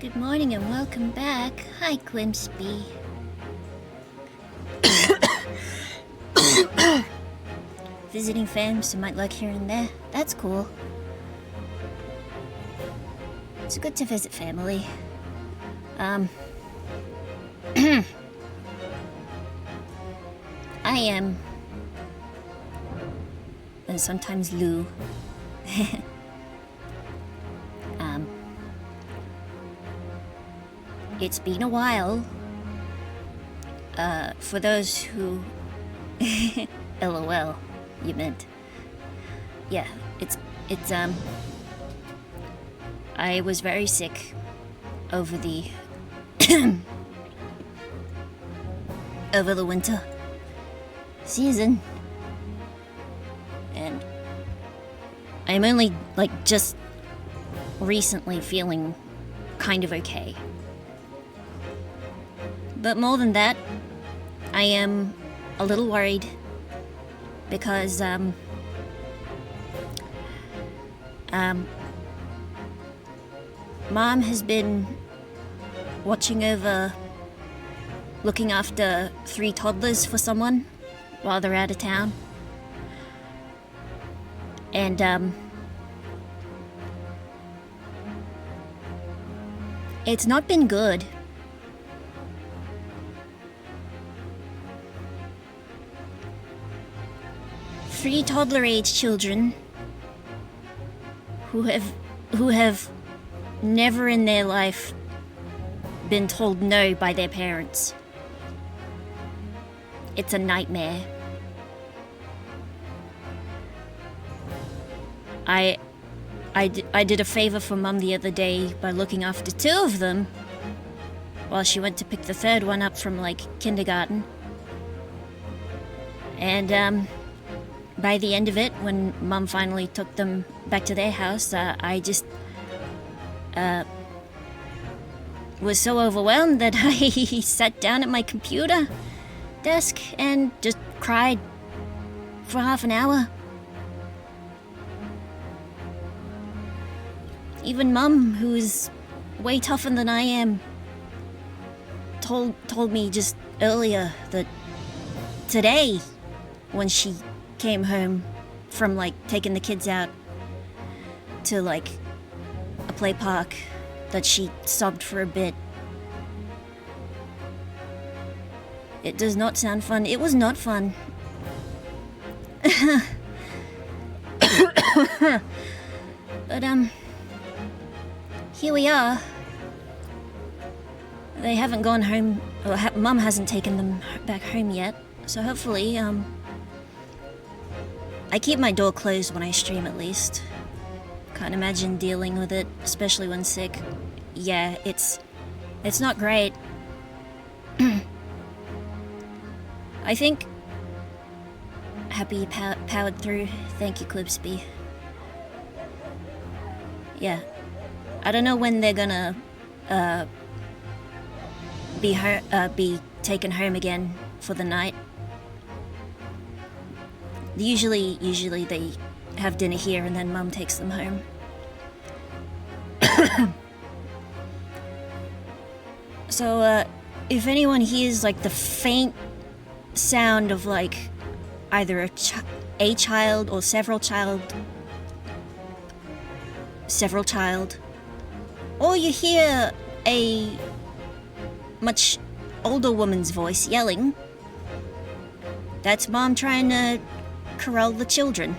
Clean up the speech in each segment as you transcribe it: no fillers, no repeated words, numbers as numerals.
Good morning and welcome back. Hi, Glimpsby. Visiting fam, some might luck here and there. That's cool. It's good to visit family. I am... and sometimes Lou. It's been a while. For those who... LOL, you meant. Yeah, it's, I was very sick over the... over the winter season. And I'm only, just recently feeling kind of okay. But more than that, I am a little worried because, Mom has been watching over, looking after 3 toddlers for someone while they're out of town. And, it's not been good. Three toddler-age children who have never in their life been told no by their parents. It's a nightmare. I did a favor for Mum the other day by looking after 2 of them while she went to pick the 3rd one up from, kindergarten. And, by the end of it, when Mum finally took them back to their house, I just, was so overwhelmed that I sat down at my computer desk and just cried for half an hour. Even Mum, who's way tougher than I am, told me just earlier that today, when she came home from taking the kids out to a play park, that she sobbed for a bit. It does not sound fun. It was not fun. But here we are. They haven't gone home, or Mum hasn't taken them back home yet, so hopefully I keep my door closed when I stream, at least. Can't imagine dealing with it, especially when sick. Yeah, it's not great. I think... Happy you powered through. Thank you, Clipsby. Yeah. I don't know when they're gonna, be taken home again for the night. Usually they have dinner here and then Mum takes them home. So, if anyone hears, the faint sound of, either a child or several child, or you hear a much older woman's voice yelling, that's Mom trying to corral the children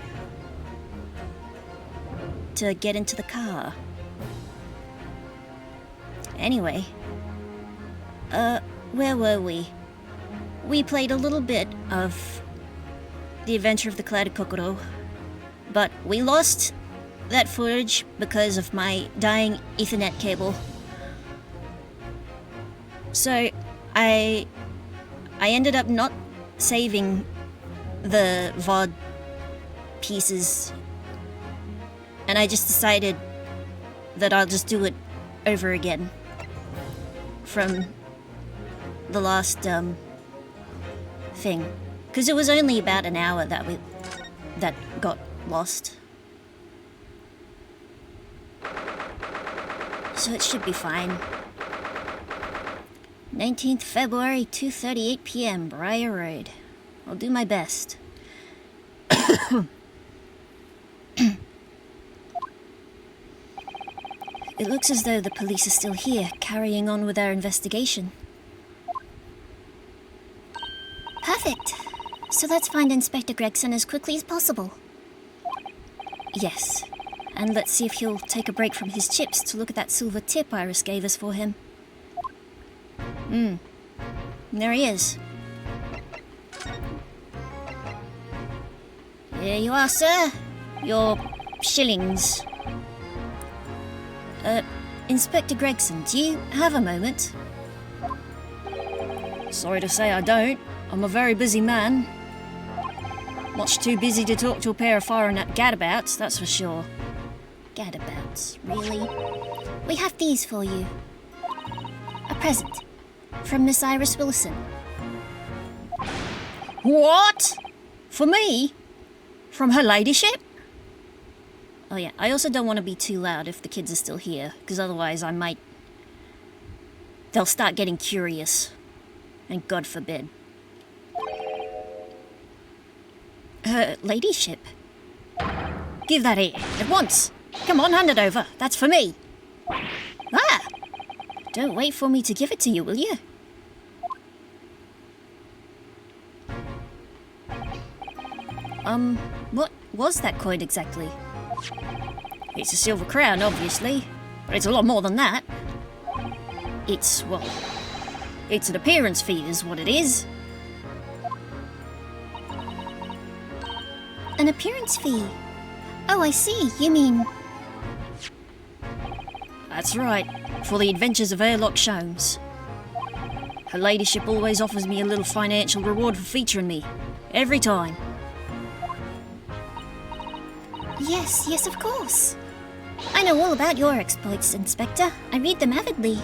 to get into the car. Anyway, where were we? We played a little bit of The Adventure of the Clouded Kokoro, but we lost that footage because of my dying Ethernet cable. So I ended up not saving the VOD pieces, and I just decided that I'll just do it over again from the last thing, because it was only about an hour that got lost. so it should be fine. 19th February, 2:38 p.m., Briar Road. I'll do my best. It looks as though the police are still here, carrying on with our investigation. Perfect. So let's find Inspector Gregson as quickly as possible. Yes. And let's see if he'll take a break from his chips to look at that silver tip Iris gave us for him. There he is. Here you are, sir. Your shillings. Inspector Gregson, do you have a moment? Sorry to say I don't. I'm a very busy man. Much too busy to talk to a pair of foreign gadabouts, that's for sure. Gadabouts, really? We have these for you. A present. From Miss Iris Wilson. What? For me? From her ladyship? Oh yeah, I also don't want to be too loud if the kids are still here, because otherwise they'll start getting curious. And God forbid. Her ladyship? Give that here, at once! Come on, hand it over. That's for me. Ah! Don't wait for me to give it to you, will you? What was that coin exactly? It's a silver crown, obviously, but it's a lot more than that. It's an appearance fee is what it is. An appearance fee? Oh, I see. You mean... That's right. For the adventures of Airlock Sholmes. Her ladyship always offers me a little financial reward for featuring me. Every time. Yes, of course. I know all about your exploits, Inspector. I read them avidly.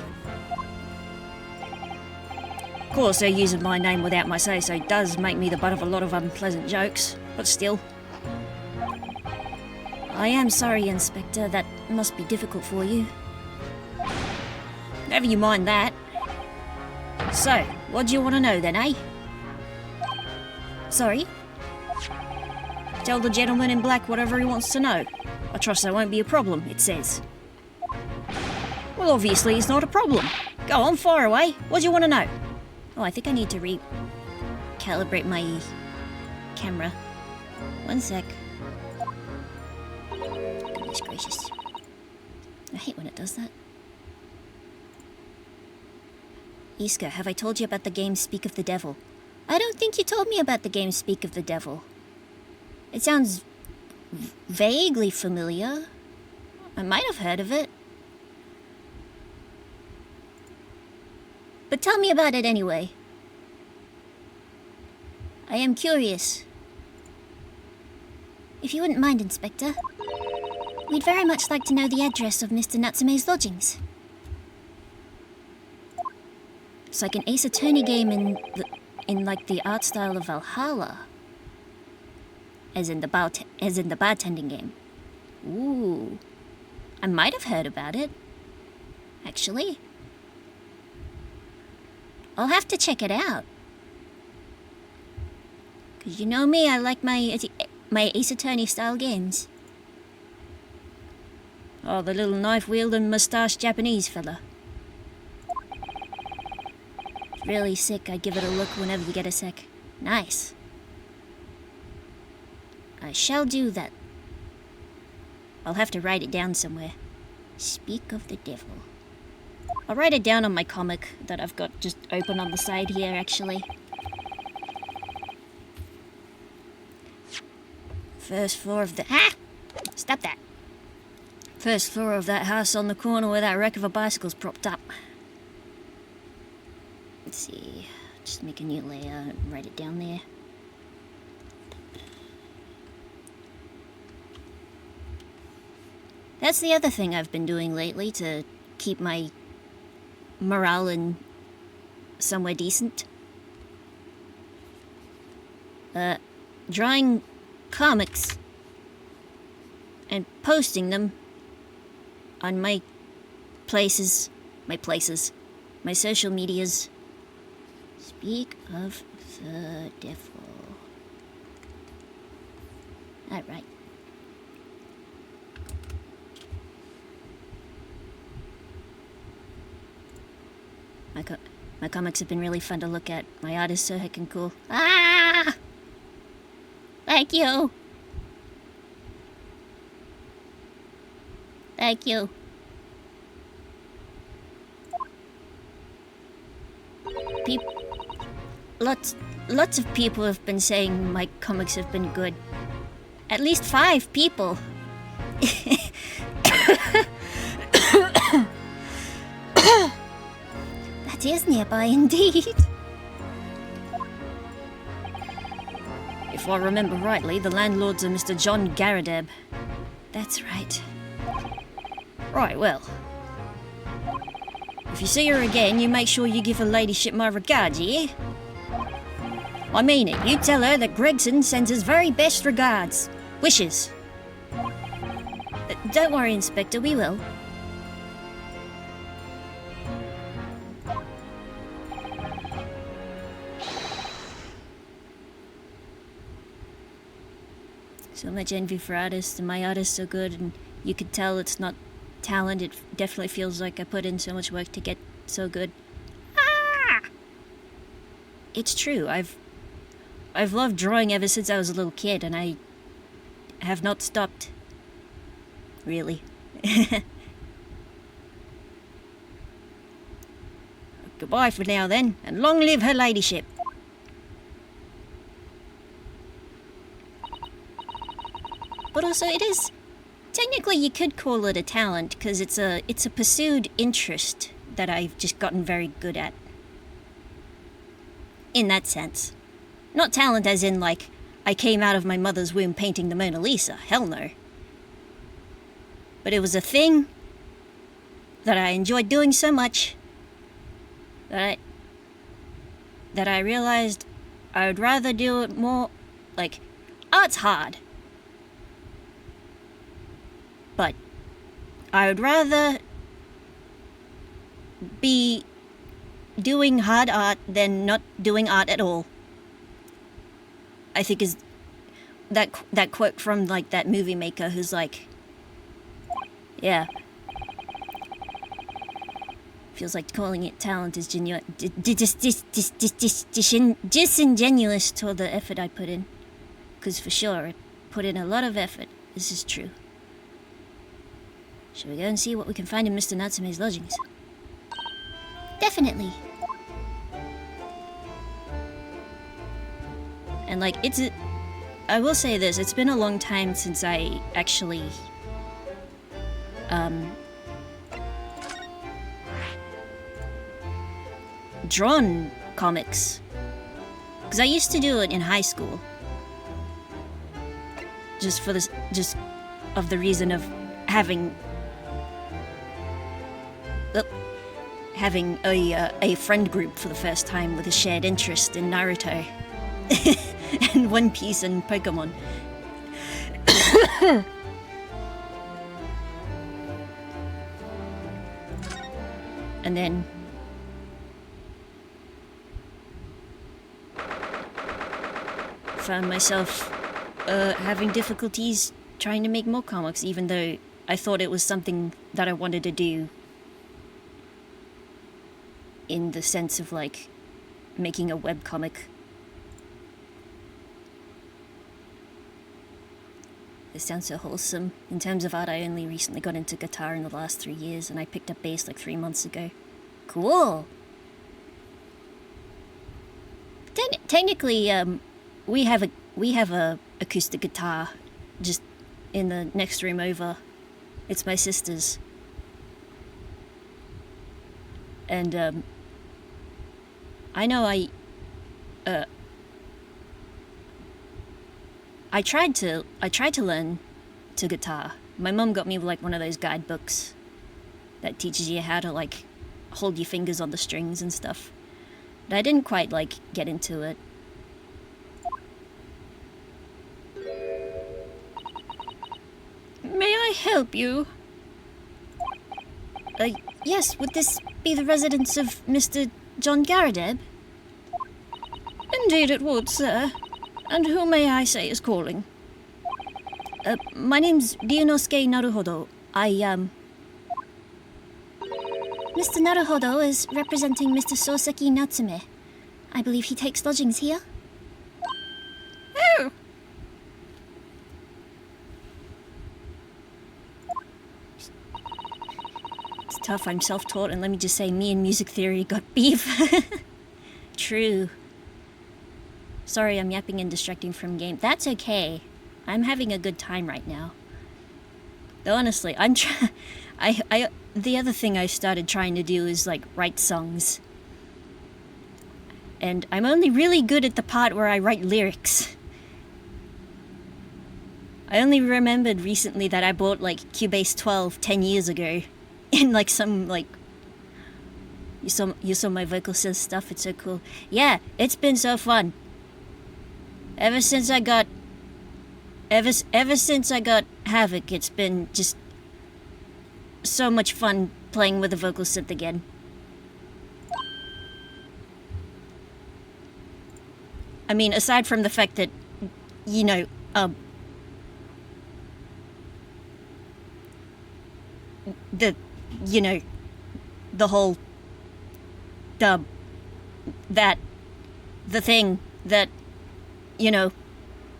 Of course, they're using my name without my say-so does make me the butt of a lot of unpleasant jokes, but still. I am sorry, Inspector. That must be difficult for you. Never you mind that. So, what do you want to know then, eh? Sorry? Tell the gentleman in black whatever he wants to know. I trust there won't be a problem, it says. Well, obviously it's not a problem. Go on, fire away. What do you want to know? Oh, I think I need to recalibrate my camera. One sec. Goodness gracious. I hate when it does that. Iska, have I told you about the game Speak of the Devil? I don't think you told me about the game Speak of the Devil. It sounds vaguely familiar. I might have heard of it. But tell me about it anyway. I am curious. If you wouldn't mind, Inspector, we'd very much like to know the address of Mr. Natsume's lodgings. It's like an Ace Attorney game in like the art style of Valhalla. As in the bartending game. Ooh. I might have heard about it. Actually. I'll have to check it out. 'Cause you know me, I like my Ace Attorney style games. Oh, the little knife-wielding moustache Japanese fella. It's really sick. I'd give it a look whenever you get a sec. Nice. I shall do that. I'll have to write it down somewhere. Speak of the Devil. I'll write it down on my comic that I've got just open on the side here, actually. First floor of the... Ah! Stop that. First floor of that house on the corner where that wreck of a bicycle's propped up. Let's see. Just make a new layer and write it down there. That's the other thing I've been doing lately to keep my morale in somewhere decent. Drawing comics and posting them on my places. My social medias. Speak of the devil. Alright. My comics have been really fun to look at. My art is so heckin' cool. Ah! Thank you! Thank you. Lots of people have been saying my comics have been good. At least 5 people. That is nearby indeed. If I remember rightly, the landlords are Mr. John Garadeb. That's right. Right, well. If you see her again, you make sure you give her ladyship my regards, yeah? I mean it. You tell her that Gregson sends his very best regards. Wishes. Don't worry, Inspector, we will. So much envy for artists, and my art is so good, and you could tell it's not talent. It definitely feels like I put in so much work to get so good. Ah! It's true. I've loved drawing ever since I was a little kid, and I have not stopped. Really. Goodbye for now then, and long live her ladyship. But also it is, technically you could call it a talent, because it's a pursued interest that I've just gotten very good at. In that sense. Not talent as in, like, I came out of my mother's womb painting the Mona Lisa. Hell no. But it was a thing that I enjoyed doing so much that I realized I would rather do it more, like, art's hard. But I would rather be doing hard art than not doing art at all. I think is that quote from, like, that movie maker who's like, yeah. Feels like calling it talent is disingenuous to the effort I put in. Because for sure, I put in a lot of effort. This is true. Shall we go and see what we can find in Mr. Natsume's lodgings? Definitely. And, like, I will say this, it's been a long time since I actually, drawn comics. Because I used to do it in high school. Just of the reason of having a friend group for the first time with a shared interest in Naruto and One Piece and Pokemon. And then found myself having difficulties trying to make more comics, even though I thought it was something that I wanted to do in the sense of, like, making a webcomic. This sounds so wholesome. In terms of art, I only recently got into guitar in the last 3 years, and I picked up bass like 3 months ago. Cool! Technically, we have a acoustic guitar just in the next room over. It's my sister's. And, I know I tried to learn to guitar. My mum got me, like, one of those guidebooks that teaches you how to, like, hold your fingers on the strings and stuff. But I didn't quite, like, get into it. May I help you? Yes, would this be the residence of Mr. John Garadeb? Indeed it would, sir. And who may I say is calling? My name's Ryunosuke Naruhodo. Mr. Naruhodo is representing Mr. Soseki Natsume. I believe he takes lodgings here. Oh! It's tough, I'm self-taught, and let me just say, me and music theory got beef. True. Sorry, I'm yapping and distracting from game. That's okay. I'm having a good time right now. Though honestly, the other thing I started trying to do is, like, write songs. And I'm only really good at the part where I write lyrics. I only remembered recently that I bought, like, Cubase 12 10 years ago. In, like, some, like... You saw my vocal synth stuff, it's so cool. Yeah, it's been so fun. Ever since I got Havoc, it's been just so much fun playing with the vocal synth again. I mean, aside from the fact that, you know, the whole, the thing that, you know,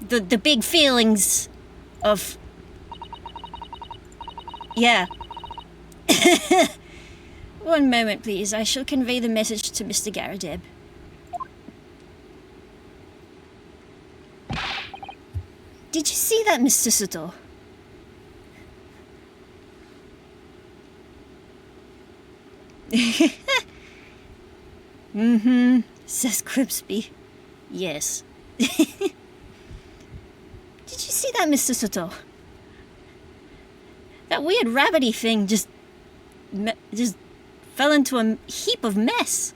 the big feelings of, yeah. One moment, please. I shall convey the message to Mr. Garadeb. Did you see that, Mr. Suto? Mm-hmm, says Quipsby. Yes. Did you see that, Mr. Suto? That weird rabbity thing just fell into a heap of mess.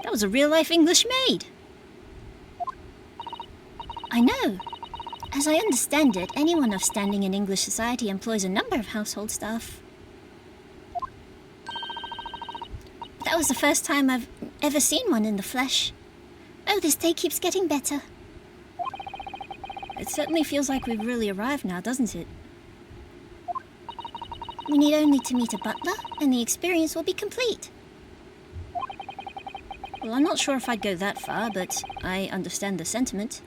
That was a real-life English maid. I know. As I understand it, anyone of standing in English society employs a number of household staff. That was the first time I've ever seen one in the flesh. Oh, this day keeps getting better. It certainly feels like we've really arrived now, doesn't it? We need only to meet a butler, and the experience will be complete. Well, I'm not sure if I'd go that far, but I understand the sentiment.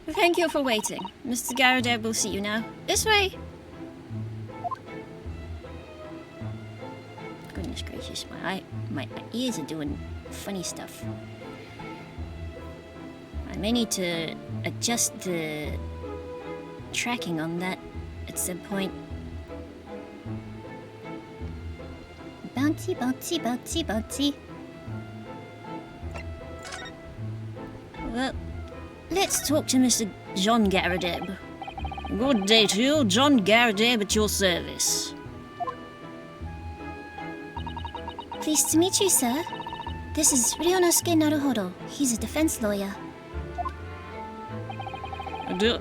Thank you for waiting. Mr. Garadeb will see you now. This way! Goodness gracious, my ears are doing funny stuff. I may need to adjust the tracking on that at some point. Bouncy, bouncy, bouncy, bouncy. Well, let's talk to Mr. John Garadeb. Good day to you, John Garadeb at your service. Pleased to meet you, sir. This is Ryunosuke Naruhodo. He's a defense lawyer. Do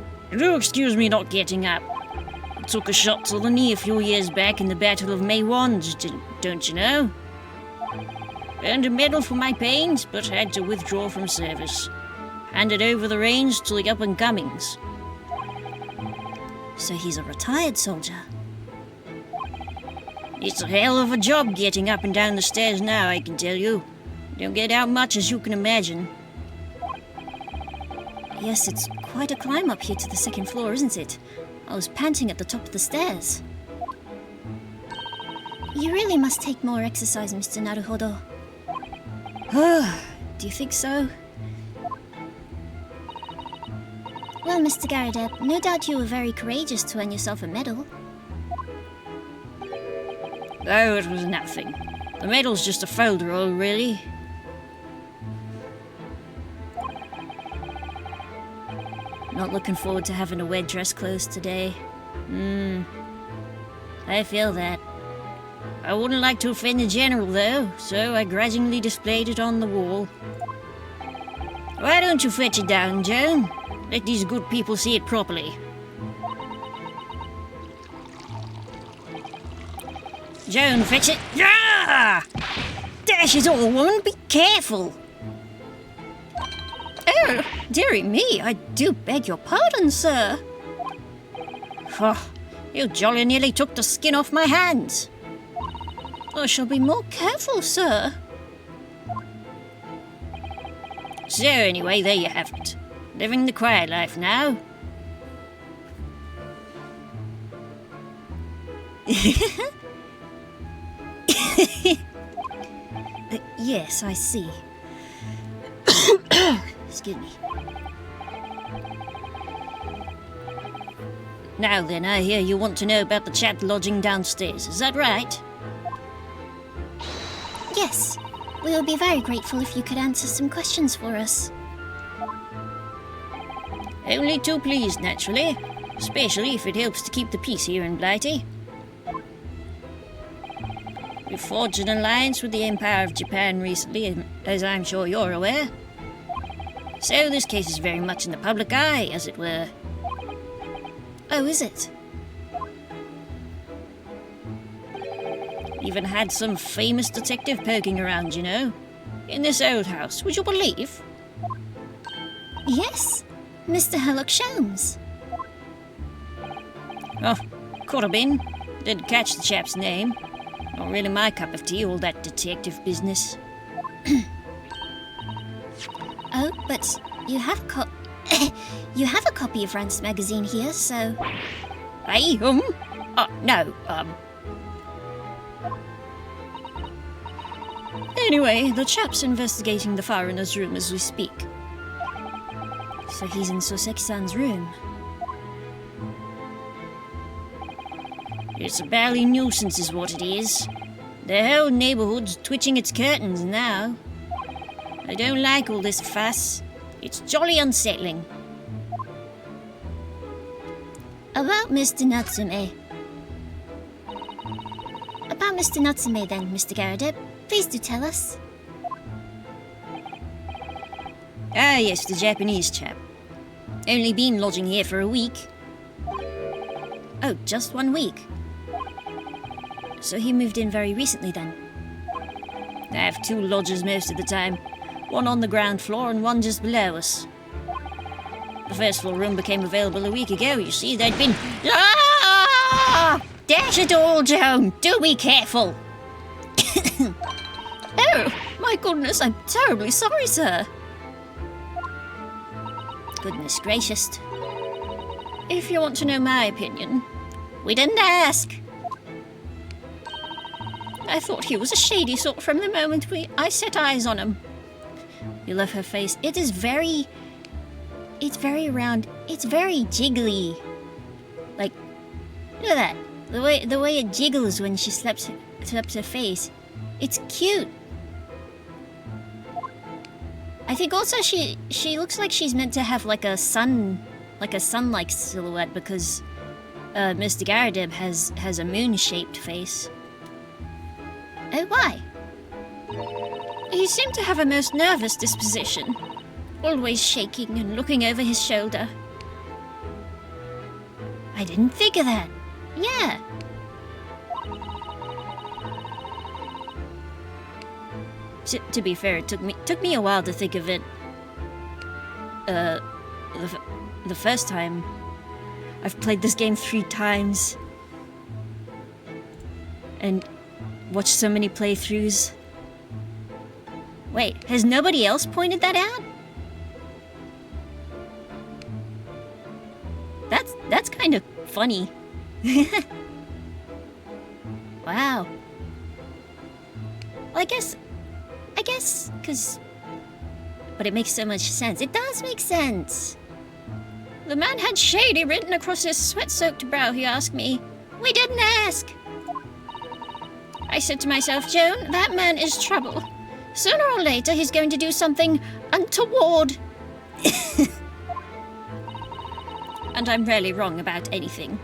excuse me not getting up. I took a shot to the knee a few years back in the Battle of May Wands, don't you know? Earned a medal for my pains, but had to withdraw from service. Handed over the reins to the up-and-comings. So he's a retired soldier. It's a hell of a job getting up and down the stairs now, I can tell you. Don't get out much, as you can imagine. Yes, it's quite a climb up here to the second floor, isn't it? I was panting at the top of the stairs. You really must take more exercise, Mr. Naruhodo. Do you think so? Well, Mr. Garadeb, no doubt you were very courageous to earn yourself a medal. Oh, it was nothing. The medal's just a folderol, really. Not looking forward to having to wear dress clothes today. I feel that. I wouldn't like to offend the general, though, so I grudgingly displayed it on the wall. Why don't you fetch it down, Joan? Let these good people see it properly. Joan, fetch it. Ah! Dash it all, woman, be careful. Oh, dearie me, I do beg your pardon, sir. Oh, you jolly nearly took the skin off my hands. I shall be more careful, sir. So anyway, there you have it. Living the quiet life now. Yes, I see. Excuse me. Now then, I hear you want to know about the chap lodging downstairs, is that right? Yes. We would be very grateful if you could answer some questions for us. Only too pleased, naturally. Especially if it helps to keep the peace here in Blighty. We forged an alliance with the Empire of Japan recently, as I'm sure you're aware. So this case is very much in the public eye, as it were. Oh, is it? Even had some famous detective poking around, you know. In this old house, would you believe? Yes, Mr. Sherlock Holmes. Oh, could have been. Didn't catch the chap's name. Not really my cup of tea, all that detective business. Oh, but you have you have a copy of Rance magazine here, so... Hey, no. Anyway, the chap's investigating the foreigner's room as we speak. So he's in Soseki-san's room. It's a bally nuisance is what it is. The whole neighborhood's twitching its curtains now. I don't like all this fuss. It's jolly unsettling. About Mr. Natsume. About Mr. Natsume then, Mr. Garrett. Please do tell us. Ah yes, the Japanese chap. Only been lodging here for a week. Oh, just 1 week. So he moved in very recently then? I have 2 lodgers most of the time. One on the ground floor and one just below us. The first floor room became available a week ago, you see. There'd been... Ah! Dash it all, Joan! Do be careful! Oh, my goodness, I'm terribly sorry, sir. Goodness gracious. If you want to know my opinion, we didn't ask. I thought he was a shady sort from the moment I set eyes on him. You love her face. It's very round. It's very jiggly. Like, look at that. The way it jiggles when she slaps her face. It's cute. I think also she looks like she's meant to have like a sun-like silhouette because Mr. Garadib has a moon-shaped face. Oh, why? He seemed to have a most nervous disposition, always shaking and looking over his shoulder. I didn't think of that. Yeah. To be fair, it took me a while to think of it. The first time. I've played this game 3 times. And watched so many playthroughs. Wait, has nobody else pointed that out? That's kind of funny. Wow. Well, I guess, but it makes so much sense. It does make sense. The man had shady written across his sweat-soaked brow, he asked me. We didn't ask. I said to myself, Joan, that man is trouble. Sooner or later, he's going to do something untoward. And I'm rarely wrong about anything.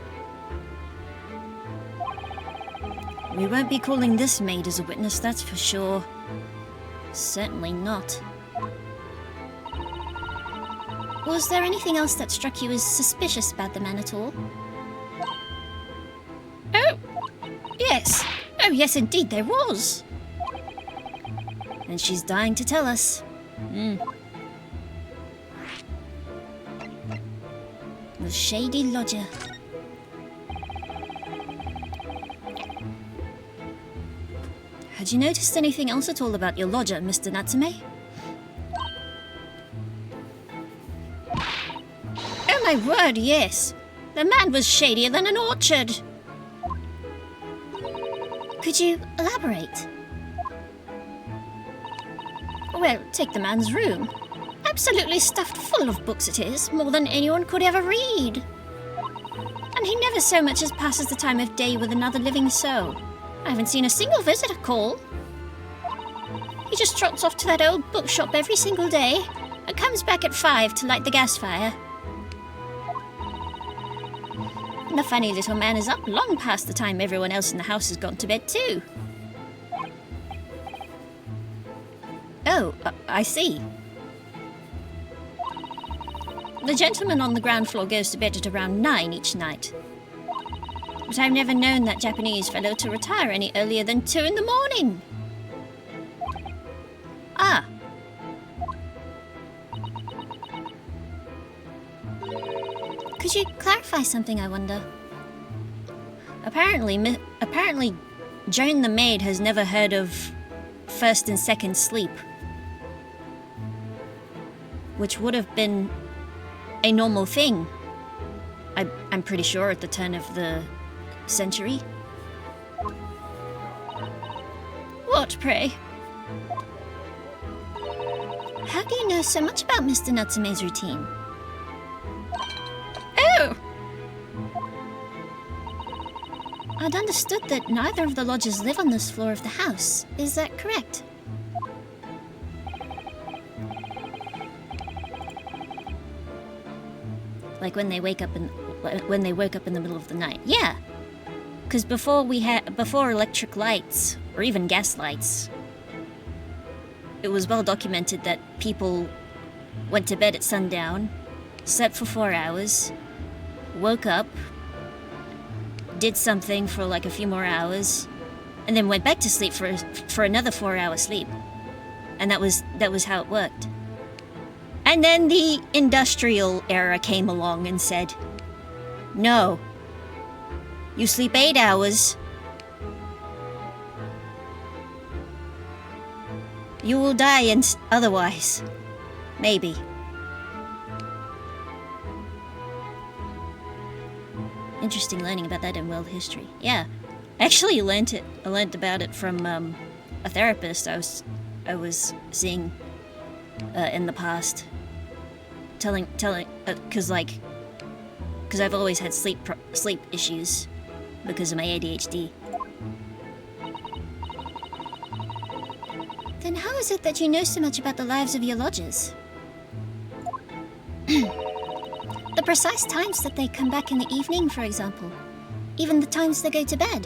We won't be calling this maid as a witness, that's for sure. Certainly not. Was there anything else that struck you as suspicious about the man at all? Oh, yes. Oh, yes, indeed, there was. And she's dying to tell us. The shady lodger. Had you noticed anything else at all about your lodger, Mr. Natsume? Oh my word, yes. The man was shadier than an orchard. Could you elaborate? Well, take the man's room. Absolutely stuffed full of books it is, more than anyone could ever read. And he never so much as passes the time of day with another living soul. I haven't seen a single visitor call. He just trots off to that old bookshop every single day and comes back at 5 to light the gas fire. And the funny little man is up long past the time everyone else in the house has gone to bed too. Oh, I see. The gentleman on the ground floor goes to bed at around 9 each night. But I've never known that Japanese fellow to retire any earlier than 2 in the morning. Ah. Could you clarify something, I wonder? Apparently, Joan the maid has never heard of first and second sleep, which would have been a normal thing, I'm pretty sure, at the turn of the century. What, pray? How do you know so much about Mr. Natsume's routine? Oh! I'd understood that neither of the lodgers live on this floor of the house. Is that correct? Like when they woke up in the middle of the night. Yeah. Because before electric lights, or even gas lights, it was well documented that people went to bed at sundown, slept for 4 hours, woke up, did something for like a few more hours, and then went back to sleep for another 4-hour sleep. And that was how it worked. And then the industrial era came along and said, no, you sleep 8 hours. You will die and otherwise. Maybe. Interesting learning about that in world history. Yeah. Actually, I learned about it from a therapist I was seeing in the past. Telling, because I've always had sleep issues because of my ADHD. Then how is it that you know so much about the lives of your lodgers? The precise times that they come back in the evening, for example. Even the times they go to bed.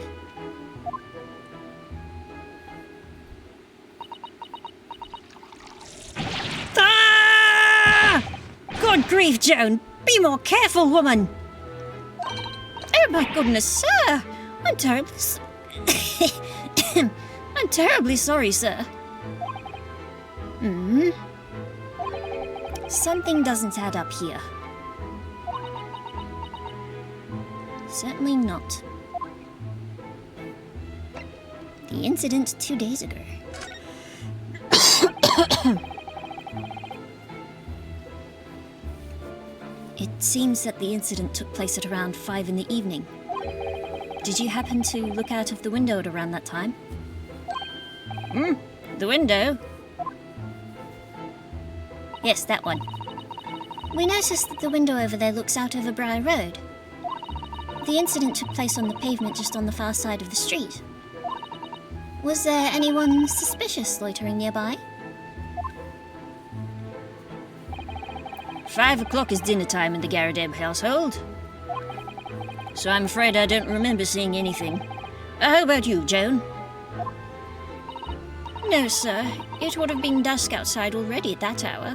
Good grief, Joan! Be more careful, woman! Oh my goodness, sir! I'm terribly I'm terribly sorry, sir. Something doesn't add up here. Certainly not. The incident 2 days ago. It seems that the incident took place at around 5 in the evening. Did you happen to look out of the window at around that time? The window? Yes, that one. We noticed that the window over there looks out over Briar Road. The incident took place on the pavement just on the far side of the street. Was there anyone suspicious loitering nearby? 5 o'clock is dinner time in the Garadeb household. So I'm afraid I don't remember seeing anything. How about you, Joan? No, sir. It would have been dusk outside already at that hour.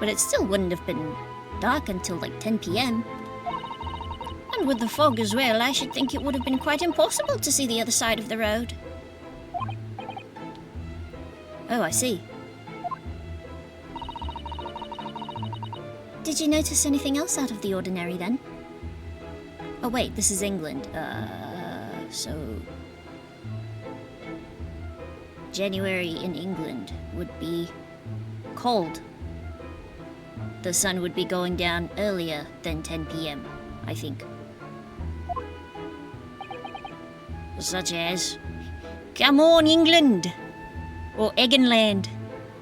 But it still wouldn't have been dark until like 10 p.m. And with the fog as well, I should think it would have been quite impossible to see the other side of the road. Oh, I see. Did you notice anything else out of the ordinary then? Oh wait, this is England. So... January in England would be cold. The sun would be going down earlier than 10 p.m, I think. Such as... Come on, England! Or Eggenland,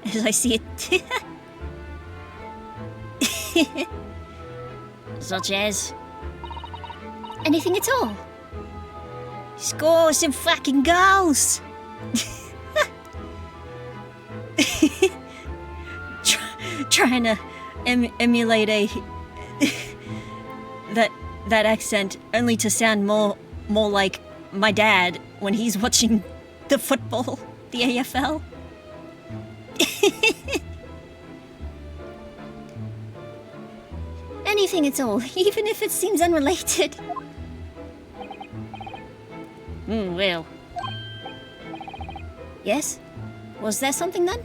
as I see it. Such as... Anything at all. Score some fucking goals! Trying to emulate a... that accent, only to sound more like my dad when he's watching the football, the AFL. Anything at all, even if it seems unrelated. Well. Yes? Was there something then?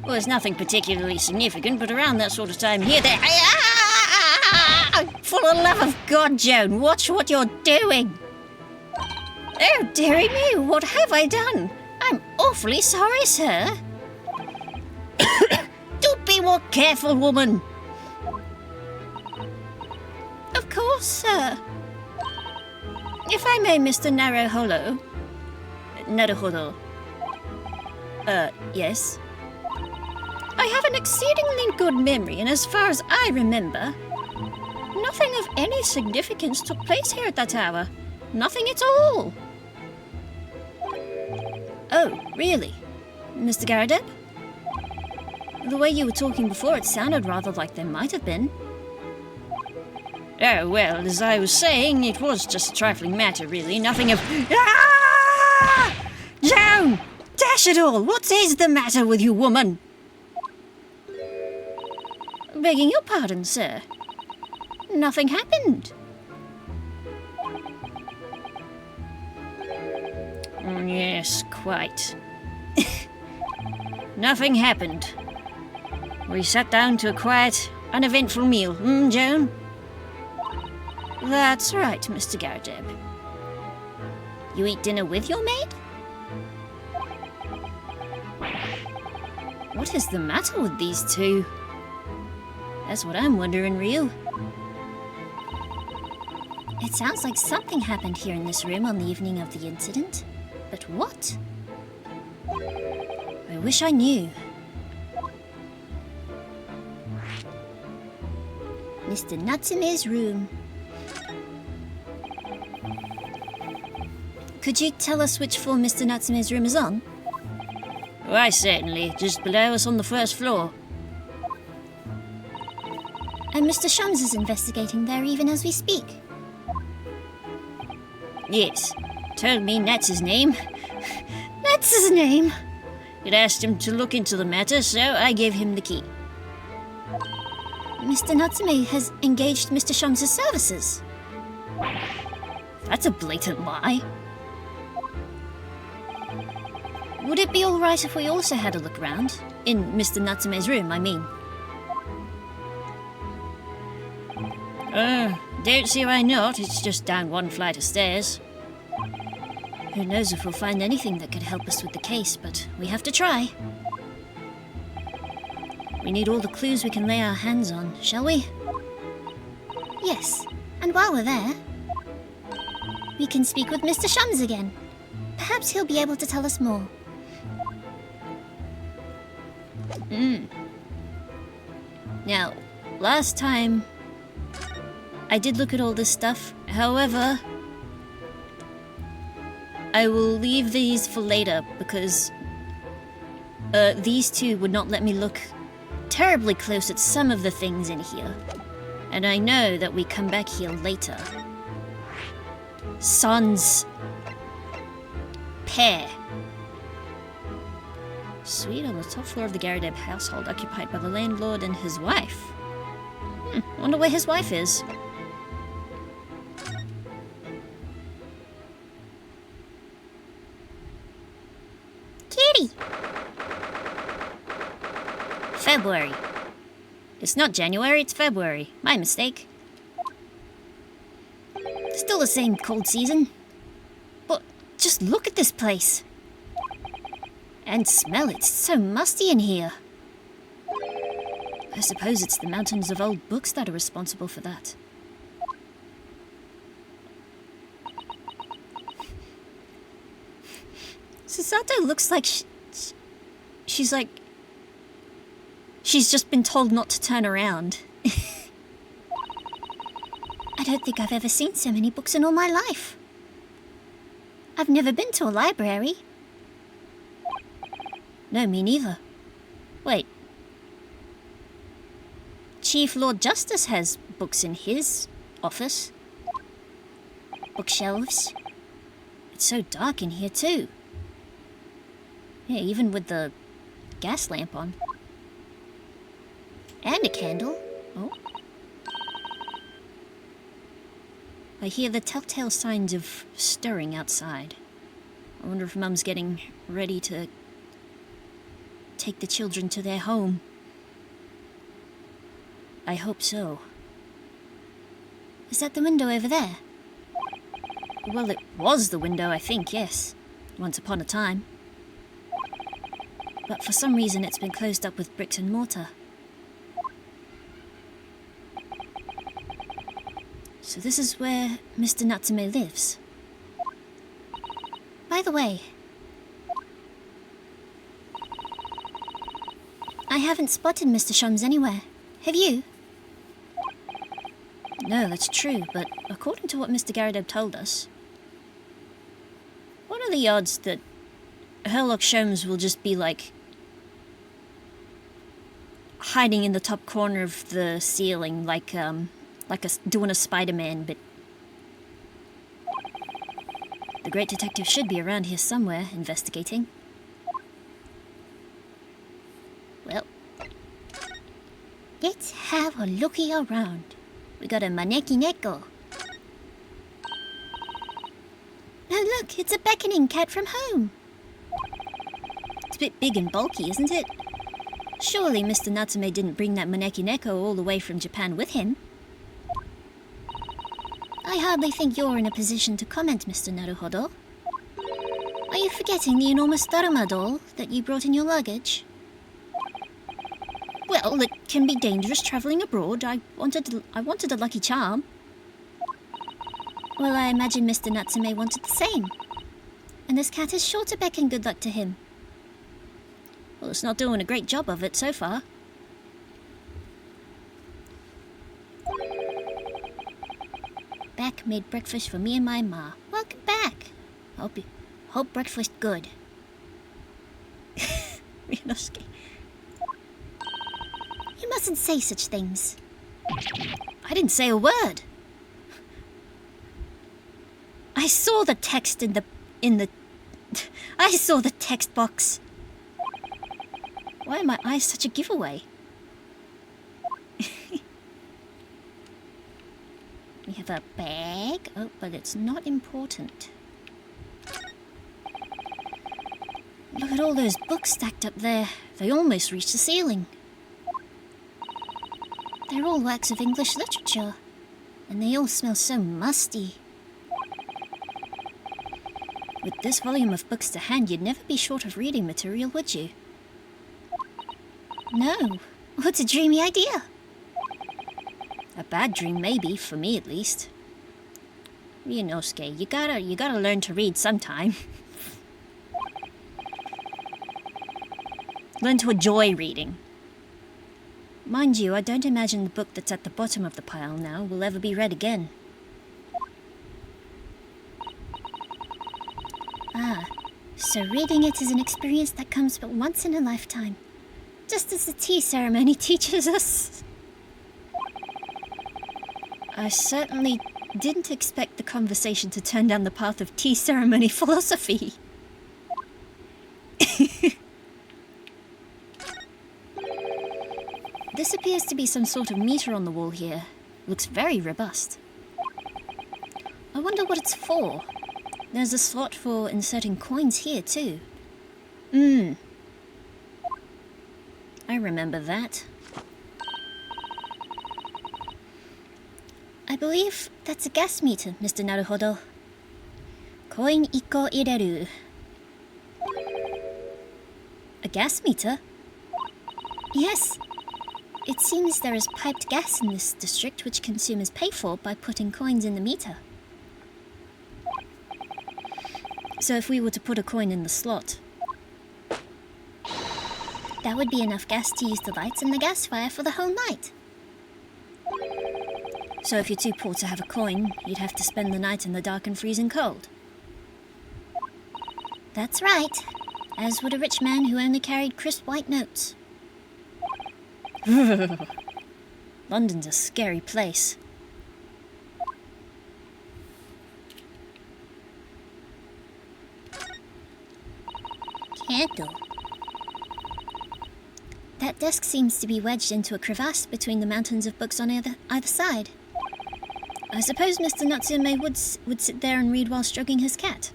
Well, there's nothing particularly significant, but around that sort of time here, there... For the love of God, Joan, watch what you're doing! Oh, dearie me, what have I done? I'm awfully sorry, sir. Do be more careful, woman. Of course, sir. If I may, Mr. Naruhodo. Naruhodo. Yes? I have an exceedingly good memory, and as far as I remember, nothing of any significance took place here at that hour. Nothing at all. Oh, really? Mr. Garadeb? The way you were talking before, it sounded rather like there might have been. Oh, well, as I was saying, it was just a trifling matter, really. Nothing of... Ah! Joan! Dash it all! What is the matter with you, woman? Begging your pardon, sir. Nothing happened. Yes, quite. Nothing happened. We sat down to a quiet, uneventful meal, Joan? That's right, Mr. Garadeb. You eat dinner with your maid? What is the matter with these two? That's what I'm wondering, Rio. It sounds like something happened here in this room on the evening of the incident. But what? I wish I knew. Mr. Natsume's room. Could you tell us which floor Mr. Natsume's room is on? Why, certainly. Just below us on the first floor. And Mr. Shums is investigating there even as we speak. Yes. Told me Nat's his name. That's his name? It asked him to look into the matter, so I gave him the key. Mr. Natsume has engaged Mr. Shums' services. That's a blatant lie. Would it be alright if we also had a look around? In Mr. Natsume's room, I mean. Don't see why not. It's just down one flight of stairs. Who knows if we'll find anything that could help us with the case, but we have to try. We need all the clues we can lay our hands on, shall we? Yes, and while we're there, we can speak with Mr. Shums again. Perhaps he'll be able to tell us more. Now, last time, I did look at all this stuff. However, I will leave these for later because these two would not let me look terribly close at some of the things in here. And I know that we come back here later. Sans pair. Suite on the top floor of the Garadeb household, occupied by the landlord and his wife. Wonder where his wife is. February. It's not January, it's February. My mistake. Still the same cold season. But just look at this place. And smell it. It's so musty in here. I suppose it's the mountains of old books that are responsible for that. Susato looks like she's like... She's just been told not to turn around. I don't think I've ever seen so many books in all my life. I've never been to a library. No, me neither. Wait. Chief Lord Justice has books in his office. Bookshelves. It's so dark in here too. Yeah, even with the gas lamp on. And a candle. Oh. I hear the telltale signs of stirring outside. I wonder if Mum's getting ready to take the children to their home. I hope so. Is that the window over there? Well, it was the window, I think, yes. Once upon a time. But for some reason it's been closed up with bricks and mortar. So this is where Mr. Natsume lives. By the way, I haven't spotted Mr. Shums anywhere. Have you? No, that's true, but according to what Mr. Garrideb told us, what are the odds that Herlock Sholmes will just be like hiding in the top corner of the ceiling, like doing a Spider-Man bit? The great detective should be around here somewhere, investigating. Well, let's have a looky around. We got a maneki neko. Oh look, it's a beckoning cat from home. It's a bit big and bulky, isn't it? Surely Mr. Natsume didn't bring that maneki neko all the way from Japan with him. I hardly think you're in a position to comment, Mr. Naruhodo. Are you forgetting the enormous Daruma doll that you brought in your luggage? Well, it can be dangerous travelling abroad. I wanted a lucky charm. Well, I imagine Mr. Natsume wanted the same. And this cat is sure to beckon good luck to him. Well, it's not doing a great job of it so far. Beck made breakfast for me and my ma. Welcome back. Hope breakfast good. Ryunosuke. You mustn't say such things. I didn't say a word. I saw the text in the I saw the text box. Why are my eyes such a giveaway? We have a bag. Oh, but it's not important. Look at all those books stacked up there. They almost reach the ceiling. They're all works of English literature, and they all smell so musty. With this volume of books to hand, you'd never be short of reading material, would you? No. What a dreamy idea. A bad dream, maybe, for me at least. Ryunosuke, you gotta learn to read sometime. Learn to enjoy reading. Mind you, I don't imagine the book that's at the bottom of the pile now will ever be read again. Ah, so reading it is an experience that comes but once in a lifetime. Just as the tea ceremony teaches us. I certainly didn't expect the conversation to turn down the path of tea ceremony philosophy. This appears to be some sort of meter on the wall here. Looks very robust. I wonder what it's for. There's a slot for inserting coins here too. I remember that. I believe that's a gas meter, Mr. Naruhodo. Coin 1個入れる. A gas meter? Yes. It seems there is piped gas in this district which consumers pay for by putting coins in the meter. So if we were to put a coin in the slot... that would be enough gas to use the lights and the gas fire for the whole night. So if you're too poor to have a coin, you'd have to spend the night in the dark and freezing cold. That's right. As would a rich man who only carried crisp white notes. London's a scary place. Candle. That desk seems to be wedged into a crevasse between the mountains of books on either side. I suppose Mr. Natsume would sit there and read while stroking his cat.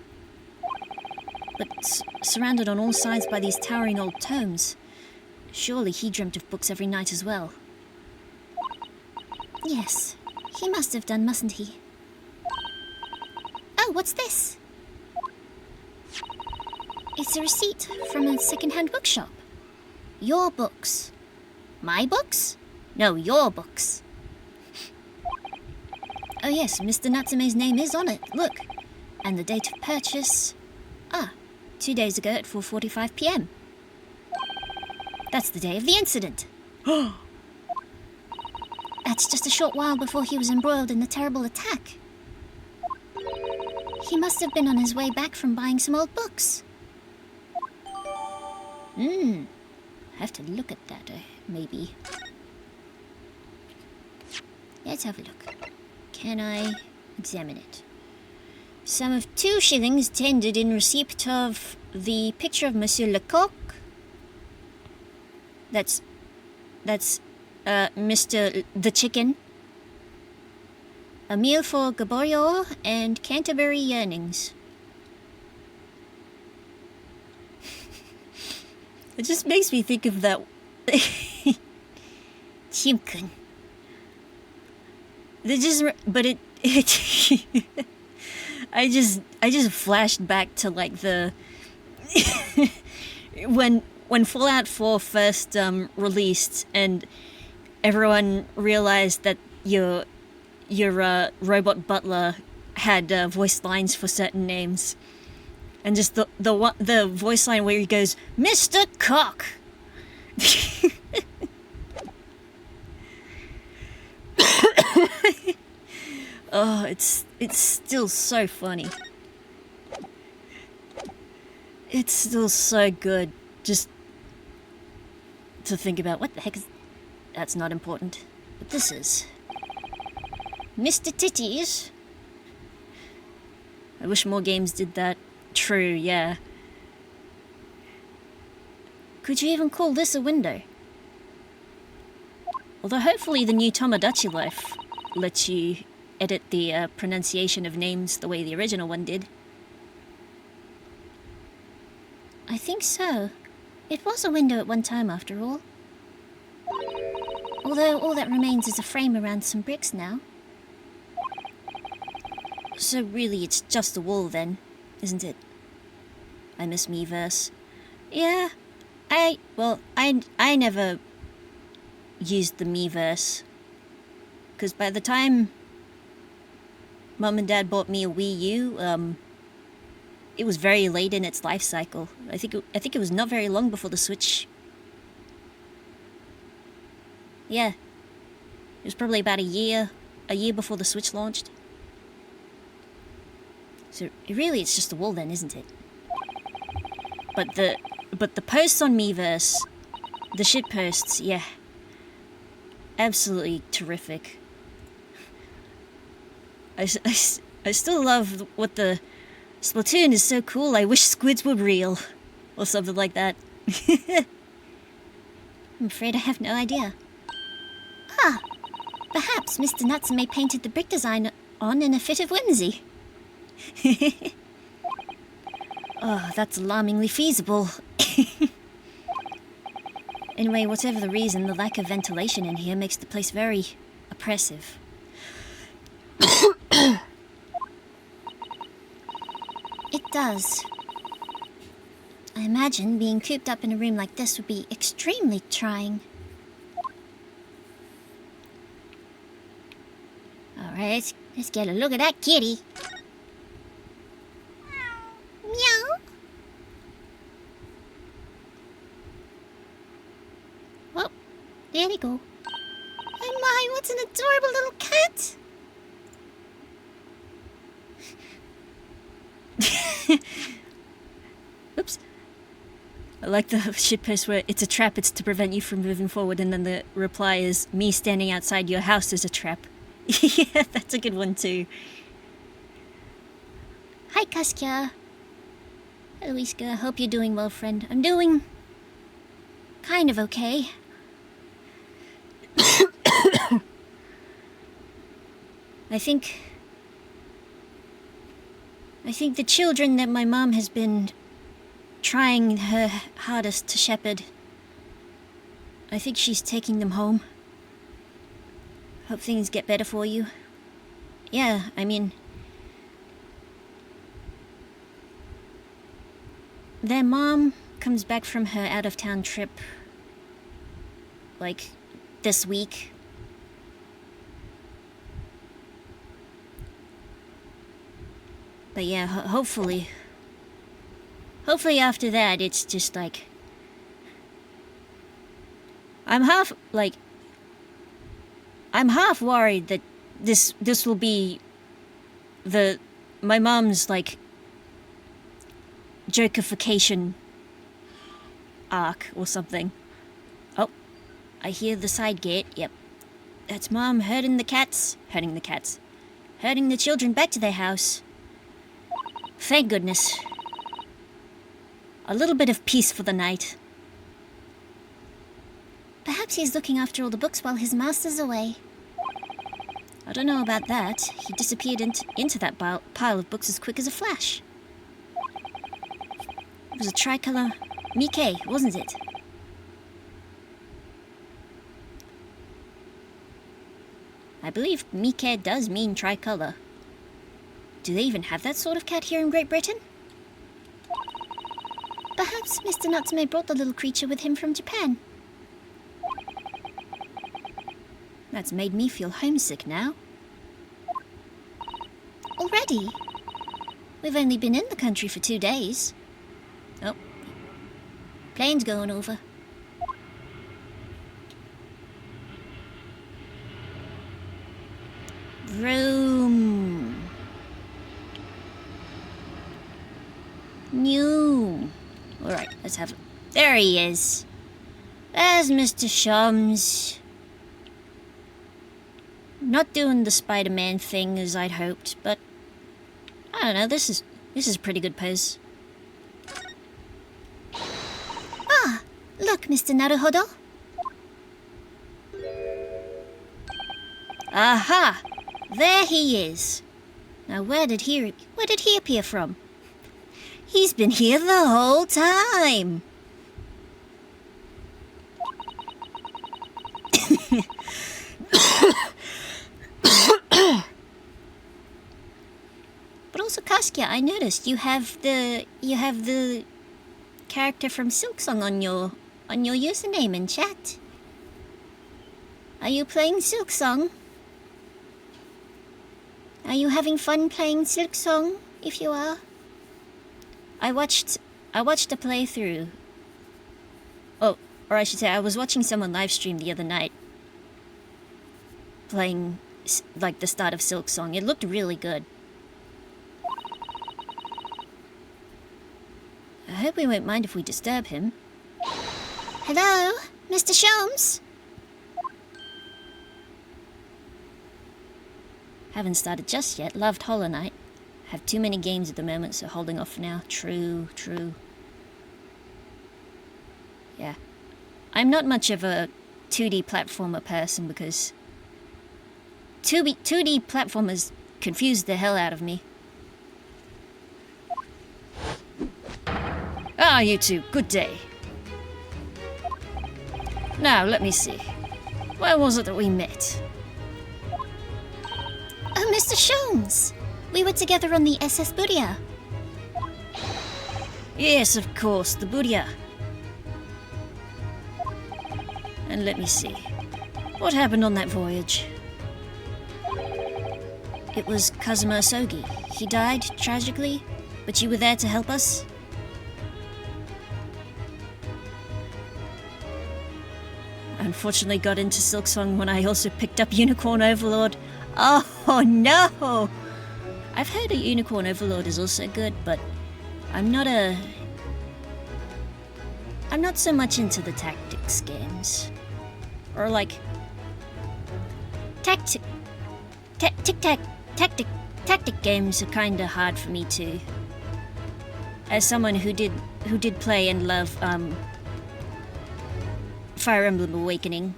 But surrounded on all sides by these towering old tomes, surely he dreamt of books every night as well. Yes, he must have done, mustn't he? Oh, what's this? It's a receipt from a second-hand bookshop. Your books. My books? No, your books. Oh yes, Mr. Natsume's name is on it, look. And the date of purchase... 2 days ago at 4:45 p.m. That's the day of the incident. That's just a short while before he was embroiled in the terrible attack. He must have been on his way back from buying some old books. Have to look at that, maybe. Let's have a look. Can I examine it? Sum of 2 shillings tendered in receipt of the picture of Monsieur Lecoq. That's Mr. the Chicken. A meal for Gaborio and Canterbury Yearnings. It just makes me think of that. Chimkin. I just flashed back to like the when Fallout 4 first released and everyone realized that your robot butler had voice lines for certain names, and just the voice line where he goes, "Mr. Cock." Oh, it's still so funny. It's still so good just to think about. What the heck is... That's not important. But this is... Mr. Titties. I wish more games did that. True, yeah. Could you even call this a window? Although hopefully the new Tomodachi Life lets you edit the pronunciation of names the way the original one did. I think so. It was a window at one time, after all. Although all that remains is a frame around some bricks now. So really it's just a wall then, isn't it? I miss Miiverse. Yeah, I never used the Miiverse. Because by the time Mum and Dad bought me a Wii U, it was very late in its life cycle. I think it was not very long before the Switch. Yeah, it was probably about a year before the Switch launched. So really, it's just a wall then, isn't it? But the posts on Miiverse, the shit posts, yeah, absolutely terrific. I still love what the Splatoon is so cool. I wish squids were real, or something like that. I'm afraid I have no idea. Perhaps Mr. Natsume painted the brick design on in a fit of whimsy. Oh, that's alarmingly feasible. Anyway, whatever the reason, the lack of ventilation in here makes the place very oppressive. It does. I imagine being cooped up in a room like this would be extremely trying. Alright, let's get a look at that kitty. Meow. Oh, there they go. Oh my, what an adorable little cat! Oops. I like the shitpost where it's a trap, it's to prevent you from moving forward, and then the reply is, me standing outside your house is a trap. Yeah, that's a good one too. Hi, Kaskia. Hello, Iska. Hope you're doing well, friend. I'm doing kind of okay. I think the children that my mom has been trying her hardest to shepherd, I think she's taking them home. Hope things get better for you. Yeah, I mean, their mom comes back from her out-of-town trip, like, this week. But yeah, hopefully after that, it's just like, I'm half worried that this will be my mom's, like, jokification arc or something. Oh, I hear the side gate. Yep, that's Mom herding the children back to their house. Thank goodness. A little bit of peace for the night. Perhaps he's looking after all the books while his master's away. I don't know about that. He disappeared into that pile of books as quick as a flash. It was a tricolour Mike, wasn't it? I believe Mike does mean tricolour. Do they even have that sort of cat here in Great Britain? Perhaps Mr. Natsume brought the little creature with him from Japan. That's made me feel homesick now. Already? We've only been in the country for 2 days. Oh, plane's going over. Vroom. New. Alright, let's have it. There he is. There's Mr. Shums. Not doing the Spider-Man thing as I'd hoped, but I don't know, this is a pretty good pose. Ah, look, Mr. Naruhodo. Aha! There he is. Now where did he appear from? He's been here the whole time. But also, Kaskia, I noticed you have the character from Silksong on your username in chat. Are you playing Silksong? Are you having fun playing Silksong? If you are, I watched a playthrough. Oh, or I should say, I was watching someone live stream the other night playing like the start of Silksong. It looked really good. I hope we won't mind if we disturb him. Hello, Mr. Shums? Haven't started just yet. Loved Hollow Knight. Have too many games at the moment, so holding off for now. True. Yeah. I'm not much of a 2D platformer person because 2D platformers confuse the hell out of me. Ah, you two, good day. Now, let me see. Where was it that we met? Oh, Mr. Sholmes! We were together on the SS Buria. Yes, of course, the Buddha. And let me see. What happened on that voyage? It was Kazuma Asogi. He died, tragically, but you were there to help us? I unfortunately got into Silksong when I also picked up Unicorn Overlord. Oh no! I've heard a Unicorn Overlord is also good, but I'm not so much into the tactics games. Or like tactic games are kinda hard for me too. As someone who did play and love Fire Emblem Awakening.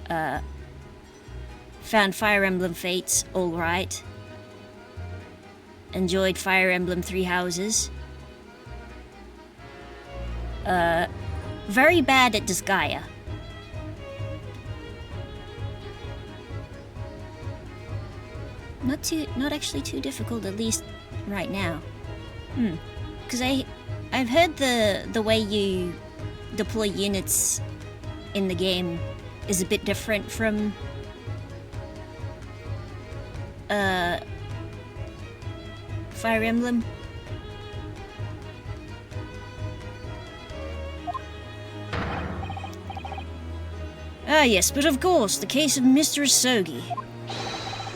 Found Fire Emblem Fates alright. Enjoyed Fire Emblem Three Houses. Very bad at Disgaea. Not actually too difficult, at least right now. Because I've heard the way you deploy units in the game is a bit different from Fire Emblem. Ah yes, but of course, the case of Mr. Asogi.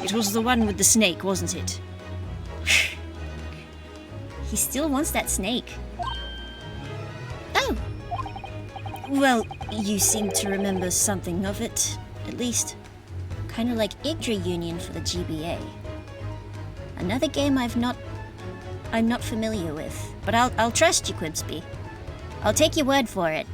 It was the one with the snake, wasn't it? He still wants that snake. Oh! Well, you seem to remember something of it, at least. Kind of like Yggdra Union for the GBA. Another game I'm not familiar with, but I'll trust you, Quibsby. I'll take your word for it.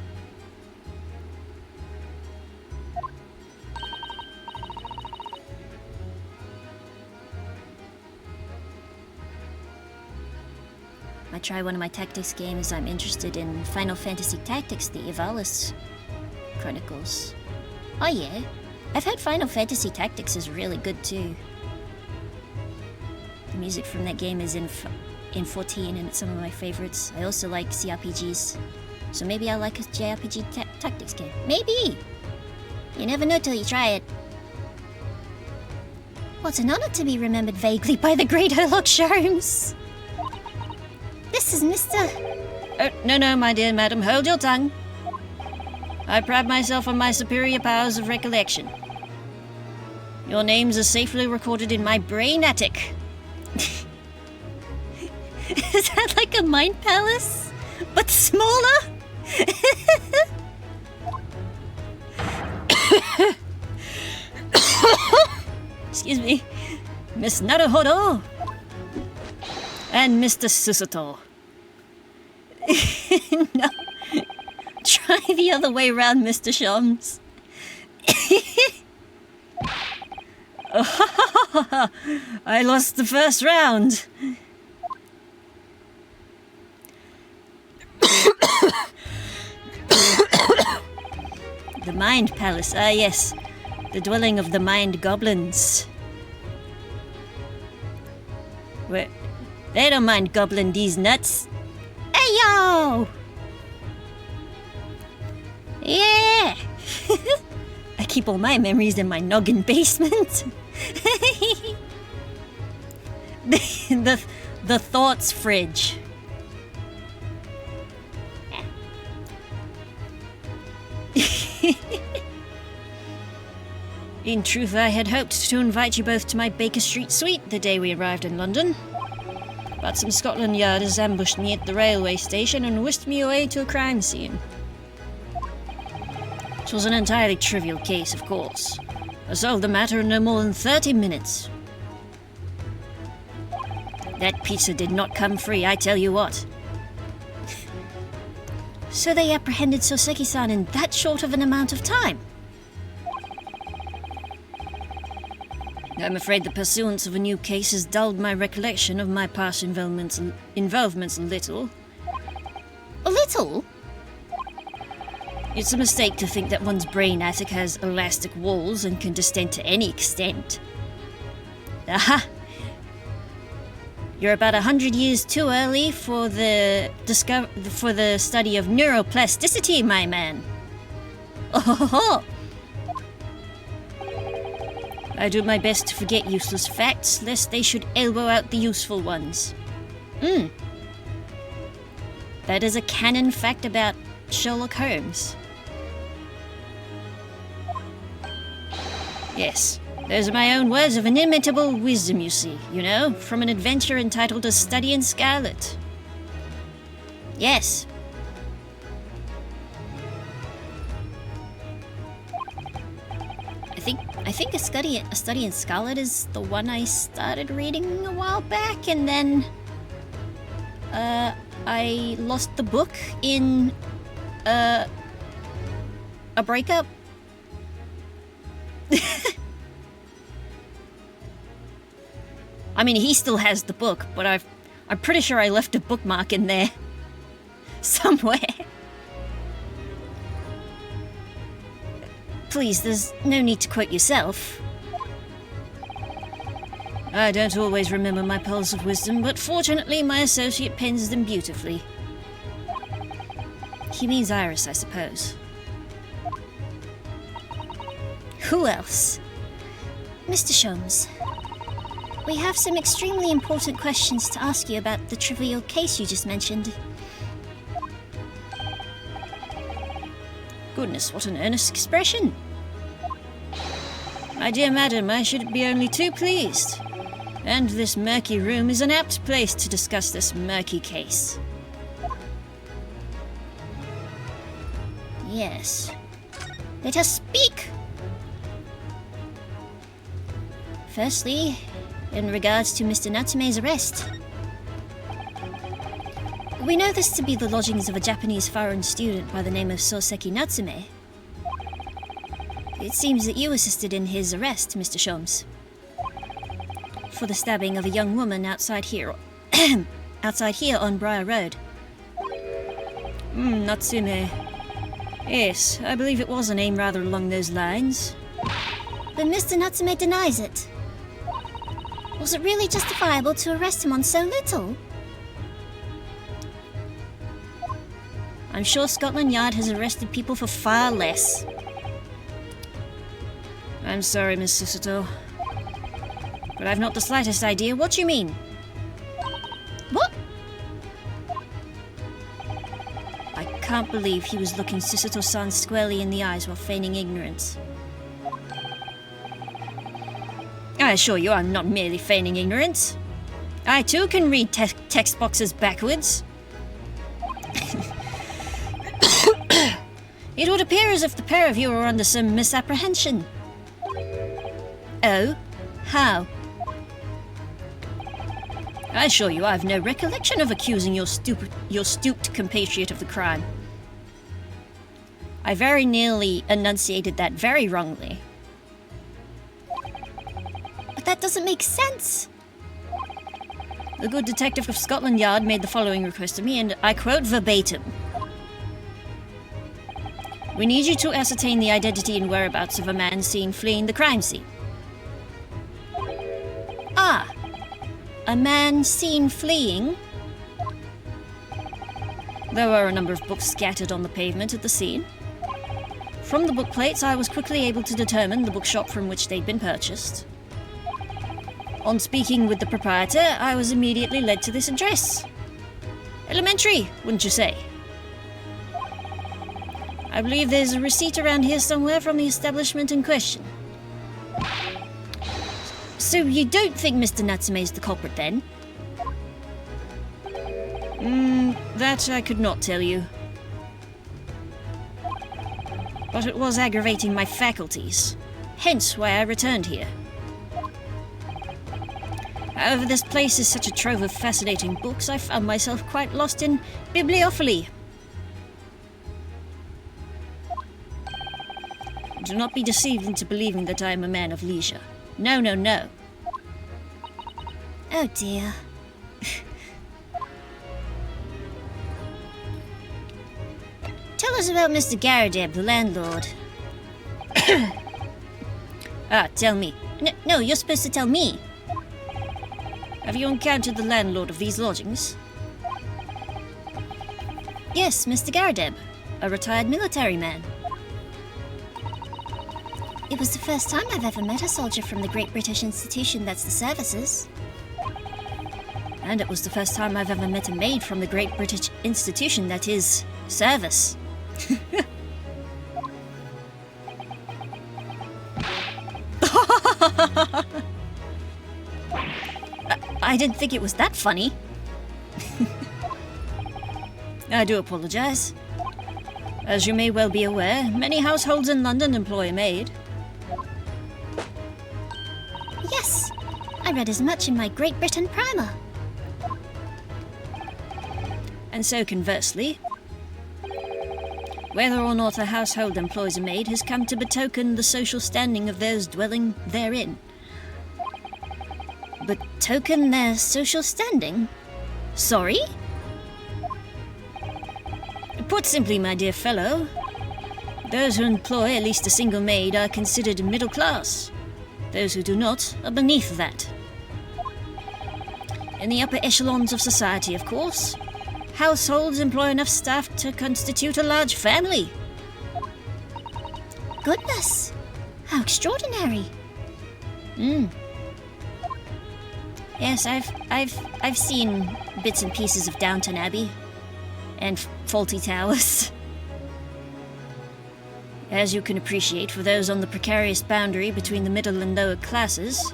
I try one of my tactics games. I'm interested in Final Fantasy Tactics, the Ivalice Chronicles. Oh yeah, I've heard Final Fantasy Tactics is really good too. The music from that game is in 14 and it's some of my favorites. I also like CRPGs, so maybe I'll like a JRPG tactics game. Maybe! You never know till you try it. What an honor to be remembered vaguely by the great Herlock Sholmes! This is Mr. Oh, no, my dear madam, hold your tongue. I pride myself on my superior powers of recollection. Your names are safely recorded in my brain attic. Is that like a mind palace? But smaller? Excuse me. Miss Naruhodo. And Mr. Susato. No. Try the other way around, Mr. Sholmes. I lost the first round. The Mind Palace, ah yes. The dwelling of the Mind Goblins. Where they don't mind gobbling these nuts. Hey yo! Yeah! I keep all my memories in my noggin basement. the thoughts fridge. In truth, I had hoped to invite you both to my Baker Street suite the day we arrived in London. But some Scotland Yarders ambushed me at the railway station and whisked me away to a crime scene. It was an entirely trivial case, of course. I solved the matter in no more than 30 minutes. That pizza did not come free, I tell you what. So they apprehended Soseki-san in that short of an amount of time? I'm afraid the pursuance of a new case has dulled my recollection of my past involvements a little. A little? It's a mistake to think that one's brain attic has elastic walls and can distend to any extent. Aha! You're about 100 years too early for the study of neuroplasticity, my man. Oh ho ho! I do my best to forget useless facts, lest they should elbow out the useful ones. That is a canon fact about Sherlock Holmes. Yes, those are my own words of inimitable wisdom, you see, from an adventure entitled A Study in Scarlet. Yes. I think A Study in Scarlet is the one I started reading a while back, and then I lost the book in a breakup. I mean, he still has the book, but I'm pretty sure I left a bookmark in there somewhere. Please, there's no need to quote yourself. I don't always remember my pearls of wisdom, but fortunately my associate pens them beautifully. He means Iris, I suppose. Who else? Mr. Sholmes, we have some extremely important questions to ask you about the trivial case you just mentioned. Goodness, what an earnest expression. My dear madam, I should be only too pleased. And this murky room is an apt place to discuss this murky case. Yes. Let us speak! Firstly, in regards to Mr. Natsume's arrest. We know this to be the lodgings of a Japanese foreign student by the name of Soseki Natsume. It seems that you assisted in his arrest, Mr. Sholmes, for the stabbing of a young woman outside here on Briar Road. Natsume. Yes, I believe it was a name rather along those lines. But Mr. Natsume denies it. Was it really justifiable to arrest him on so little? I'm sure Scotland Yard has arrested people for far less. I'm sorry, Miss Susato, but I've not the slightest idea what you mean. What? I can't believe he was looking Susato-san squarely in the eyes while feigning ignorance. I assure you I'm not merely feigning ignorance. I too can read text boxes backwards. It would appear as if the pair of you are under some misapprehension. Oh? How? I assure you I have no recollection of accusing your stooped compatriot of the crime. I very nearly enunciated that very wrongly. But that doesn't make sense. The good detective of Scotland Yard made the following request of me, and I quote verbatim. We need you to ascertain the identity and whereabouts of a man seen fleeing the crime scene. Ah, a man seen fleeing? There were a number of books scattered on the pavement at the scene. From the book plates, I was quickly able to determine the bookshop from which they'd been purchased. On speaking with the proprietor, I was immediately led to this address. Elementary, wouldn't you say? I believe there's a receipt around here somewhere from the establishment in question. So you don't think Mr. Natsume's the culprit then? That I could not tell you. But it was aggravating my faculties, hence why I returned here. However, this place is such a trove of fascinating books, I found myself quite lost in bibliophily. Do not be deceived into believing that I am a man of leisure. No, no, no. Oh dear. Tell us about Mr. Garadeb, the landlord. Tell me. No, you're supposed to tell me. Have you encountered the landlord of these lodgings? Yes, Mr. Garadeb, a retired military man. It was the first time I've ever met a soldier from the great British institution that's the services. And it was the first time I've ever met a maid from the great British institution that is service. I didn't think it was that funny. I do apologize. As you may well be aware, many households in London employ a maid. Yes, I read as much in my Great Britain primer. And so conversely, whether or not a household employs a maid has come to betoken the social standing of those dwelling therein. Betoken their social standing? Sorry? Put simply, my dear fellow, those who employ at least a single maid are considered middle class. Those who do not are beneath that. In the upper echelons of society, of course, households employ enough staff to constitute a large family. Goodness, how extraordinary. Yes, I've seen bits and pieces of Downton Abbey and Faulty Towers. As you can appreciate, for those on the precarious boundary between the middle and lower classes,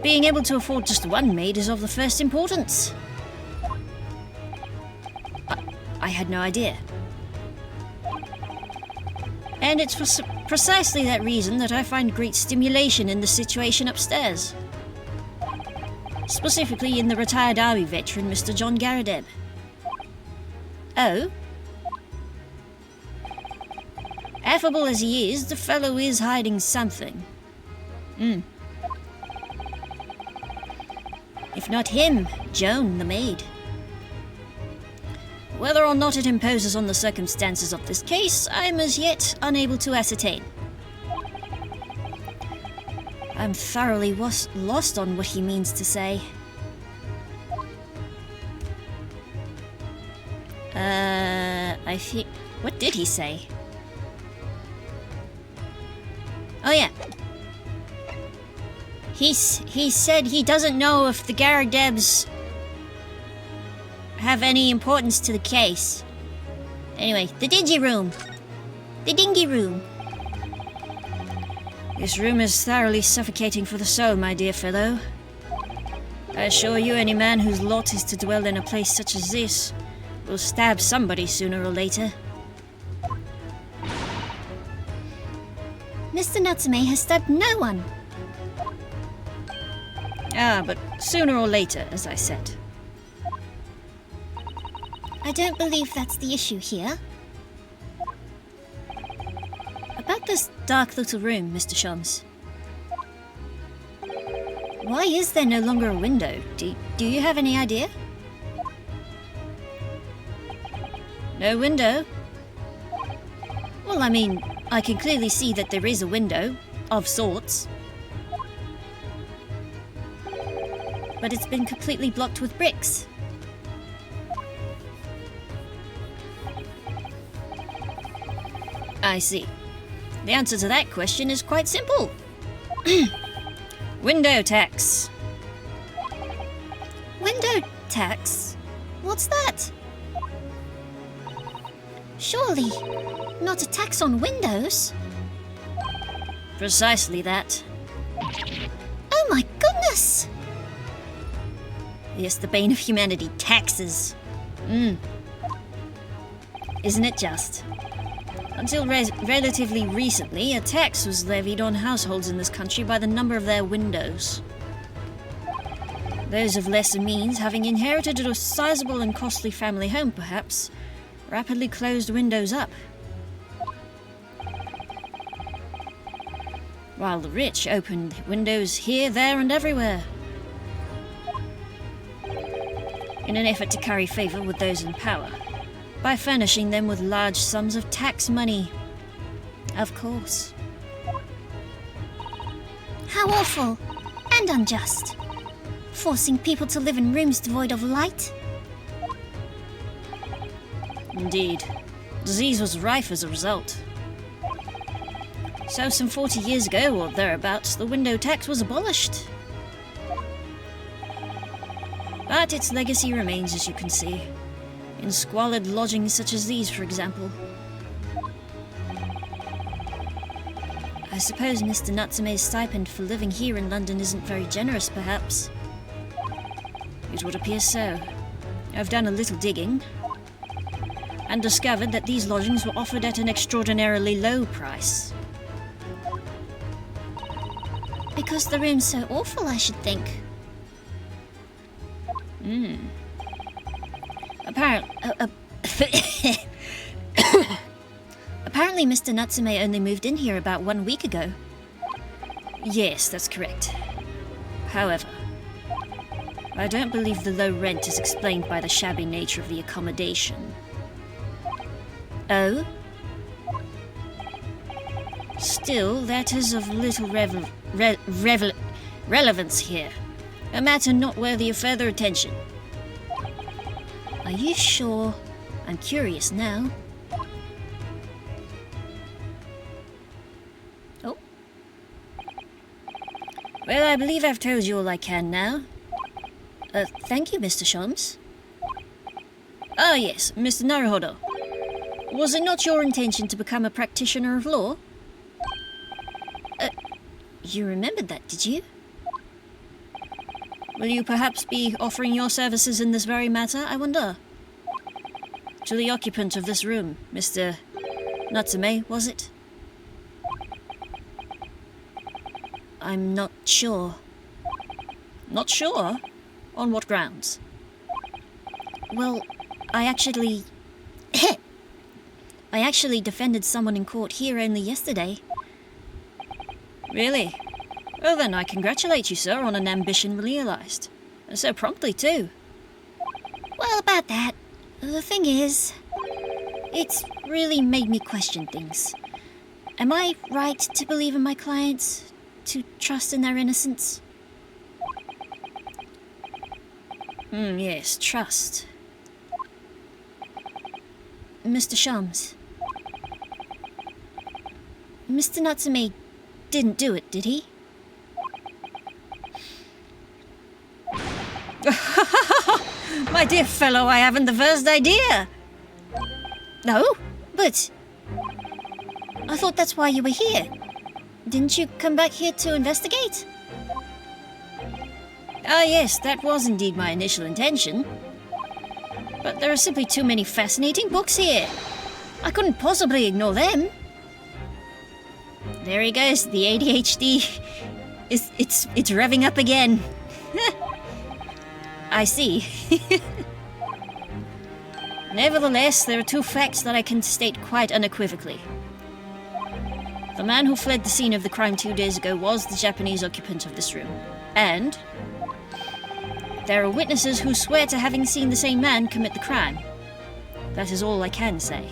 being able to afford just one maid is of the first importance. I had no idea. And it's for precisely that reason that I find great stimulation in the situation upstairs. Specifically in the retired army veteran, Mr. John Garadeb. Oh? Affable as he is, the fellow is hiding something. If not him, Joan, the maid. Whether or not it imposes on the circumstances of this case, I am as yet unable to ascertain. I'm thoroughly lost on what he means to say. I think... What did he say? Oh yeah. He said he doesn't know if the Garadebs have any importance to the case. Anyway, the dingy room. The dingy room. This room is thoroughly suffocating for the soul, my dear fellow. I assure you, any man whose lot is to dwell in a place such as this will stab somebody sooner or later. Mr. Natsume has stabbed no one. But sooner or later, as I said. I don't believe that's the issue here. About this dark little room, Mr. Shums. Why is there no longer a window? Do you have any idea? No window? Well, I mean, I can clearly see that there is a window, of sorts. But it's been completely blocked with bricks. I see. The answer to that question is quite simple. Window tax. Window tax? What's that? Surely not a tax on windows? Precisely that. Oh my goodness! Yes, the bane of humanity, taxes. Isn't it just? Until relatively recently, a tax was levied on households in this country by the number of their windows. Those of lesser means, having inherited a sizable and costly family home perhaps, rapidly closed windows up. While the rich opened windows here, there and everywhere. In an effort to curry favour with those in power. by furnishing them with large sums of tax money. Of course. How awful and unjust. Forcing people to live in rooms devoid of light. Indeed. Disease was rife as a result. So some 40 years ago, or thereabouts, the window tax was abolished. But its legacy remains, as you can see, in squalid lodgings such as these, for example. I suppose Mr. Natsume's stipend for living here in London isn't very generous, perhaps. It would appear so. I've done a little digging, and discovered that these lodgings were offered at an extraordinarily low price. Because the room's so awful, I should think. Apparently Mr. Natsume only moved in here about 1 week ago. Yes, that's correct. However, I don't believe the low rent is explained by the shabby nature of the accommodation. Oh? Still, that is of little relevance here. A matter not worthy of further attention. Are you sure? I'm curious now. Oh? Well, I believe I've told you all I can now. Thank you, Mr. Shams. Ah, yes, Mr. Naruhodo. Was it not your intention to become a practitioner of law? You remembered that, did you? Will you perhaps be offering your services in this very matter, I wonder? To the occupant of this room, Mr. Natsume, was it? I'm not sure. Not sure? On what grounds? Well, I actually defended someone in court here only yesterday. Really? Well then, I congratulate you, sir, on an ambition realized. And so promptly, too. Well, about that, the thing is, it's really made me question things. Am I right to believe in my clients? To trust in their innocence? Yes, trust. Mr. Shams. Mr. Natsume didn't do it, did he? My dear fellow, I haven't the first idea. No, but I thought that's why you were here. Didn't you come back here to investigate? Ah, yes, that was indeed my initial intention. But there are simply too many fascinating books here. I couldn't possibly ignore them. There he goes, the ADHD. It's revving up again. I see. Nevertheless, there are two facts that I can state quite unequivocally. The man who fled the scene of the crime 2 days ago was the Japanese occupant of this room. And there are witnesses who swear to having seen the same man commit the crime. That is all I can say.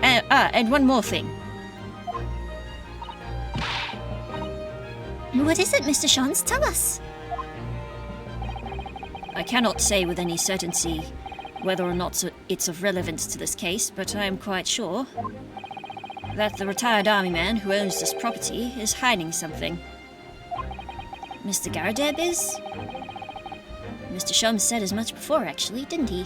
And one more thing. What is it, Mr. Shans? Tell us. I cannot say with any certainty whether or not it's of relevance to this case, but I am quite sure that the retired army man who owns this property is hiding something. Mr. Garadeb is? Mr. Shams said as much before, actually, didn't he?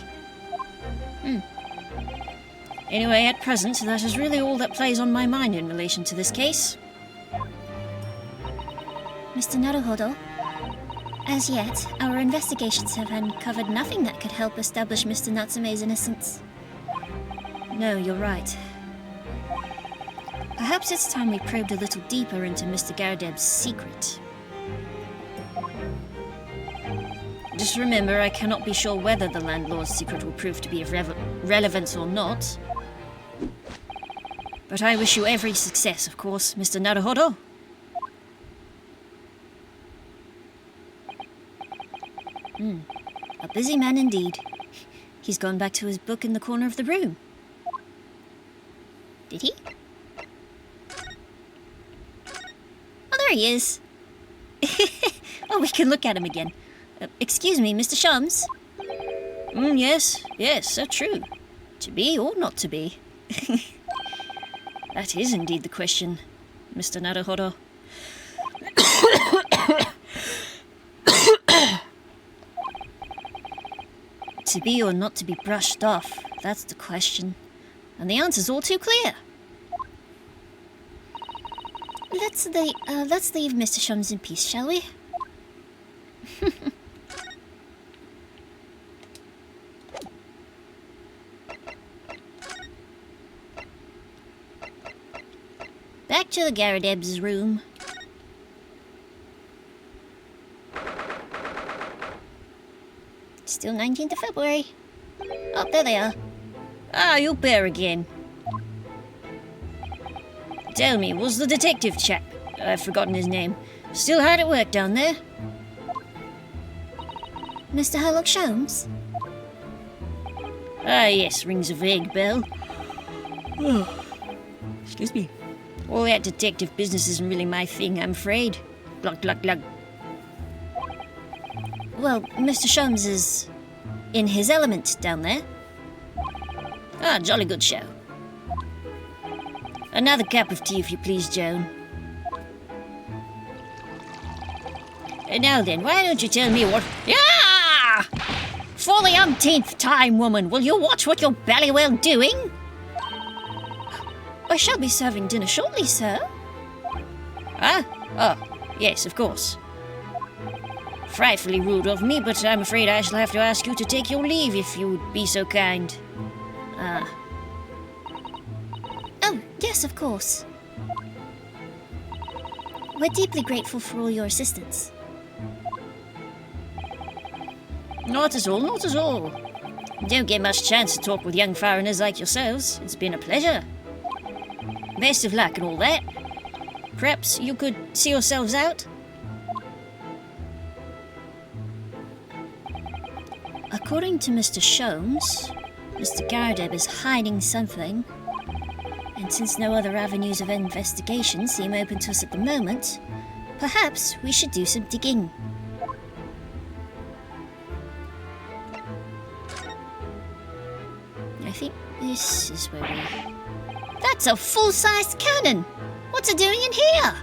Anyway, at present, that is really all that plays on my mind in relation to this case. Mr. Naruhodo, as yet, our investigations have uncovered nothing that could help establish Mr. Natsume's innocence. No, you're right. Perhaps it's time we probed a little deeper into Mr. Garadeb's secret. Just remember, I cannot be sure whether the landlord's secret will prove to be of relevance or not. But I wish you every success, of course, Mr. Naruhodo. A busy man indeed. He's gone back to his book in the corner of the room. Did he? Oh, there he is. Oh, we can look at him again. Excuse me, Mr. Shums? Yes, so true. To be or not to be? That is indeed the question, Mr. Naruhodo. To be or not to be brushed off, that's the question. And the answer's all too clear. Let's leave Mr. Shums in peace, shall we? Back to the Garadeb's room. Still 19th of February. Oh, there they are. Ah, you're there again. Tell me, was the detective chap, I've forgotten his name, still hard at work down there? Mr. Herlock Sholmes? Ah, yes, rings a vague bell. Excuse me. All that detective business isn't really my thing, I'm afraid. Glug, glug, glug. Well, Mr. Sholmes is in his element down there. Ah, jolly good show. Another cup of tea, if you please, Joan. And now then, why don't you tell me what... Yeah! For the umpteenth time, woman, will you watch what you're bally well doing? I shall be serving dinner shortly, sir. Ah? Oh, yes, of course. Frightfully rude of me, but I'm afraid I shall have to ask you to take your leave if you would be so kind. Ah. Oh, yes, of course. We're deeply grateful for all your assistance. Not at all, not at all. Don't get much chance to talk with young foreigners like yourselves. It's been a pleasure. Best of luck and all that. Perhaps you could see yourselves out? According to Mr. Sholmes, Mr. Garadeb is hiding something, and since no other avenues of investigation seem open to us at the moment, perhaps we should do some digging. I think this is where we... That's a full-sized cannon! What's it doing in here?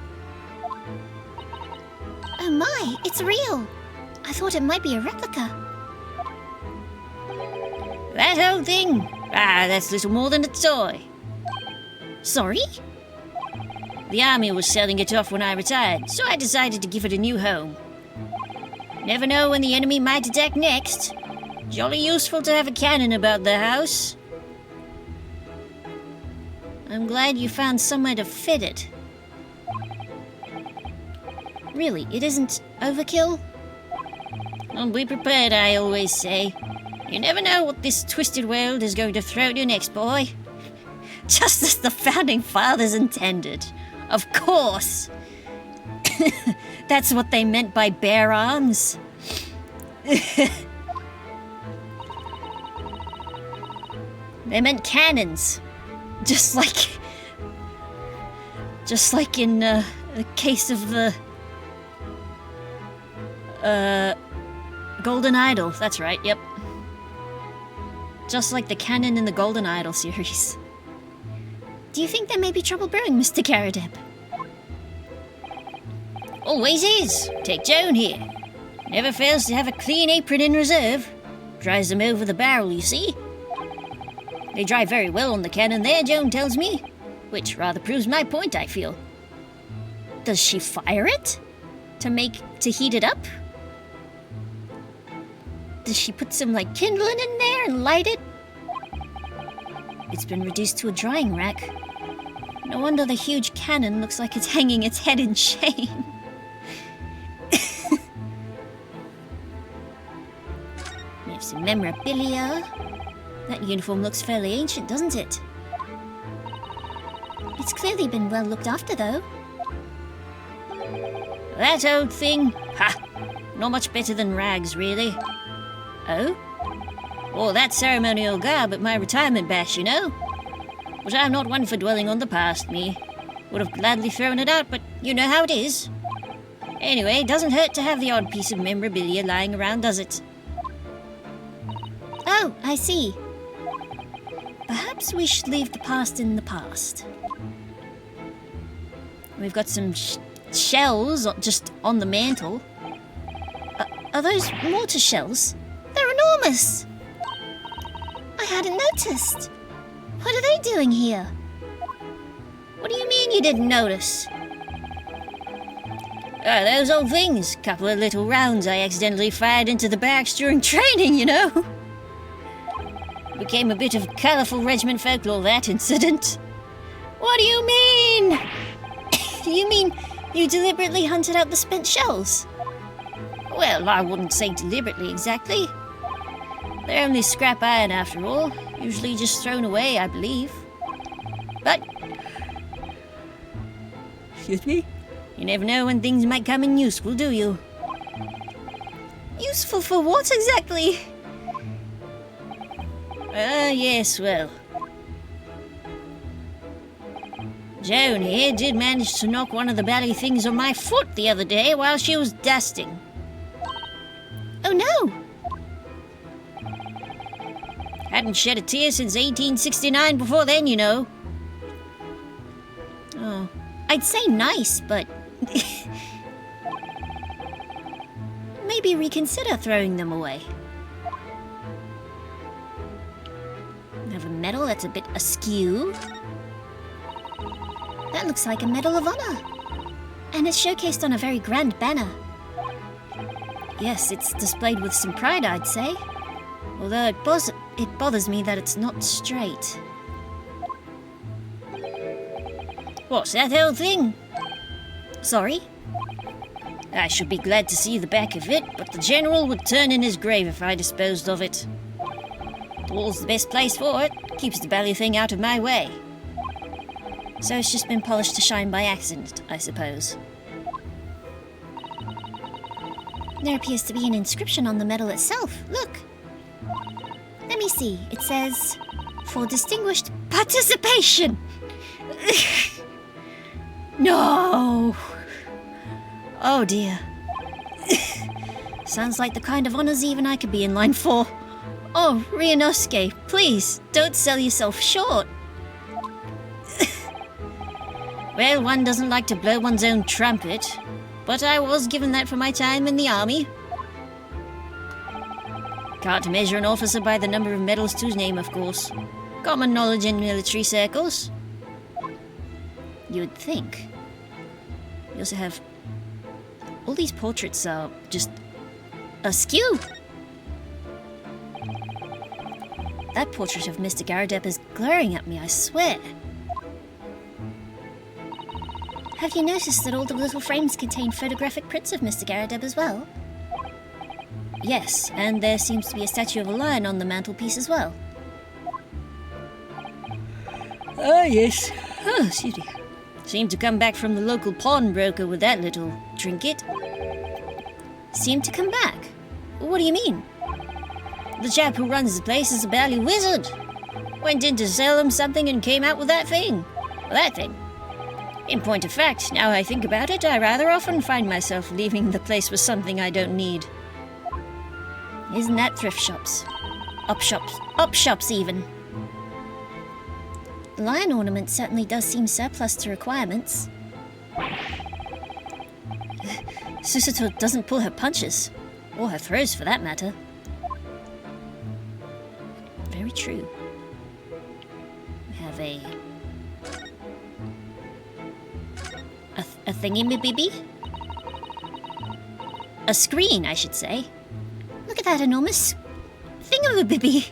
Oh my, it's real! I thought it might be a replica. That whole thing? Ah, that's little more than a toy. Sorry? The army was selling it off when I retired, so I decided to give it a new home. Never know when the enemy might attack next. Jolly useful to have a cannon about the house. I'm glad you found somewhere to fit it. Really, it isn't overkill? Well, be prepared, I always say. You never know what this twisted world is going to throw at you next, boy. Just as the Founding Fathers intended. Of course. That's what they meant by bare arms. They meant cannons. Just like in the case of the Golden Idol. That's right, yep. Just like the cannon in the Golden Idol series. Do you think there may be trouble brewing, Mr. Garadeb? Always is. Take Joan here. Never fails to have a clean apron in reserve. Dries them over the barrel, you see. They dry very well on the cannon there, Joan tells me. Which rather proves my point, I feel. Does she fire it? To heat it up? Does she put some, kindling in there and light it? It's been reduced to a drying rack. No wonder the huge cannon looks like it's hanging its head in shame. We have some memorabilia. That uniform looks fairly ancient, doesn't it? It's clearly been well looked after, though. That old thing? Ha! Not much better than rags, really. Oh? Oh, that ceremonial garb at my retirement bash, you know? But I'm not one for dwelling on the past, me. Would have gladly thrown it out, but you know how it is. Anyway, doesn't hurt to have the odd piece of memorabilia lying around, does it? Oh, I see. Perhaps we should leave the past in the past. We've got some shells just on the mantle. Are those mortar shells? They're enormous! I hadn't noticed. What are they doing here? What do you mean you didn't notice? Those old things. Couple of little rounds I accidentally fired into the barracks during training, you know. Became a bit of colourful regiment folklore, that incident. What do you mean? You mean you deliberately hunted out the spent shells? Well, I wouldn't say deliberately exactly. They're only scrap iron after all, usually just thrown away, I believe. But, excuse me, you never know when things might come in useful, do you? Useful for what exactly? Yes, well. Joan here did manage to knock one of the bally things on my foot the other day while she was dusting. Oh no! Hadn't shed a tear since 1869 before then, you know. Oh, I'd say nice, but... maybe reconsider throwing them away. We have a medal that's a bit askew. That looks like a Medal of Honor. And it's showcased on a very grand banner. Yes, it's displayed with some pride, I'd say. Although it bothers me that it's not straight. What's that old thing? Sorry? I should be glad to see the back of it, but the General would turn in his grave if I disposed of it. The wall's the best place for it. Keeps the bally thing out of my way. So it's just been polished to shine by accident, I suppose. There appears to be an inscription on the medal itself. Look! Let me see. It says, "For distinguished participation!" No! Oh dear. Sounds like the kind of honors even I could be in line for. Oh, Ryunosuke, please, don't sell yourself short. Well, one doesn't like to blow one's own trumpet, but I was given that for my time in the army. Can't measure an officer by the number of medals to his name, of course. Common knowledge in military circles. You'd think. You also have... all these portraits are just... askew! That portrait of Mr. Garadeb is glaring at me, I swear. Have you noticed that all the little frames contain photographic prints of Mr. Garadeb as well? Yes, and there seems to be a statue of a lion on the mantelpiece as well. Ah, yes. Oh, excuse me. Seemed to come back from the local pawnbroker with that little trinket. Seemed to come back? What do you mean? The chap who runs the place is a bally wizard. Went in to sell him something and came out with that thing. That thing. In point of fact, now I think about it, I rather often find myself leaving the place with something I don't need. Isn't that thrift shops? Up shops even. The lion ornament certainly does seem surplus to requirements. Susato doesn't pull her punches, or her throws for that matter. Very true. We have a thingy-mibibby? A screen, I should say. Look at that enormous thingamabibby.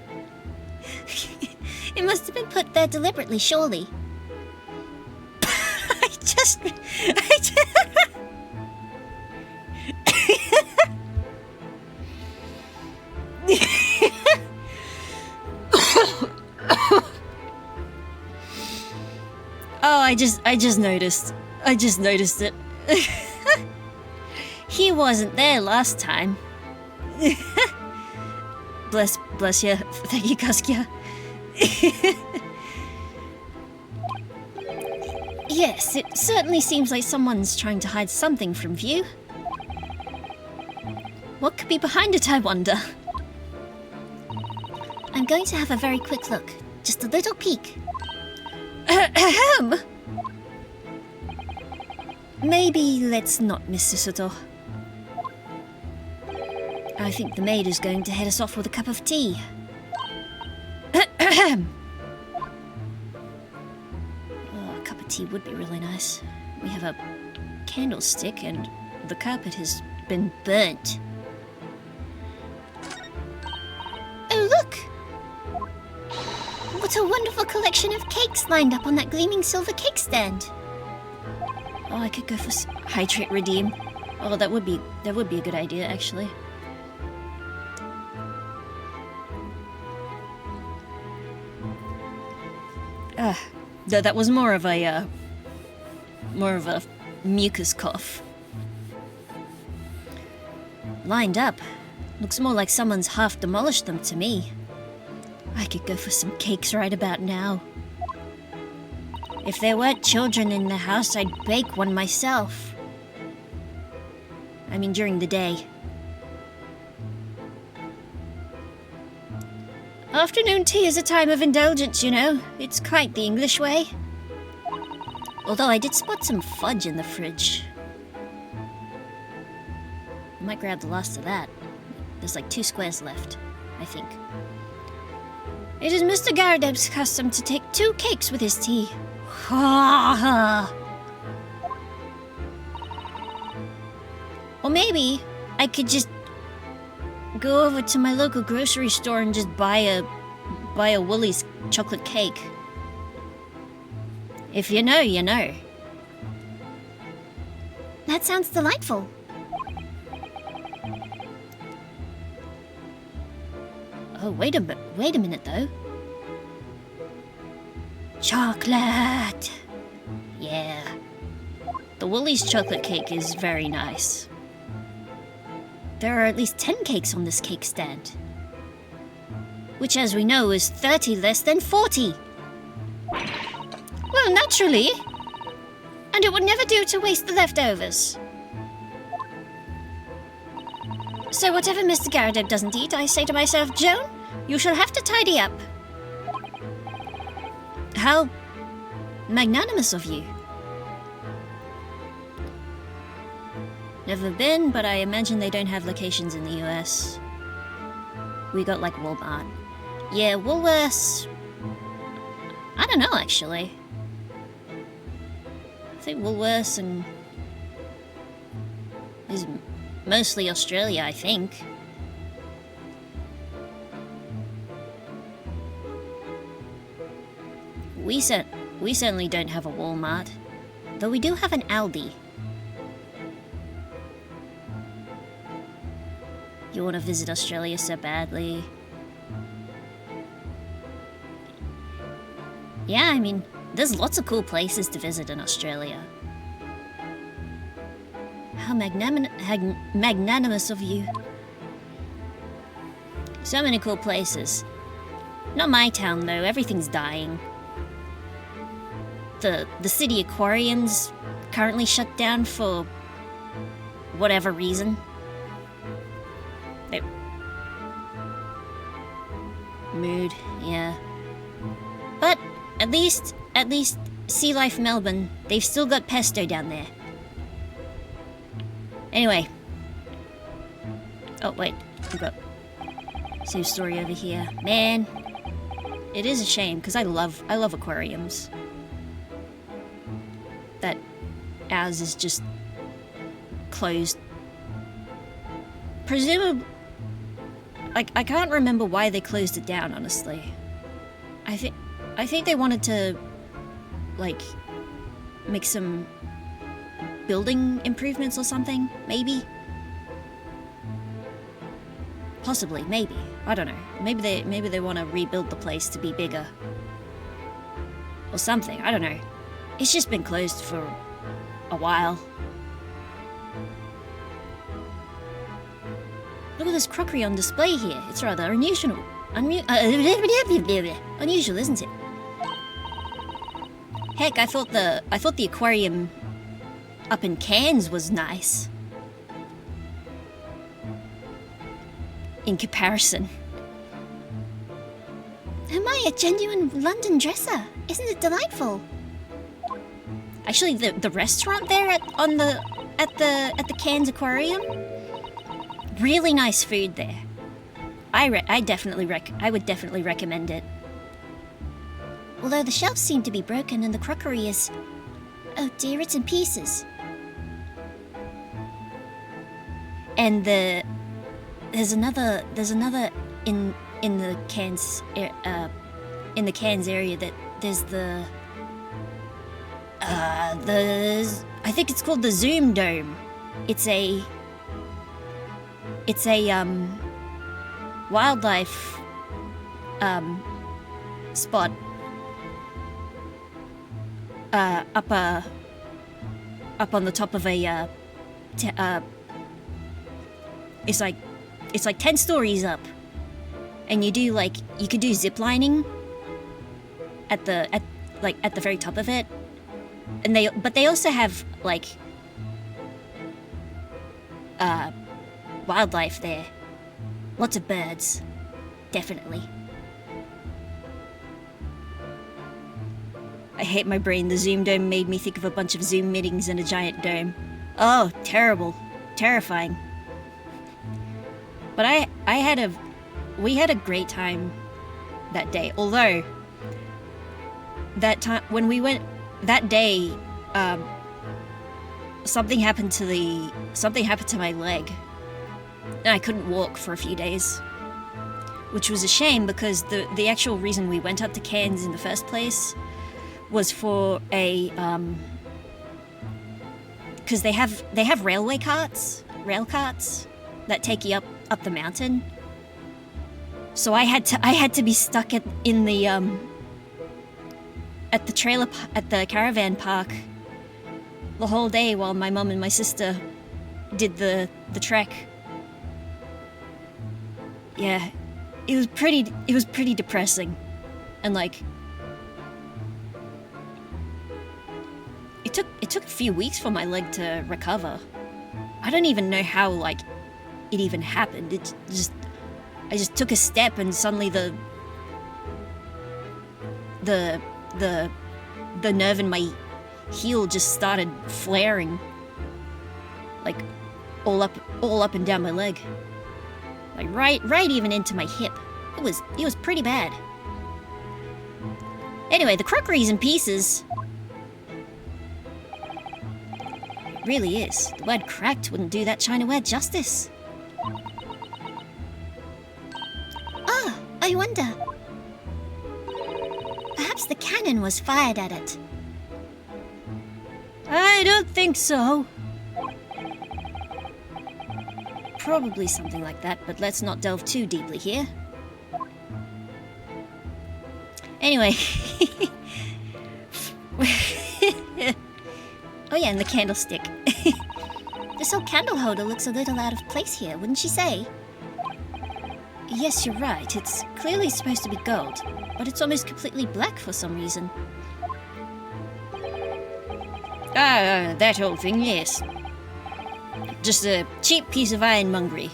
It must have been put there deliberately, surely. I just... Oh, I just noticed. I just noticed it. He wasn't there last time. Bless you. Thank you, Kaskia. Yes, it certainly seems like someone's trying to hide something from view. What could be behind it, I wonder? I'm going to have a very quick look. Just a little peek. Ahem! Maybe let's not, Miss Susato. I think the maid is going to head us off with a cup of tea. Oh, a cup of tea would be really nice. We have a candlestick and the carpet has been burnt. Oh, look! What a wonderful collection of cakes lined up on that gleaming silver cake stand. Oh, I could go for hydrate redeem. Oh, that would be a good idea, actually. Though that was more of a mucus cough. Lined up. Looks more like someone's half demolished them to me. I could go for some cakes right about now. If there weren't children in the house, I'd bake one myself. I mean, during the day. Afternoon tea is a time of indulgence, you know. It's quite the English way. Although I did spot some fudge in the fridge. I might grab the last of that. There's like 2 squares left, I think. It is Mr. Garadeb's custom to take 2 cakes with his tea. Ha ha! Or maybe I could just go over to my local grocery store and just buy a Woolies chocolate cake. If you know, you know. That sounds delightful. Oh, wait a minute though. Chocolate! Yeah. The Woolies chocolate cake is very nice. There are at least 10 cakes on this cake stand. Which, as we know, is 30 less than 40. Well, naturally. And it would never do to waste the leftovers. So whatever Mr. Garadeb doesn't eat, I say to myself, Joan, you shall have to tidy up. How magnanimous of you. Never been, but I imagine they don't have locations in the US. We got like Walmart. Yeah, Woolworths. I don't know actually. I think Woolworths and is mostly Australia, I think. We certainly don't have a Walmart, though we do have an Aldi. You want to visit Australia so badly? Yeah, I mean, there's lots of cool places to visit in Australia. How magnanimous of you. So many cool places. Not my town, though. Everything's dying. The city aquarium's currently shut down for whatever reason. Mood, yeah. But at least Sea Life Melbourne, they've still got pesto down there. Anyway. Oh wait, we've got save story over here. Man, it is a shame because I love aquariums. That ours is just closed. Presumably, like, I can't remember why they closed it down, honestly. I think they wanted to, like, make some building improvements or something, maybe? Possibly, maybe. I don't know. Maybe they want to rebuild the place to be bigger. Or something, I don't know. It's just been closed for a while. Look at this crockery on display here. It's rather unusual. Unusual, isn't it? Heck, I thought the aquarium up in Cairns was nice. In comparison. Am I a genuine London dresser? Isn't it delightful? Actually, the restaurant there at the Cairns Aquarium, really nice food there. I would definitely recommend it. Although the shelves seem to be broken and the crockery is... Oh dear, it's in pieces. And there's another in the Cairns area that there's I think it's called the Zoom Dome. It's a wildlife spot up on the top of a it's like 10 stories up, and you could do zip lining at the very top of it, and they also have wildlife there, lots of birds, definitely. I hate my brain. The Zoom Dome made me think of a bunch of Zoom meetings in a giant dome. Oh, terrible, terrifying. But we had a great time that day. Although that time when we went that day, something happened to my leg, and I couldn't walk for a few days, which was a shame because the actual reason we went up to Cairns in the first place was for because they have rail carts that take you up the mountain. So I had to be stuck at the caravan park the whole day while my mum and my sister did the trek. Yeah, it was pretty depressing, and it took a few weeks for my leg to recover. I don't even know how it even happened. I just took a step and suddenly the nerve in my heel just started flaring, all up and down my leg, right even into my hip. It was pretty bad. Anyway, the crockery's in pieces. It really is. The word cracked wouldn't do that chinaware justice. Ah, I wonder. Perhaps the cannon was fired at it. I don't think so. Probably something like that, but let's not delve too deeply here. Anyway. Oh yeah, and the candlestick. This old candle holder looks a little out of place here, wouldn't you say? Yes, you're right. It's clearly supposed to be gold, but it's almost completely black for some reason. That whole thing, yes. Just a cheap piece of ironmongery.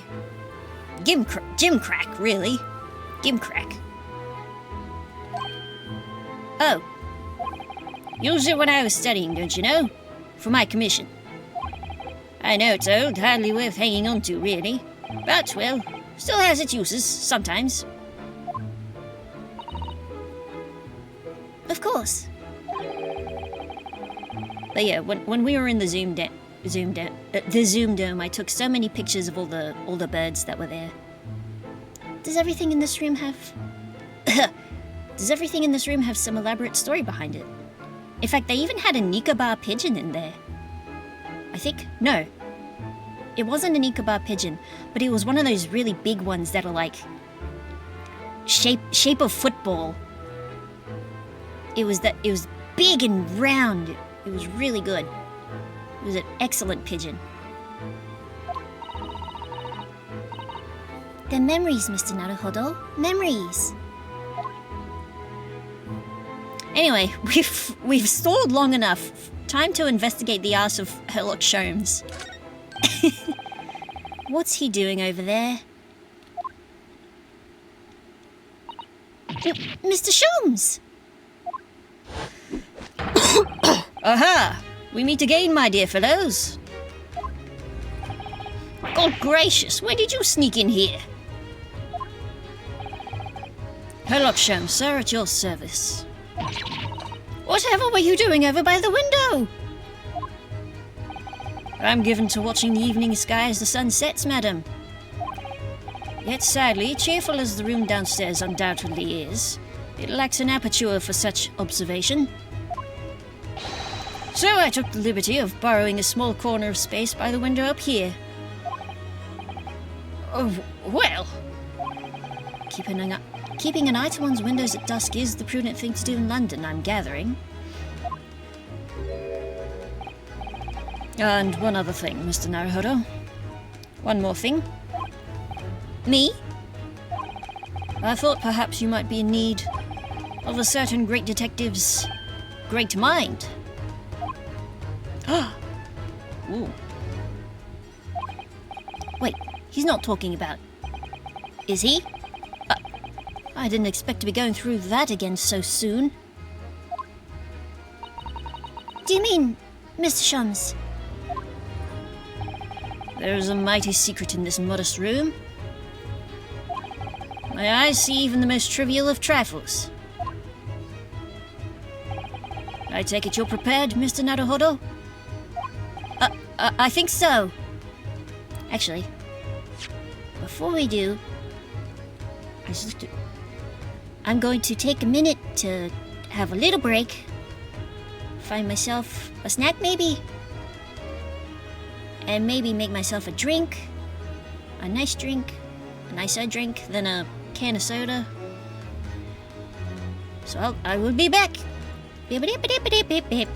Gimcrack, really. Gimcrack. Oh. Used it when I was studying, don't you know? For my commission. I know it's old, hardly worth hanging on to, really. But, well, still has its uses, sometimes. Of course. But yeah, when we were in the Zoom Dome, I took so many pictures of all the birds that were there. Does everything in this room have... Does everything in this room have some elaborate story behind it? In fact, they even had a Nicobar pigeon in there. I think? No. It wasn't a Nicobar pigeon, but it was one of those really big ones that are shape of football. It was big and round. It was really good. It was an excellent pigeon. They're memories, Mr. Naruhodo. Memories. Anyway, we've stalled long enough. Time to investigate the ass of Herlock Sholmes. What's he doing over there? Mr. Sholmes! Aha! We meet again, my dear fellows. God gracious, where did you sneak in here? Herlock Sholmes, sir, at your service. Whatever were you doing over by the window? I'm given to watching the evening sky as the sun sets, madam. Yet sadly, cheerful as the room downstairs undoubtedly is, it lacks an aperture for such observation. So I took the liberty of borrowing a small corner of space by the window up here. Oh, well. Keeping an eye to one's windows at dusk is the prudent thing to do in London, I'm gathering. And one other thing, Mr. Naruhodo. One more thing. Me? I thought perhaps you might be in need of a certain great detective's great mind. Ooh. Wait, he's not talking about... Is he? I didn't expect to be going through that again so soon. Do you mean, Mr. Sholmes? There is a mighty secret in this modest room. My eyes see even the most trivial of trifles. I take it you're prepared, Mr. Naruhodo? I think so. Actually, before we do, I'm going to take a minute to have a little break. Find myself a snack, maybe? And maybe make myself a drink. A nicer drink than a can of soda. So I will be back. Beep, beep, beep, beep, beep, beep.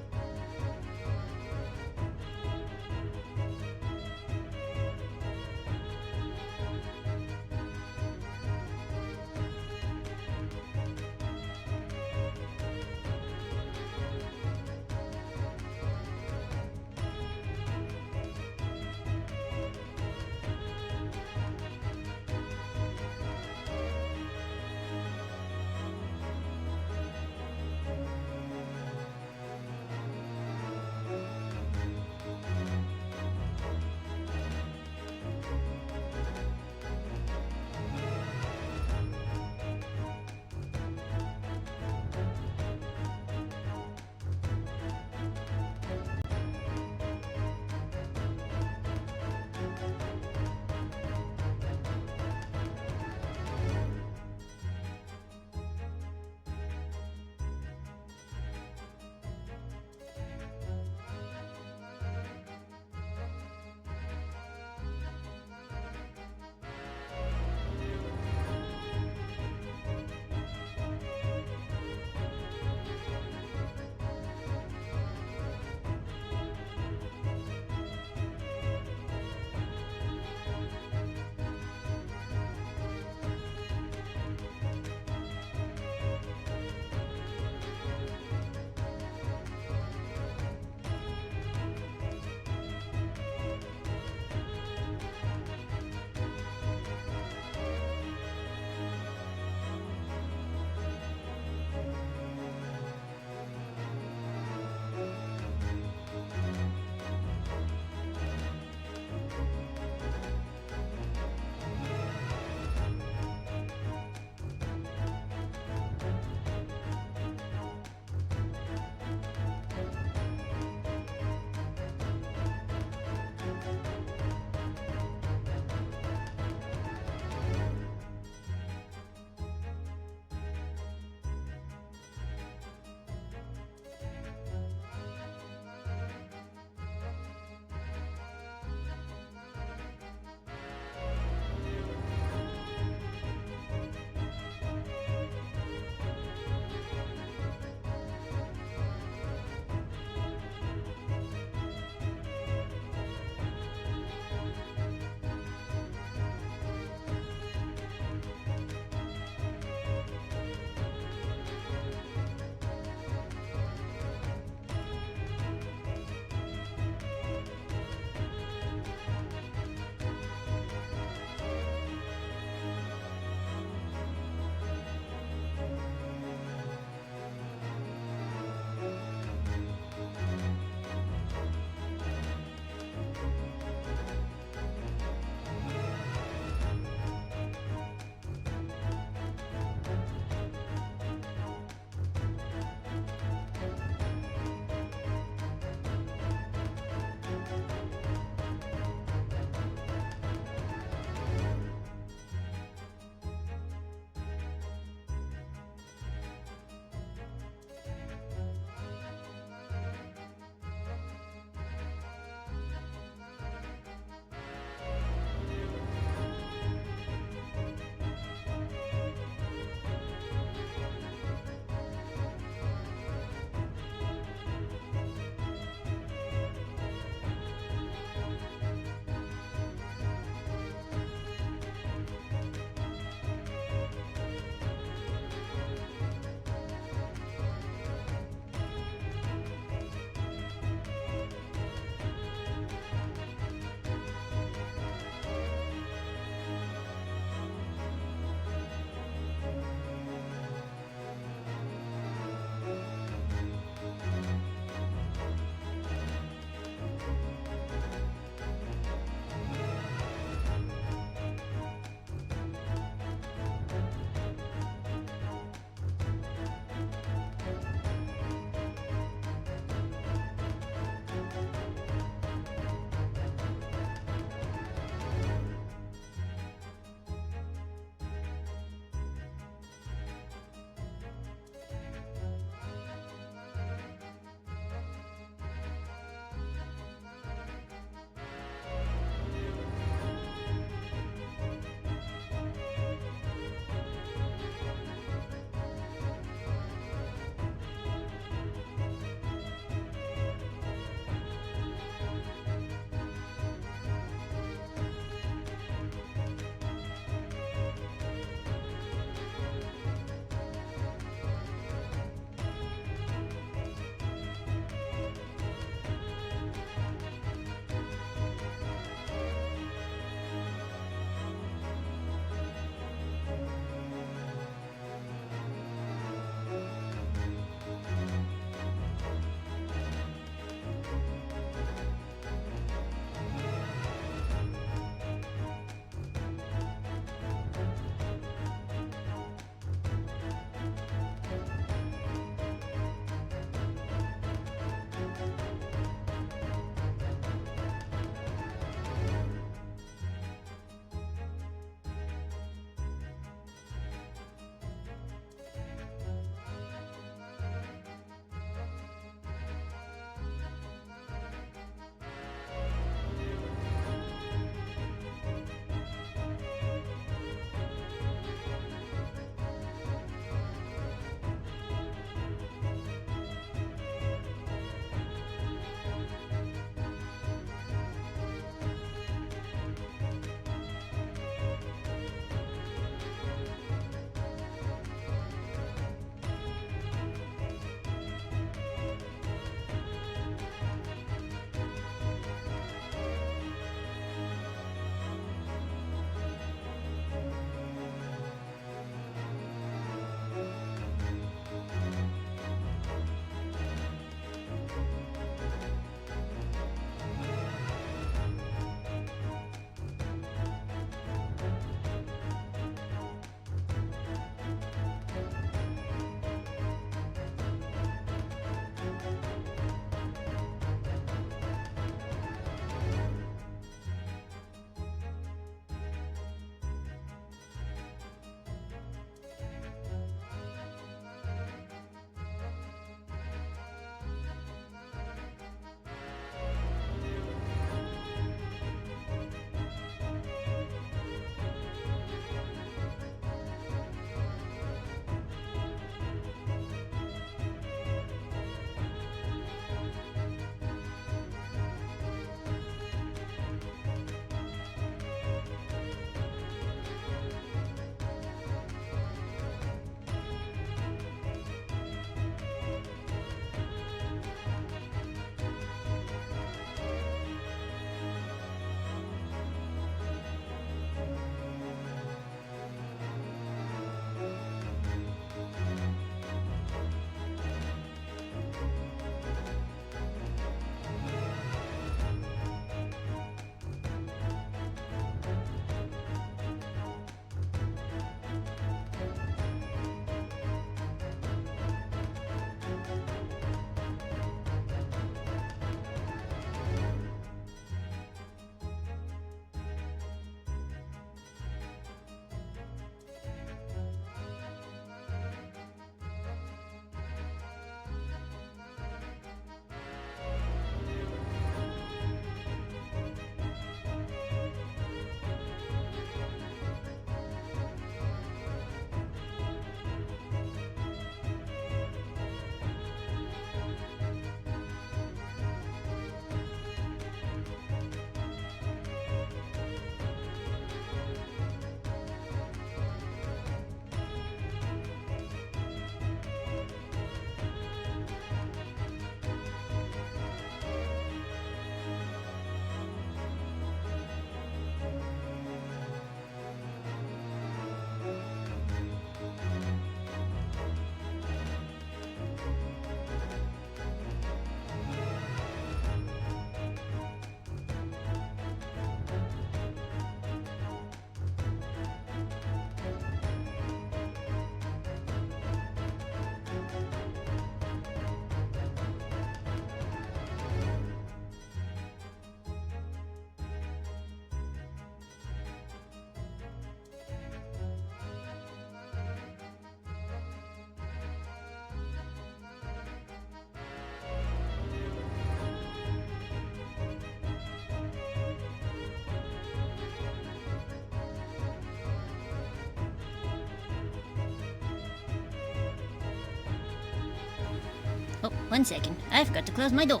Oh, 1 second. I forgot to close my door.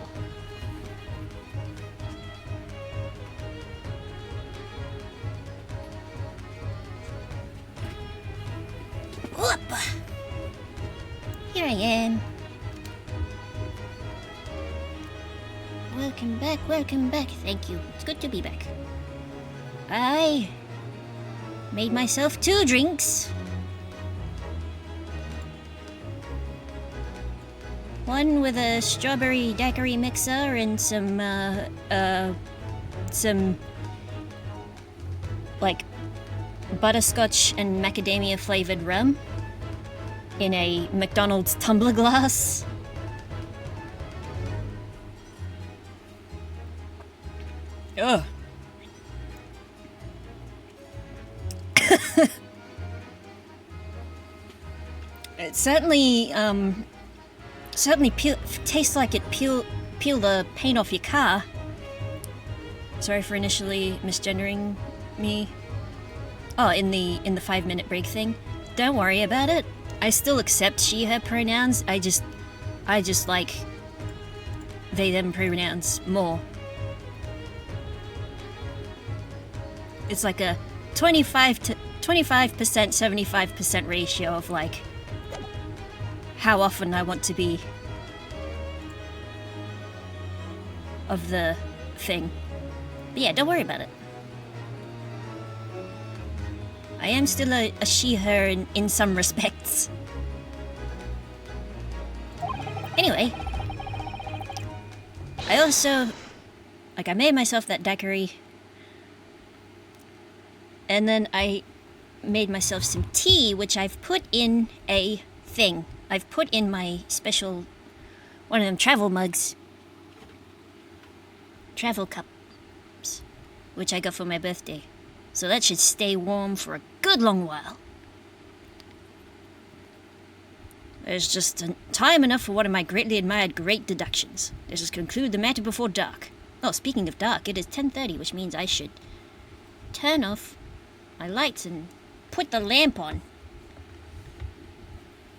Whoop! Here I am. Welcome back, welcome back. Thank you. It's good to be back. I made myself 2 drinks. One with a strawberry daiquiri mixer and some like butterscotch and macadamia flavored rum in a McDonald's tumbler glass. Ugh. It certainly tastes like it peel the paint off your car. Sorry for initially misgendering me. Oh, in the 5-minute break thing. Don't worry about it. I still accept she, her pronouns. I just like they, them pronouns more. It's like a 25%, 75% ratio of like how often I want to be of the thing. But yeah, don't worry about it. I am still a she, her in some respects. Anyway, I also, like, I made myself that daiquiri, and then I made myself some tea, which I've put in a thing. I've put in my special, one of them travel mugs. Travel cups, which I got for my birthday. So that should stay warm for a good long while. There's just time enough for one of my greatly admired great deductions. Let us conclude the matter before dark. Oh, speaking of dark, it is 10:30, which means I should turn off my lights and put the lamp on.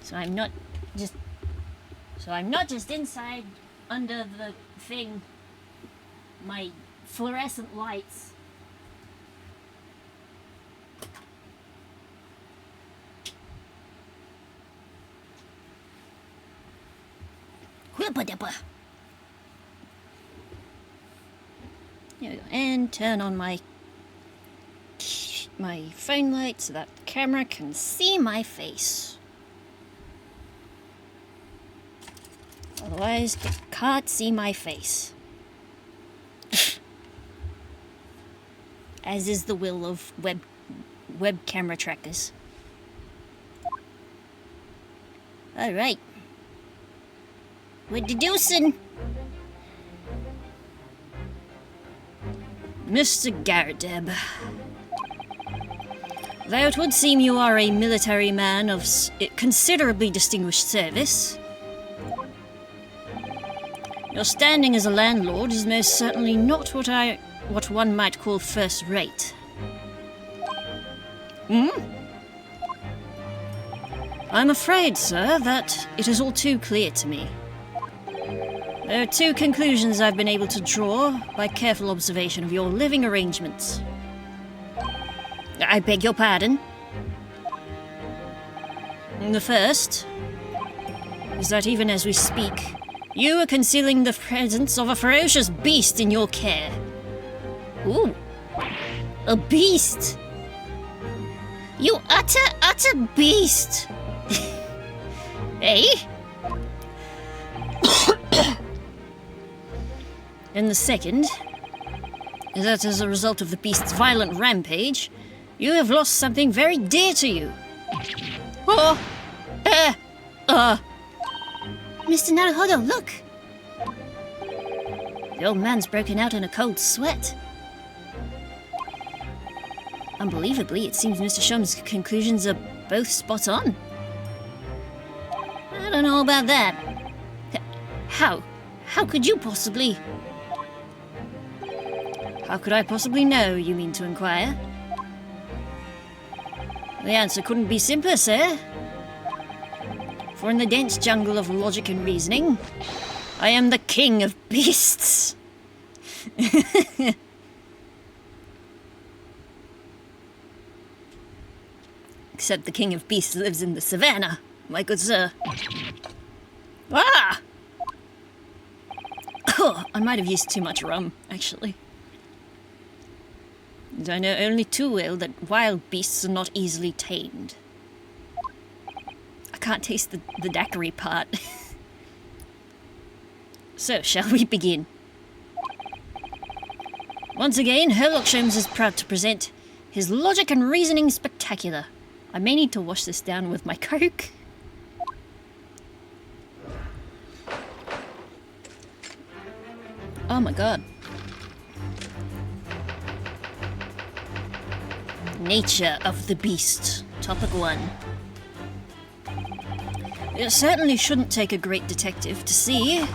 So I'm not just inside under the thing, my fluorescent lights. There we go. And turn on my phone light so that the camera can see my face. Otherwise, they can't see my face. As is the will of web camera trackers. Alright. We're deducing. Mr. Garadeb, though it would seem you are a military man of considerably distinguished service, your standing as a landlord is most certainly not what one might call first rate. I'm afraid, sir, that it is all too clear to me. There are 2 conclusions I've been able to draw by careful observation of your living arrangements. I beg your pardon? The first is that even as we speak, you are concealing the presence of a ferocious beast in your care. Ooh, a beast! You utter beast! Eh? And the second is that as a result of the beast's violent rampage, you have lost something very dear to you. Mr. Naruhodo, look! The old man's broken out in a cold sweat. Unbelievably, it seems Mr. Shum's conclusions are both spot on. I don't know about that. How could you possibly... How could I possibly know, you mean to inquire? The answer couldn't be simpler, sir. For in the dense jungle of logic and reasoning, I am the king of beasts. Except the king of beasts lives in the savannah, my good sir. Ah! Oh, I might have used too much rum, actually. And I know only too well that wild beasts are not easily tamed. I can't taste the daiquiri part. So, shall we begin? Once again, Herlock Sholmes is proud to present his Logic and Reasoning Spectacular. I may need to wash this down with my Coke. Oh my god. Nature of the Beast. Topic 1. It certainly shouldn't take a great detective to see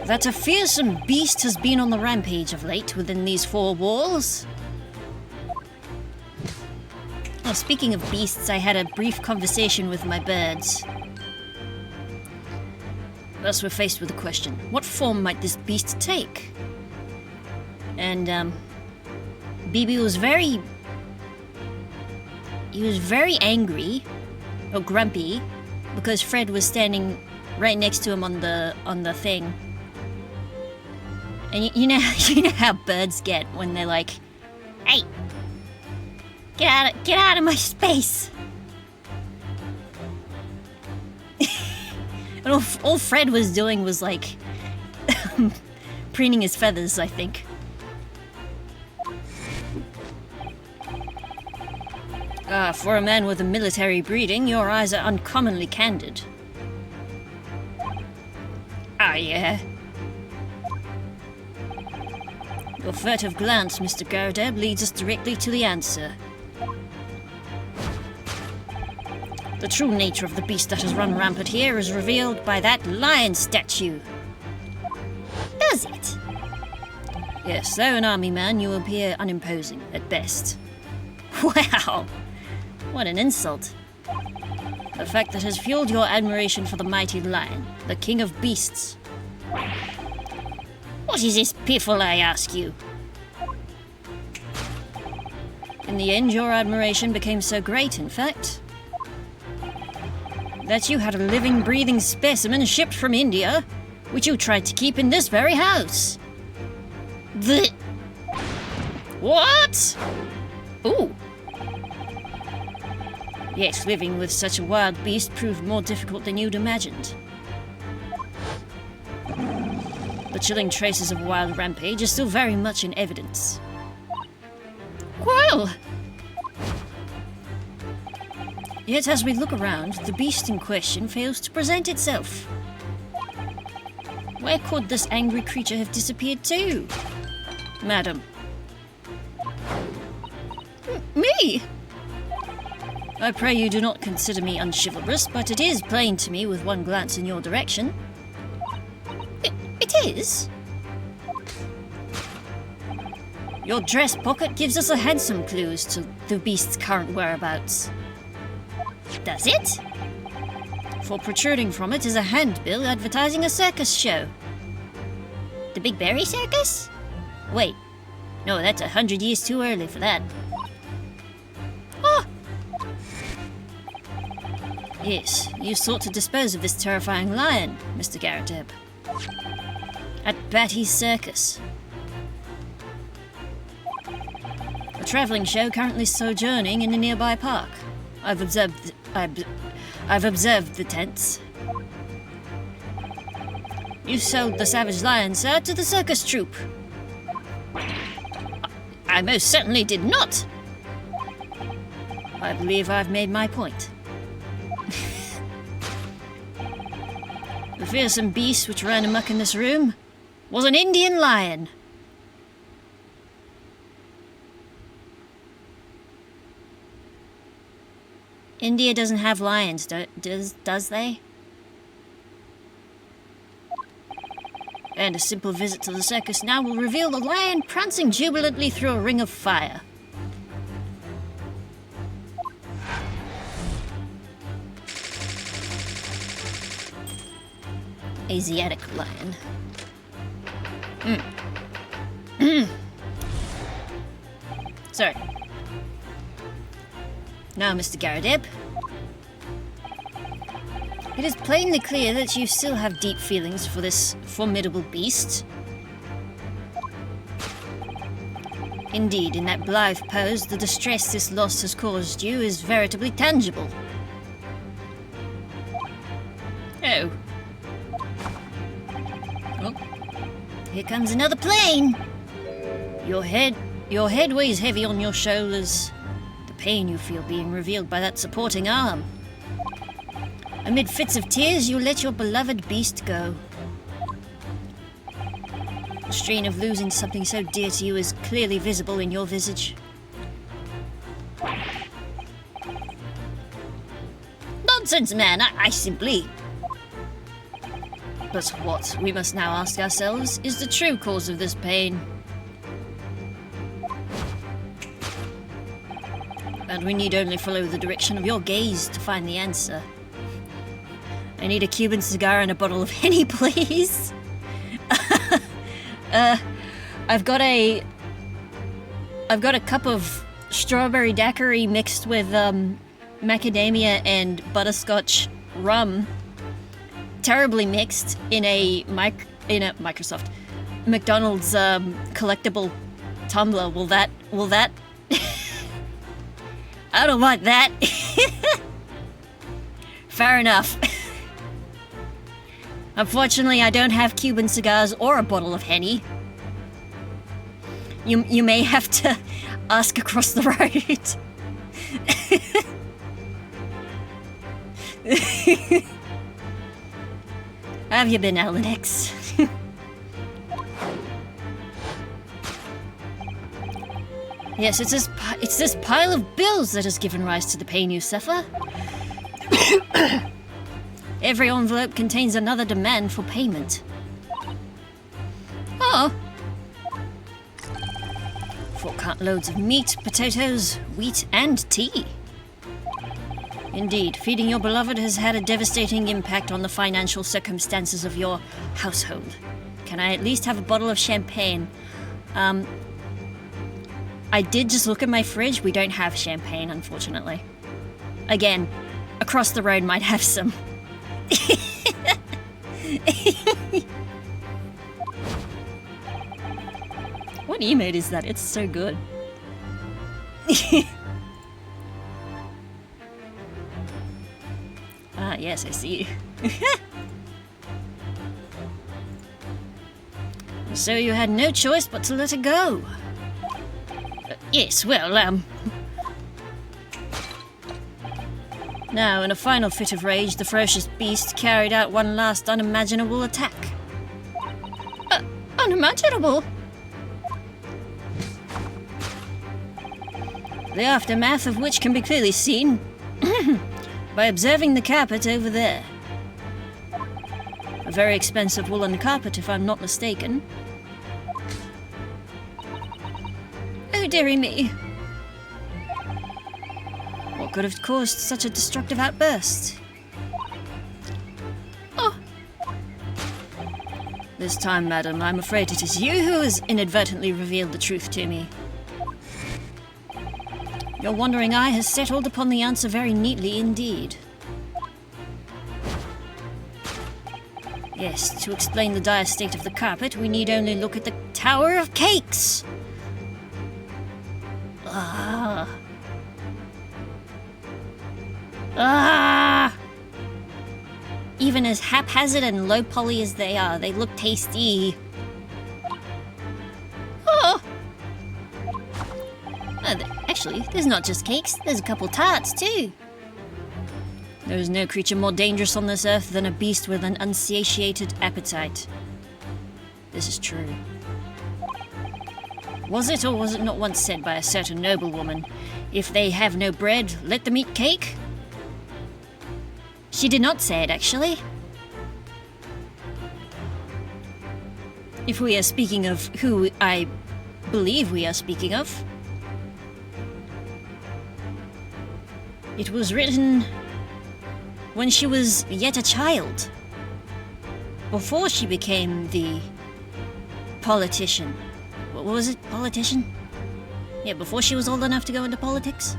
that a fearsome beast has been on the rampage of late within these four walls. Now, speaking of beasts, I had a brief conversation with my birds. Thus, we're faced with a question. What form might this beast take? And, BB was very... He was very angry, or grumpy, because Fred was standing right next to him on the thing. And you know how birds get when they're like, "Hey, get out of my space!" And all Fred was doing was like preening his feathers, I think. For a man with a military breeding, your eyes are uncommonly candid. Ah, yeah. Your furtive glance, Mr. Garadeb, leads us directly to the answer. The true nature of the beast that has run rampant here is revealed by that lion statue. Does it? Yes, though an army man, you appear unimposing, at best. Wow! What an insult. The fact that has fueled your admiration for the mighty lion, the king of beasts. What is this piffle, I ask you? In the end, your admiration became so great, in fact, that you had a living, breathing specimen shipped from India, which you tried to keep in this very house. What? Ooh. Yes, living with such a wild beast proved more difficult than you'd imagined. The chilling traces of wild rampage are still very much in evidence. Well! Yet as we look around, the beast in question fails to present itself. Where could this angry creature have disappeared to? Madam. Me? I pray you do not consider me unchivalrous, but it is plain to me with one glance in your direction. It is? Your dress pocket gives us a handsome clue as to the beast's current whereabouts. Does it? For protruding from it is a handbill advertising a circus show. The Big Berry Circus? Wait, no, that's 100 years too early for that. Ah! Yes, you sought to dispose of this terrifying lion, Mr. Garadeb. At Batty's Circus. A travelling show currently sojourning in a nearby park. I've observed the tents. You sold the savage lion, sir, to the circus troupe. I most certainly did not. I believe I've made my point. The fearsome beast which ran amok in this room was an Indian lion. India doesn't have lions, does they? And a simple visit to the circus now will reveal the lion prancing jubilantly through a ring of fire. Asiatic lion. Sorry. Now, Mr. Garadeb. It is plainly clear that you still have deep feelings for this formidable beast. Indeed, in that blithe pose, the distress this loss has caused you is veritably tangible. Oh. Oh. Here comes another plane! Your head weighs heavy on your shoulders. The pain you feel being revealed by that supporting arm. Amid fits of tears, you let your beloved beast go. The strain of losing something so dear to you is clearly visible in your visage. Nonsense, man! I simply... But what we must now ask ourselves is the true cause of this pain. And we need only follow the direction of your gaze to find the answer. I need a Cuban cigar and a bottle of Henny, please. I've got a cup of strawberry daiquiri mixed with macadamia and butterscotch rum, terribly mixed in a Microsoft McDonald's collectible tumbler. Will that? I don't want that. Fair enough. Unfortunately, I don't have Cuban cigars or a bottle of Henny. You may have to ask across the road. How have you been, Alex? Yes, it's this pile of bills that has given rise to the pain you suffer. Every envelope contains another demand for payment. Oh. 4 cartloads of meat, potatoes, wheat, and tea. Indeed, feeding your beloved has had a devastating impact on the financial circumstances of your household. Can I at least have a bottle of champagne? I did just look at my fridge. We don't have champagne, unfortunately. Again, across the road might have some. What emote is that? It's so good. Ah, yes, I see. So you had no choice but to let it go. Yes, well, Now, in a final fit of rage, the ferocious beast carried out one last unimaginable attack. Unimaginable? The aftermath of which can be clearly seen by observing the carpet over there. A very expensive woolen carpet, if I'm not mistaken. Oh, dearie me. What could have caused such a destructive outburst? Oh. This time, madam, I'm afraid it is you who has inadvertently revealed the truth to me. Your wandering eye has settled upon the answer very neatly indeed. Yes, to explain the dire state of the carpet, we need only look at the Tower of Cakes. Ah. Even as haphazard and low poly as they are, they look tasty. Oh. Actually, there's not just cakes, there's a couple tarts too. There is no creature more dangerous on this earth than a beast with an unsatiated appetite. This is true. Was it or was it not once said by a certain noblewoman, if they have no bread, let them eat cake? She did not say it, actually. If we are speaking of who I believe we are speaking of, it was written when she was yet a child. before she became the politician. What was it? Politician? Yeah, before she was old enough to go into politics?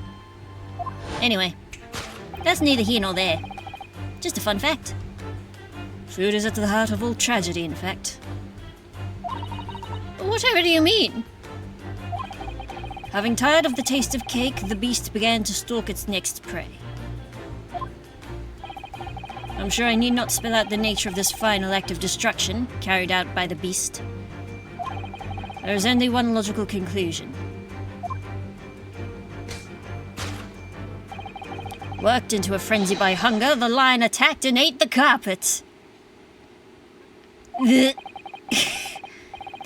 Anyway, that's neither here nor there. Just a fun fact. Food is at the heart of all tragedy, in fact. Whatever do you mean? Having tired of the taste of cake, the beast began to stalk its next prey. I'm sure I need not spell out the nature of this final act of destruction carried out by the beast. There is only one logical conclusion. Worked into a frenzy by hunger, the lion attacked and ate the carpet. The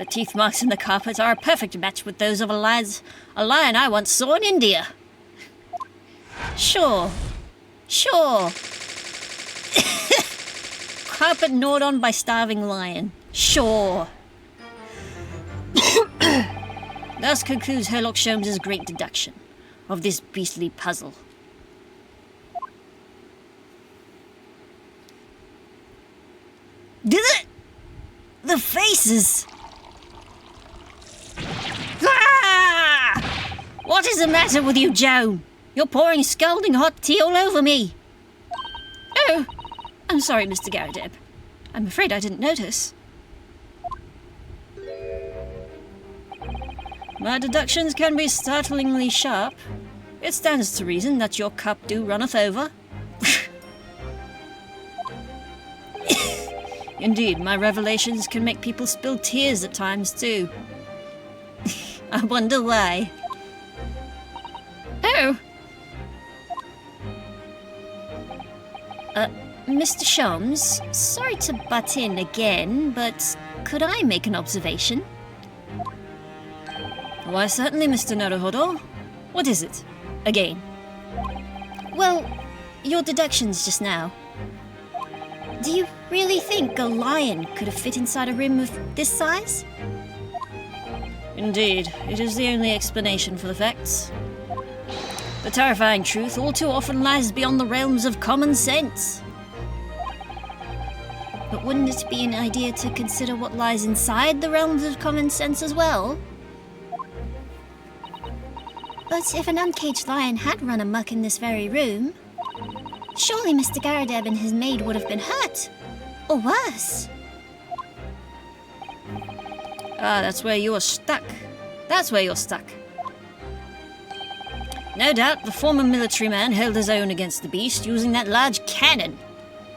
teeth marks in the carpet are a perfect match with those of a lion I once saw in India. Sure. Carpet gnawed on by starving lion. Sure. Thus concludes Herlock Sholmes' great deduction of this beastly puzzle. The faces! Ah! What is the matter with you, Joan? You're pouring scalding hot tea all over me. Oh, I'm sorry, Mr. Garrideb. I'm afraid I didn't notice. My deductions can be startlingly sharp. It stands to reason that your cup do runneth over. Indeed, my revelations can make people spill tears at times, too. I wonder why. Oh! Mr. Sholmes, sorry to butt in again, but could I make an observation? Why, certainly, Mr. Naruhodo. What is it? Again? Well, your deductions just now. Do you really think a lion could have fit inside a room of this size? Indeed, it is the only explanation for the facts. The terrifying truth all too often lies beyond the realms of common sense. But wouldn't it be an idea to consider what lies inside the realms of common sense as well? But if an uncaged lion had run amok in this very room, surely Mr. Garrideb and his maid would have been hurt. Or worse. Ah, that's where you're stuck. That's where you're stuck. No doubt the former military man held his own against the beast using that large cannon.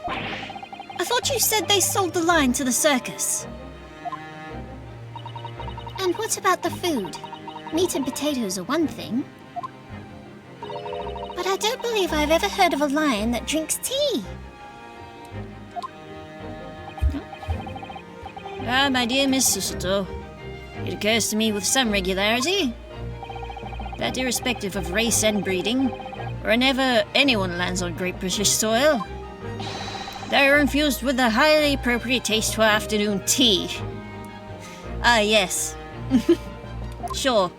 I thought you said they sold the lion to the circus. And what about the food? Meat and potatoes are one thing. But I don't believe I've ever heard of a lion that drinks tea. Ah, my dear Miss Susato, it occurs to me with some regularity that irrespective of race and breeding, whenever anyone lands on Great British soil, they are infused with a highly appropriate taste for afternoon tea. Ah, yes. Sure.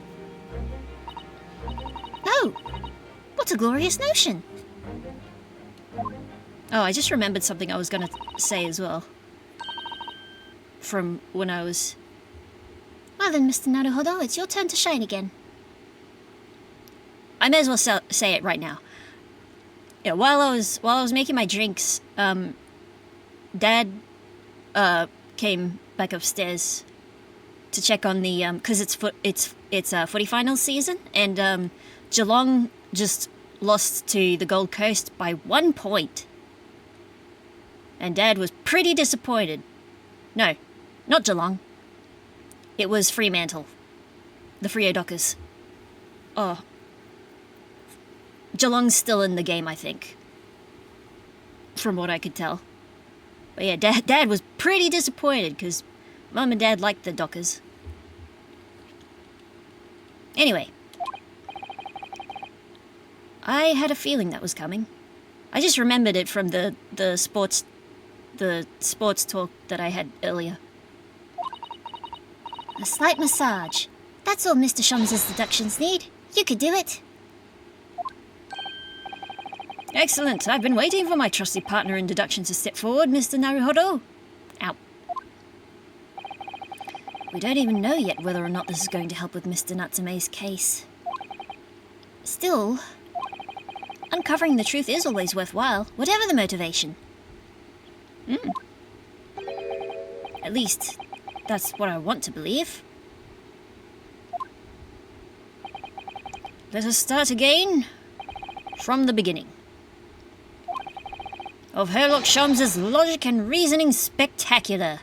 Oh, what a glorious notion. Oh, I just remembered something I was going to say as well. From when I was... Well then, Mr. Naruhodo, it's your turn to shine again. I may as well say it right now. Yeah, while I was making my drinks, Dad came back upstairs to check on the because it's footy final season, and Geelong just lost to the Gold Coast by 1 point, and Dad was pretty disappointed. No, not Geelong. It was Fremantle, the Freo Dockers. Oh, Geelong's still in the game, I think, from what I could tell. But yeah, Dad was pretty disappointed because Mum and Dad liked the Dockers. Anyway, I had a feeling that was coming. I just remembered it from the sports talk that I had earlier. A slight massage. That's all Mr. Sholmes' deductions need. You could do it. Excellent. I've been waiting for my trusty partner in deduction to step forward, Mr. Naruhodo. Ow. We don't even know yet whether or not this is going to help with Mr. Natsume's case. Still, uncovering the truth is always worthwhile, whatever the motivation. At least, that's what I want to believe. Let us start again from the beginning. Of Herlock Sholmes's logic and reasoning spectacular.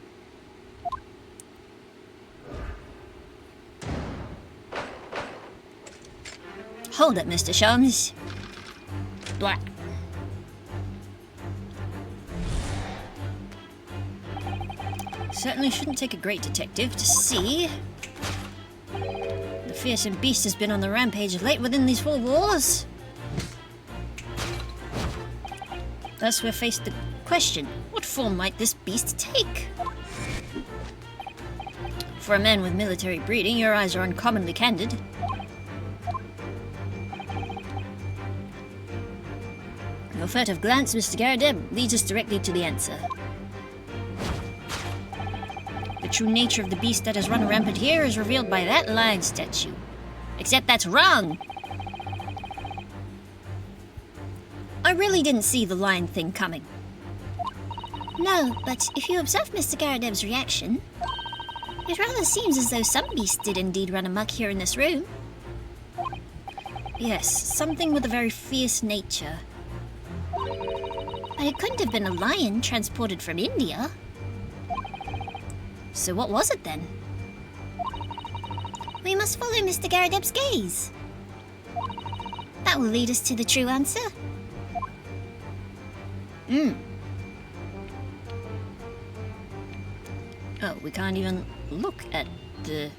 Hold it, Mr. Sholmes. Blah. Certainly shouldn't take a great detective to see. The fearsome beast has been on the rampage late within these four walls. Thus we're faced the question, what form might this beast take? For a man with military breeding, your eyes are uncommonly candid. Your furtive glance, Mr. Garadeb, leads us directly to the answer. The true nature of the beast that has run rampant here is revealed by that lion statue. Except that's wrong! I really didn't see the lion thing coming. No, but if you observe Mr. Garadeb's reaction, it rather seems as though some beast did indeed run amok here in this room. Yes, something with a very fierce nature. But it couldn't have been a lion transported from India. So what was it then? We must follow Mr. Garadeb's gaze. That will lead us to the true answer. Oh, we can't even look at the...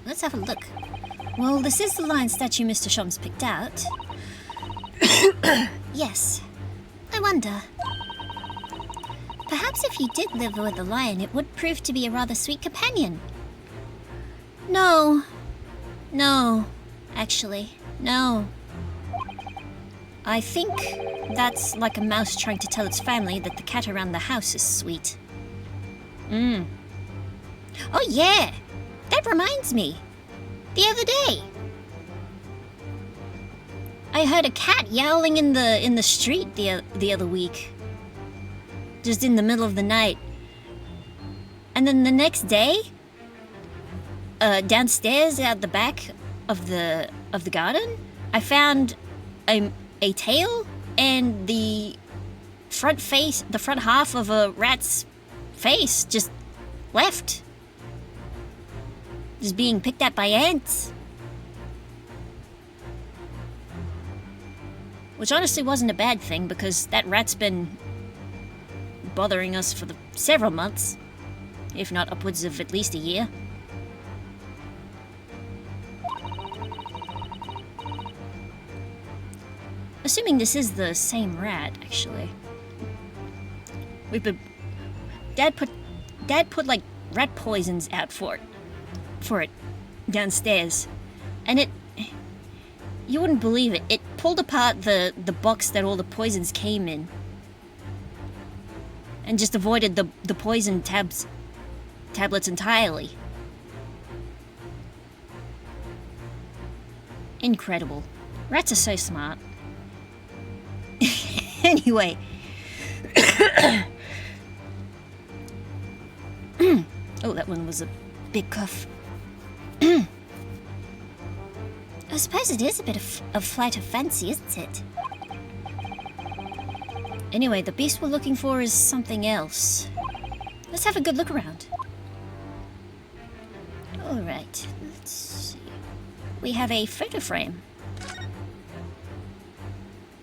Let's have a look. Well, this is the lion statue Mr. Sholmes picked out. Yes. I wonder. Perhaps if you did live with a lion, it would prove to be a rather sweet companion. No. No. Actually, no. I think that's like a mouse trying to tell its family that the cat around the house is sweet. Oh yeah! That reminds me. The other day, I heard a cat yowling in the street the other week. Just in the middle of the night. And then the next day, downstairs out the back of the garden, I found a tail and the front half of a rat's face just left. Just being picked at by ants. Which honestly wasn't a bad thing because that rat's been bothering us for several months, if not upwards of at least a year. Assuming this is the same rat, actually. Dad put like rat poisons out for it downstairs, and you wouldn't believe it. It pulled apart the box that all the poisons came in, and just avoided the poison tablets entirely. Incredible. Rats are so smart. Anyway. Oh, that one was a big cough. I suppose it is a bit of flight of fancy, isn't it? Anyway, the beast we're looking for is something else. Let's have a good look around. Alright, let's see. We have a photo frame.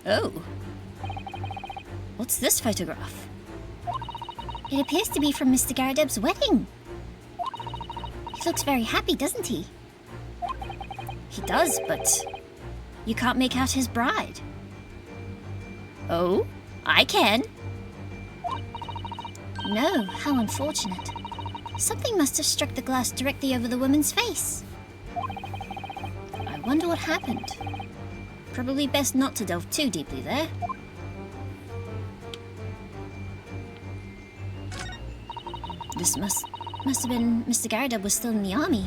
Oh. What's this photograph? It appears to be from Mr. Garadeb's wedding. He looks very happy, doesn't he? He does, but you can't make out his bride. Oh, I can. No, how unfortunate. Something must have struck the glass directly over the woman's face. I wonder what happened. Probably best not to delve too deeply there. This must have been Mr. Garrideb was still in the army.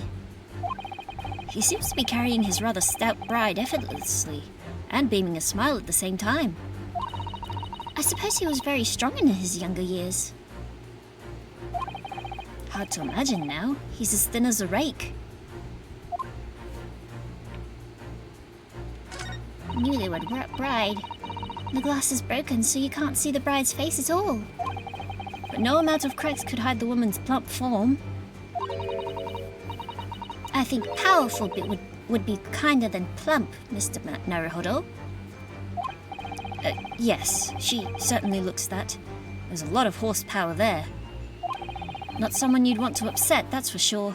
He seems to be carrying his rather stout bride effortlessly, and beaming a smile at the same time. I suppose he was very strong in his younger years. Hard to imagine now. He's as thin as a rake. Newlywed bride. The glass is broken, so you can't see the bride's face at all. But no amount of cracks could hide the woman's plump form. I think powerful would be kinder than plump, Mr. Naruhodo. Yes, she certainly looks that. There's a lot of horsepower there. Not someone you'd want to upset, that's for sure.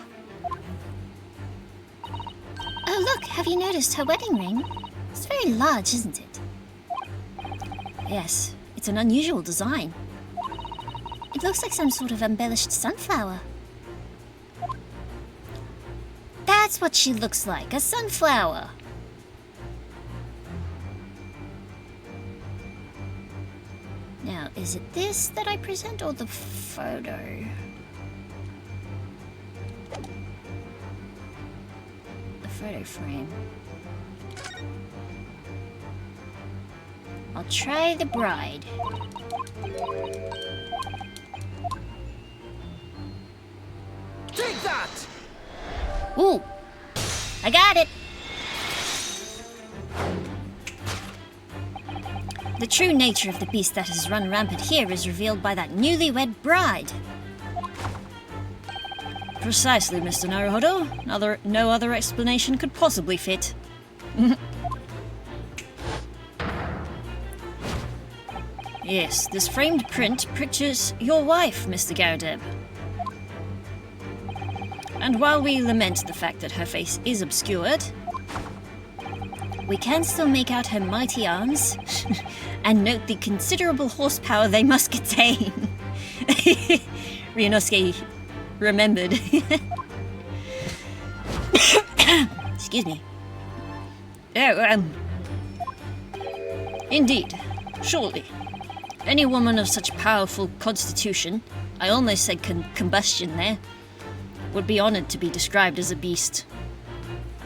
Oh look, have you noticed her wedding ring? It's very large, isn't it? Yes, it's an unusual design. It looks like some sort of embellished sunflower. That's what she looks like, a sunflower. Now, is it this that I present or the photo? The photo frame. I'll try the bride. Take that! Ooh! I got it! The true nature of the beast that has run rampant here is revealed by that newlywed bride. Precisely, Mr. Naruhodo. No other explanation could possibly fit. Yes, this framed print pictures your wife, Mr. Garrideb. And while we lament the fact that her face is obscured, we can still make out her mighty arms and note the considerable horsepower they must contain. Ryunosuke remembered. Excuse me. Oh, indeed, surely. Any woman of such powerful constitution, I almost said combustion there, would be honored to be described as a beast.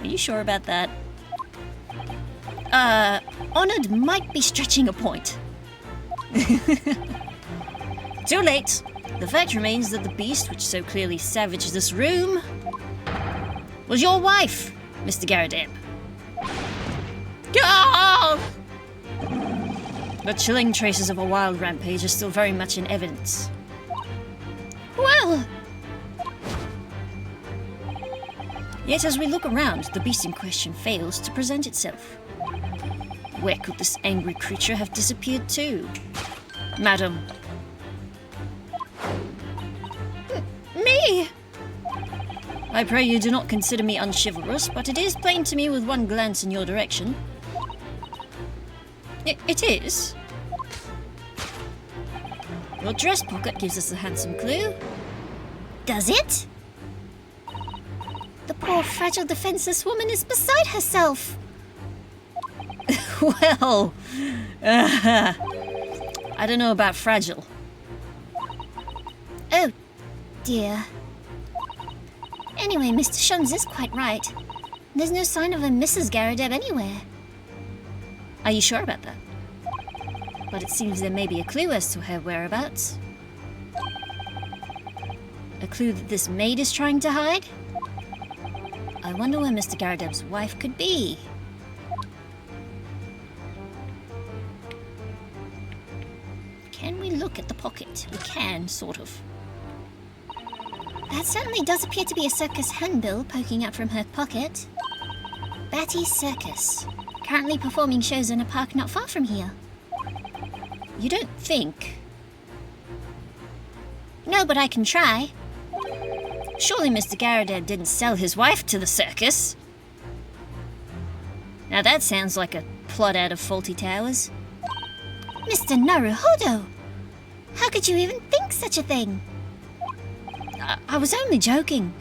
Are you sure about that? Honored might be stretching a point. Too late. The fact remains that the beast which so clearly savaged this room was your wife, Mr. Garrideb. Ah! The chilling traces of a wild rampage are still very much in evidence. Well! Yet as we look around, the beast in question fails to present itself. Where could this angry creature have disappeared to? Madam. Me! I pray you do not consider me unchivalrous, but it is plain to me with one glance in your direction. It is. Your dress pocket gives us a handsome clue. Does it? The poor, fragile, defenseless woman is beside herself. Well, I don't know about fragile. Oh, dear. Anyway, Mr. Shunz is quite right. There's no sign of a Mrs. Garrideb anywhere. Are you sure about that? But it seems there may be a clue as to her whereabouts. A clue that this maid is trying to hide? I wonder where Mr. Garrideb's wife could be. Can we look at the pocket? We can, sort of. That certainly does appear to be a circus handbill poking out from her pocket. Batty's Circus. Currently performing shows in a park not far from here. You don't think? No, but I can try. Surely Mr. Garrideb didn't sell his wife to the circus. Now that sounds like a plot out of Faulty Towers. Mr. Naruhodo! How could you even think such a thing? I was only joking.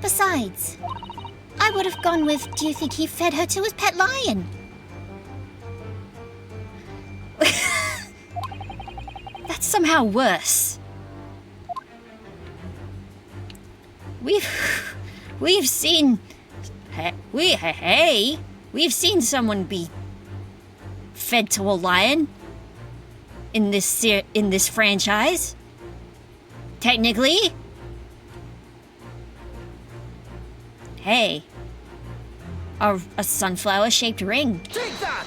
Besides, I would have gone with, do you think he fed her to his pet lion? That's somehow worse. we've seen we've seen someone be fed to a lion in this franchise. Technically. Hey. A sunflower-shaped ring. Take that!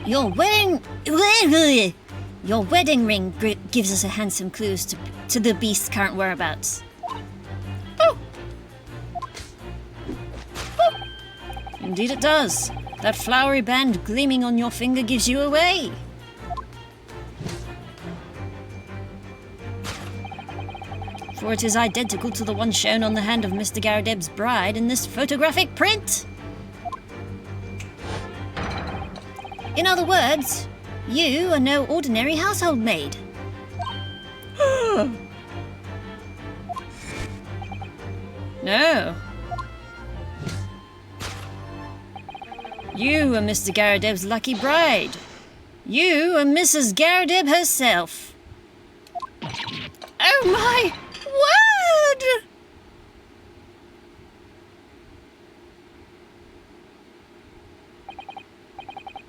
Your wedding ring gives us a handsome clue to the beast's current whereabouts. Oh. Oh. Indeed it does. That flowery band gleaming on your finger gives you away. For it is identical to the one shown on the hand of Mr. Garadeb's bride in this photographic print. In other words, you are no ordinary household maid. No. You are Mr. Garadeb's lucky bride. You are Mrs. Garadeb herself. Oh my word!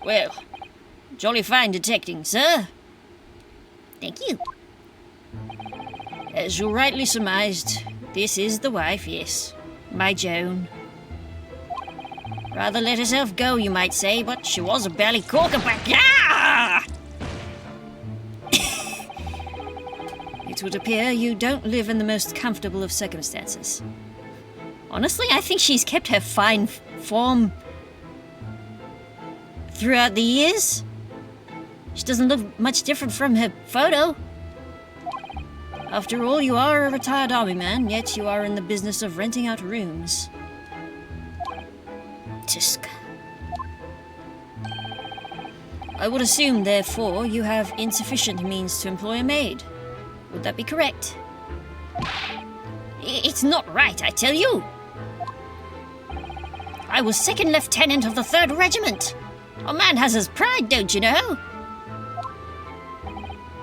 Well, jolly fine detecting, sir. Thank you. As you rightly surmised, this is the wife, yes. My Joan. Rather let herself go, you might say, but she was a belly corker back. Ah! It would appear you don't live in the most comfortable of circumstances. Honestly, I think she's kept her fine form throughout the years. She doesn't look much different from her photo. After all, you are a retired army man, yet you are in the business of renting out rooms. Tisk. I would assume, therefore, you have insufficient means to employ a maid. Would that be correct? It's not right, I tell you. I was second lieutenant of the 3rd Regiment. A man has his pride, don't you know?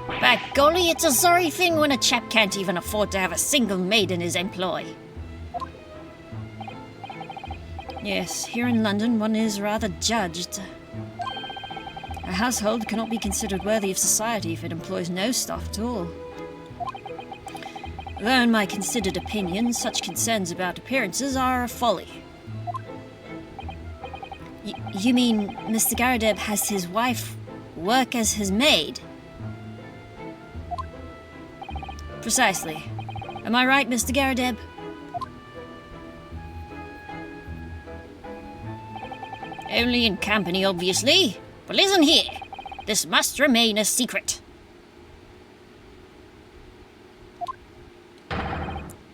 By golly, it's a sorry thing when a chap can't even afford to have a single maid in his employ. Yes, here in London one is rather judged. A household cannot be considered worthy of society if it employs no staff at all. Though in my considered opinion, such concerns about appearances are a folly. You mean Mr. Garadeb has his wife work as his maid? Precisely. Am I right, Mr. Garadeb? Only in company, obviously. But listen here. This must remain a secret.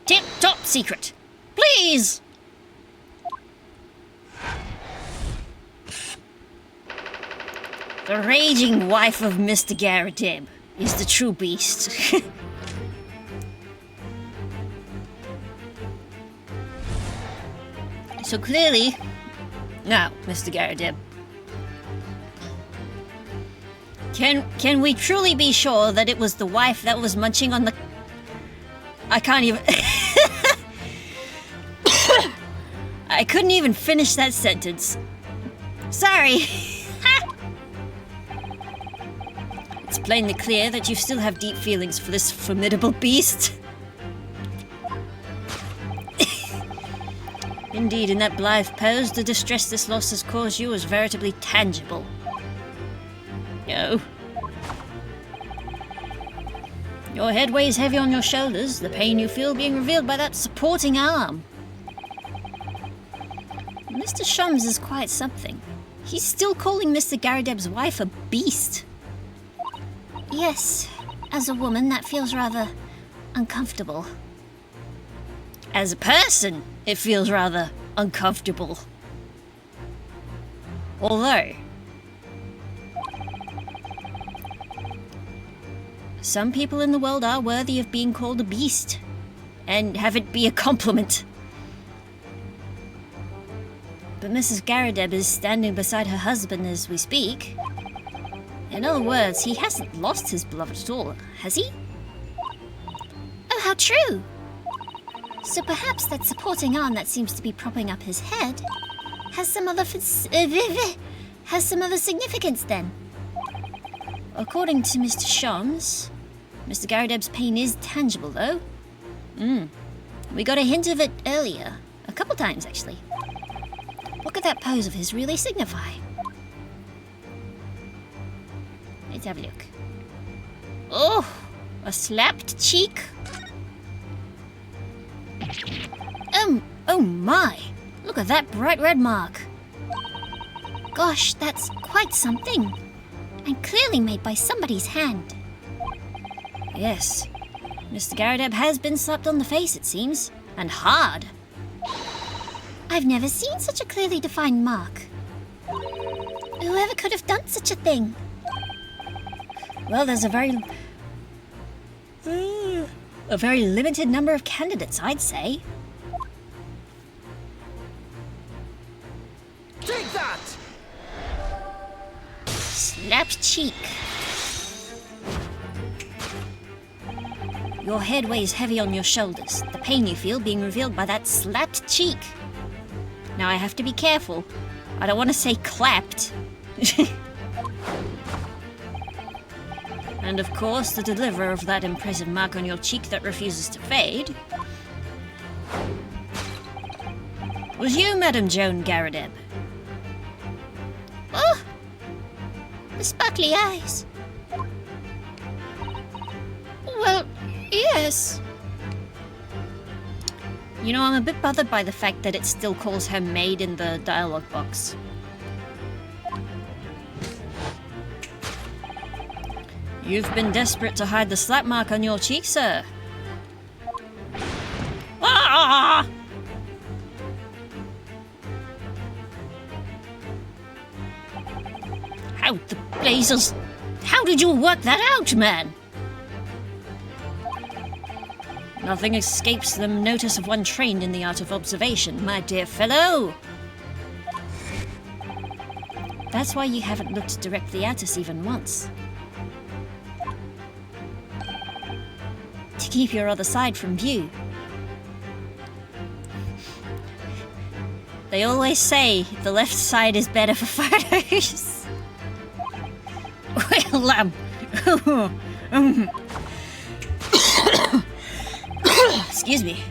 Tip-top secret. Please! The raging wife of Mr. Garadeb is the true beast. So clearly... Now, Mr. Garadeb. Can we truly be sure that it was the wife that was munching on the... I can't even... I couldn't even finish that sentence. Sorry. It's plainly clear that you still have deep feelings for this formidable beast. Indeed, in that blithe pose, the distress this loss has caused you is veritably tangible. No. Your head weighs heavy on your shoulders, the pain you feel being revealed by that supporting arm. Mr. Shums is quite something. He's still calling Mr. Garadeb's wife a beast. Yes, as a woman, that feels rather uncomfortable. As a person, it feels rather uncomfortable. Although, some people in the world are worthy of being called a beast, and have it be a compliment. But Mrs. Garadeb is standing beside her husband as we speak, In other words, he hasn't lost his beloved at all, has he? Oh, how true! So perhaps that supporting arm that seems to be propping up his head has some other significance then. According to Mr. Shams, Mr. Garadeb's pain is tangible, though. We got a hint of it earlier. A couple times, actually. What could that pose of his really signify? Let's have a look. Oh, a slapped cheek. Oh my! Look at that bright red mark. Gosh, that's quite something. And clearly made by somebody's hand. Yes, Mr. Garadeb has been slapped on the face, it seems. And hard. I've never seen such a clearly defined mark. Whoever could have done such a thing? Well, there's a very limited number of candidates, I'd say. Take that! Slapped cheek. Your head weighs heavy on your shoulders, the pain you feel being revealed by that slapped cheek. Now I have to be careful. I don't want to say clapped. And of course, the deliverer of that impressive mark on your cheek that refuses to fade was you, Madam Joan Garadeb. Oh! The sparkly eyes. Well, yes. You know, I'm a bit bothered by the fact that it still calls her maid in the dialogue box. You've been desperate to hide the slap mark on your cheek, sir. Ah! How the blazes? How did you work that out, man? Nothing escapes the notice of one trained in the art of observation, my dear fellow. That's why you haven't looked directly at us even once. To keep your other side from view. They always say the left side is better for photos. Well, excuse me.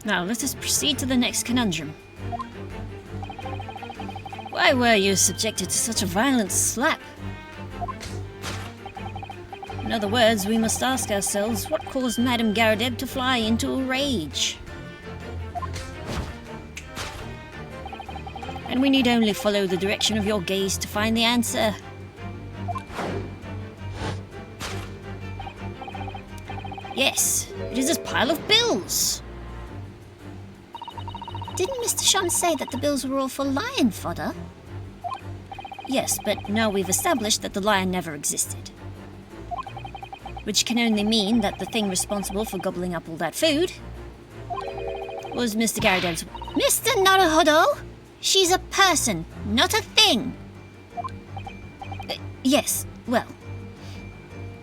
Now, let us proceed to the next conundrum. Why were you subjected to such a violent slap? In other words, we must ask ourselves what caused Madame Garadeb to fly into a rage. And we need only follow the direction of your gaze to find the answer. Yes, it is this pile of bills. Didn't Mr. Shams say that the bills were all for lion fodder? Yes, but now we've established that the lion never existed. Which can only mean that the thing responsible for gobbling up all that food was Mr. Garadeb's... Mr. Naruhodo! She's a person, not a thing! Yes, well...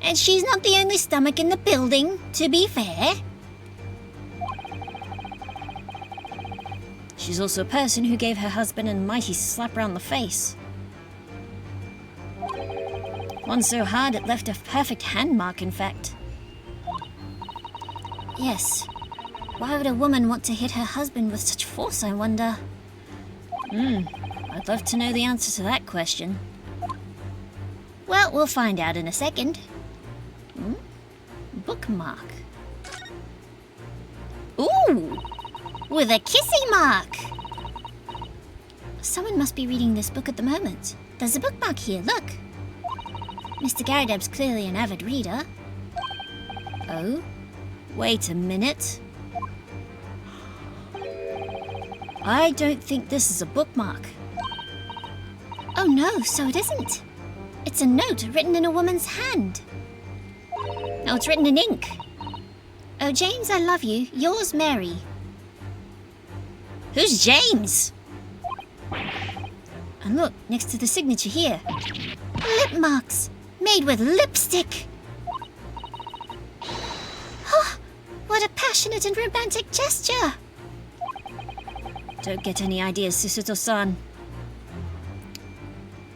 And she's not the only stomach in the building, to be fair. She's also a person who gave her husband a mighty slap round the face. One so hard it left a perfect hand mark, in fact. Yes. Why would a woman want to hit her husband with such force, I wonder? I'd love to know the answer to that question. Well, we'll find out in a second. Bookmark. Ooh! With a kissy mark! Someone must be reading this book at the moment. There's a bookmark here, look. Mr. Garadeb's clearly an avid reader. Oh? Wait a minute. I don't think this is a bookmark. Oh no, so it isn't. It's a note written in a woman's hand. Oh, it's written in ink. Oh, James, I love you. Yours, Mary. Who's James? And look, next to the signature here. Lip marks, made with lipstick. Oh, what a passionate and romantic gesture. Don't get any ideas, Susuto-san.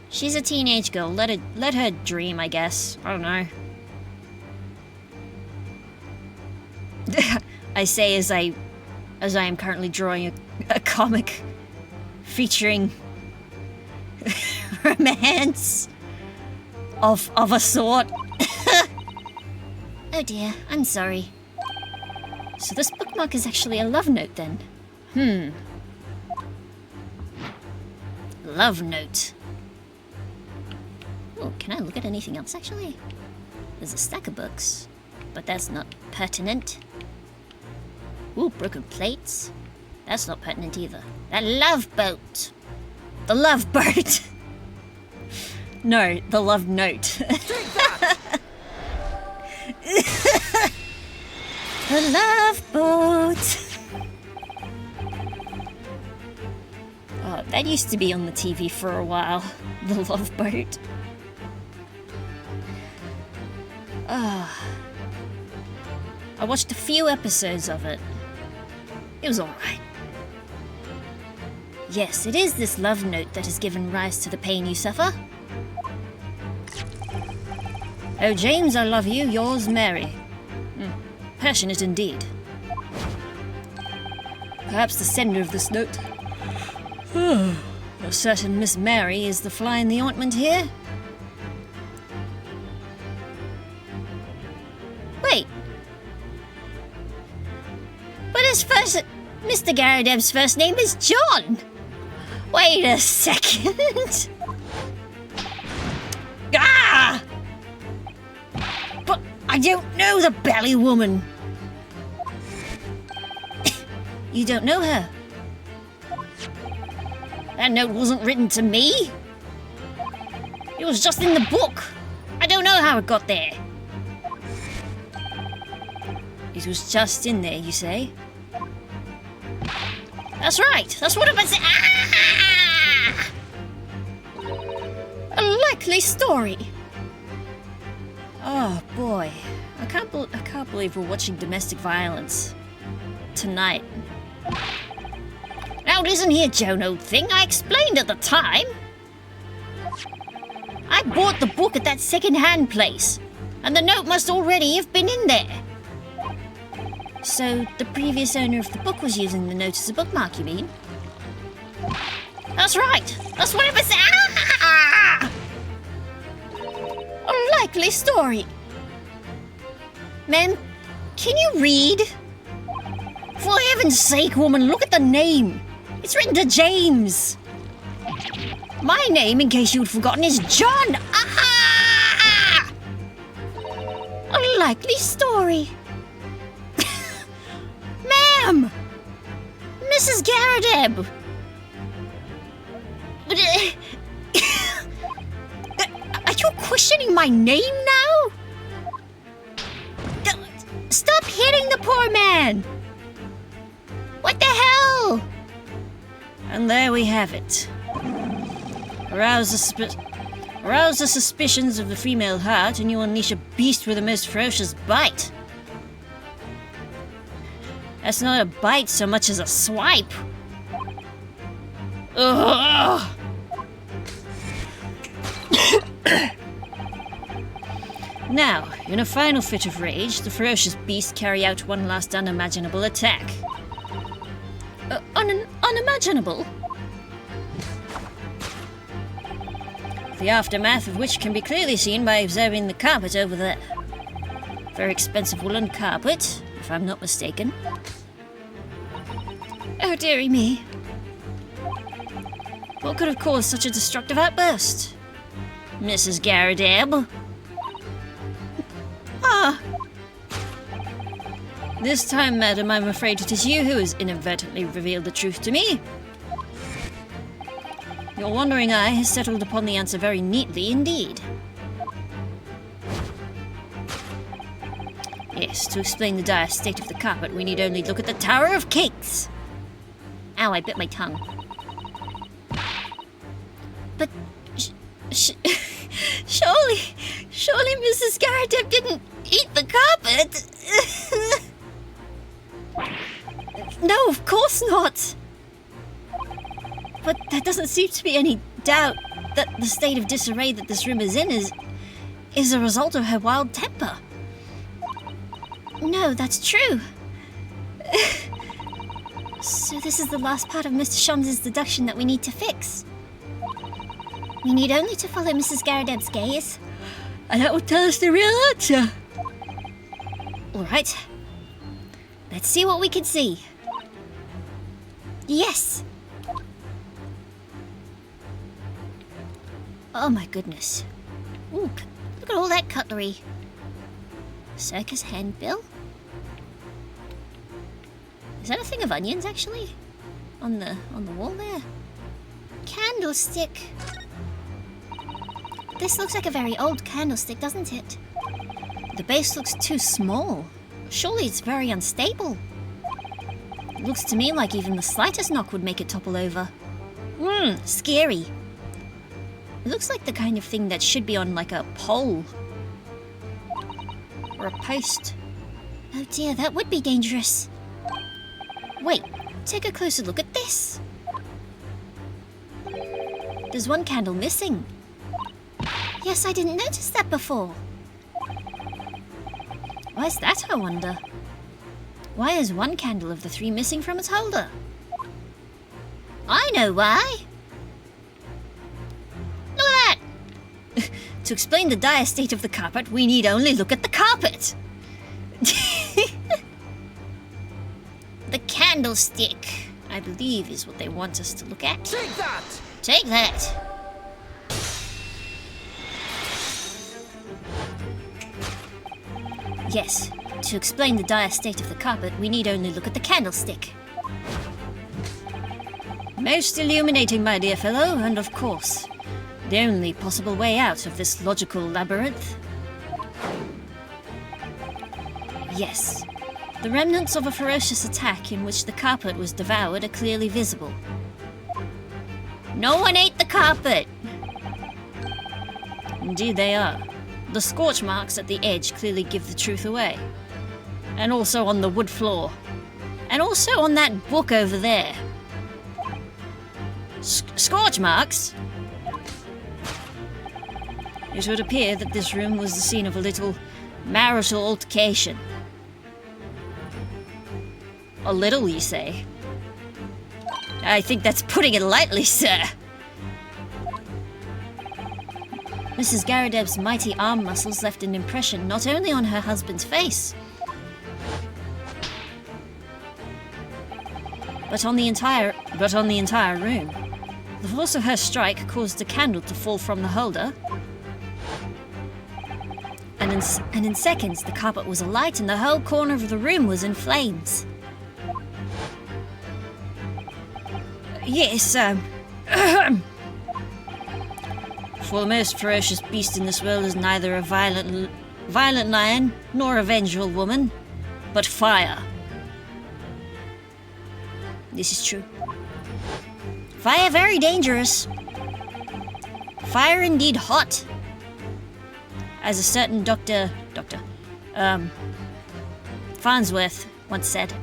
She's a teenage girl. Let her dream, I guess. I don't know. I say as I am currently drawing a comic featuring romance of a sort. Oh dear, I'm sorry. So this bookmark is actually a love note then. Love note. Oh, can I look at anything else actually? There's a stack of books, but that's not pertinent. Ooh, broken plates. That's not pertinent either. That love boat. The love boat. No, the love note. The love boat. Oh, that used to be on the TV for a while. The love boat. I watched a few episodes of it. It was alright. Yes, it is this love note that has given rise to the pain you suffer. Oh, James, I love you. Yours, Mary. Passionate indeed. Perhaps the sender of this note, a certain Miss Mary, is the fly in the ointment here? Wait. But his first... Mr. Garadeb's first name is John! Wait a second. Ah! But I don't know the belly woman. You don't know her? That note wasn't written to me. It was just in the book. I don't know how it got there. It was just in there, you say? That's right. That's what I'm saying. Ah! A likely story. Oh boy, I can't believe we're watching domestic violence tonight. Now listen here, Joan, old thing. I explained at the time. I bought the book at that second-hand place, and the note must already have been in there. So the previous owner of the book was using the note as a bookmark, you mean? That's right. That's what I was saying. Ah! A likely story. Ma'am, can you read? For heaven's sake, woman, look at the name. It's written to James. My name, in case you'd forgotten, is John. Ah! A likely story. Ma'am! Mrs. Garadeb! Are you questioning my name now? Stop hitting the poor man! What the hell? And there we have it. Arouse the suspicions of the female heart, and you unleash a beast with a most ferocious bite. That's not a bite so much as a swipe. Ugh. Now, in a final fit of rage, the ferocious beasts carry out one last unimaginable attack. Unimaginable? The aftermath of which can be clearly seen by observing the carpet over there. Very expensive woolen carpet, if I'm not mistaken. Oh, dearie me. What could have caused such a destructive outburst? Mrs. Garadeb? Ah. This time, madam, I'm afraid it is you who has inadvertently revealed the truth to me. Your wandering eye has settled upon the answer very neatly indeed. Yes, to explain the dire state of the carpet, we need only look at the Tower of Cakes. Ow, I bit my tongue. But surely Mrs. Garadeb didn't eat the carpet. No, of course not. But there doesn't seem to be any doubt that the state of disarray that this room is in is a result of her wild temper. No, that's true. So this is the last part of Mr. Shams' deduction that we need to fix. We need only to follow Mrs. Garadeb's gaze, and that will tell us the real answer. Alright. Let's see what we can see. Yes! Oh my goodness. Ooh, look at all that cutlery. Circus handbill? Is that a thing of onions, actually? On the wall there? Candlestick. This looks like a very old candlestick, doesn't it? The base looks too small. Surely it's very unstable. It looks to me like even the slightest knock would make it topple over. Scary. It looks like the kind of thing that should be on like a pole. Or a post. Oh dear, that would be dangerous. Wait, take a closer look at this. There's one candle missing. Yes, I didn't notice that before. Why's that, I wonder? Why is one candle of the three missing from its holder? I know why. Look at that! To explain the dire state of the carpet, we need only look at the carpet. The candlestick, I believe, is what they want us to look at. Take that! Take that! Yes, to explain the dire state of the carpet, we need only look at the candlestick. Most illuminating, my dear fellow, and of course, the only possible way out of this logical labyrinth. Yes, the remnants of a ferocious attack in which the carpet was devoured are clearly visible. No one ate the carpet! Indeed they are. The scorch marks at the edge clearly give the truth away. And also on the wood floor. And also on that book over there. Scorch marks? It would appear that this room was the scene of a little marital altercation. A little, you say? I think that's putting it lightly, sir. Mrs. Garadeb's mighty arm muscles left an impression not only on her husband's face, but on the entire room. The force of her strike caused the candle to fall from the holder, and in seconds the carpet was alight and the whole corner of the room was in flames. Yes, for the most ferocious beast in this world is neither a violent lion nor a vengeful woman, but fire. This is true. Fire very dangerous. Fire indeed hot. As a certain Dr. Farnsworth once said.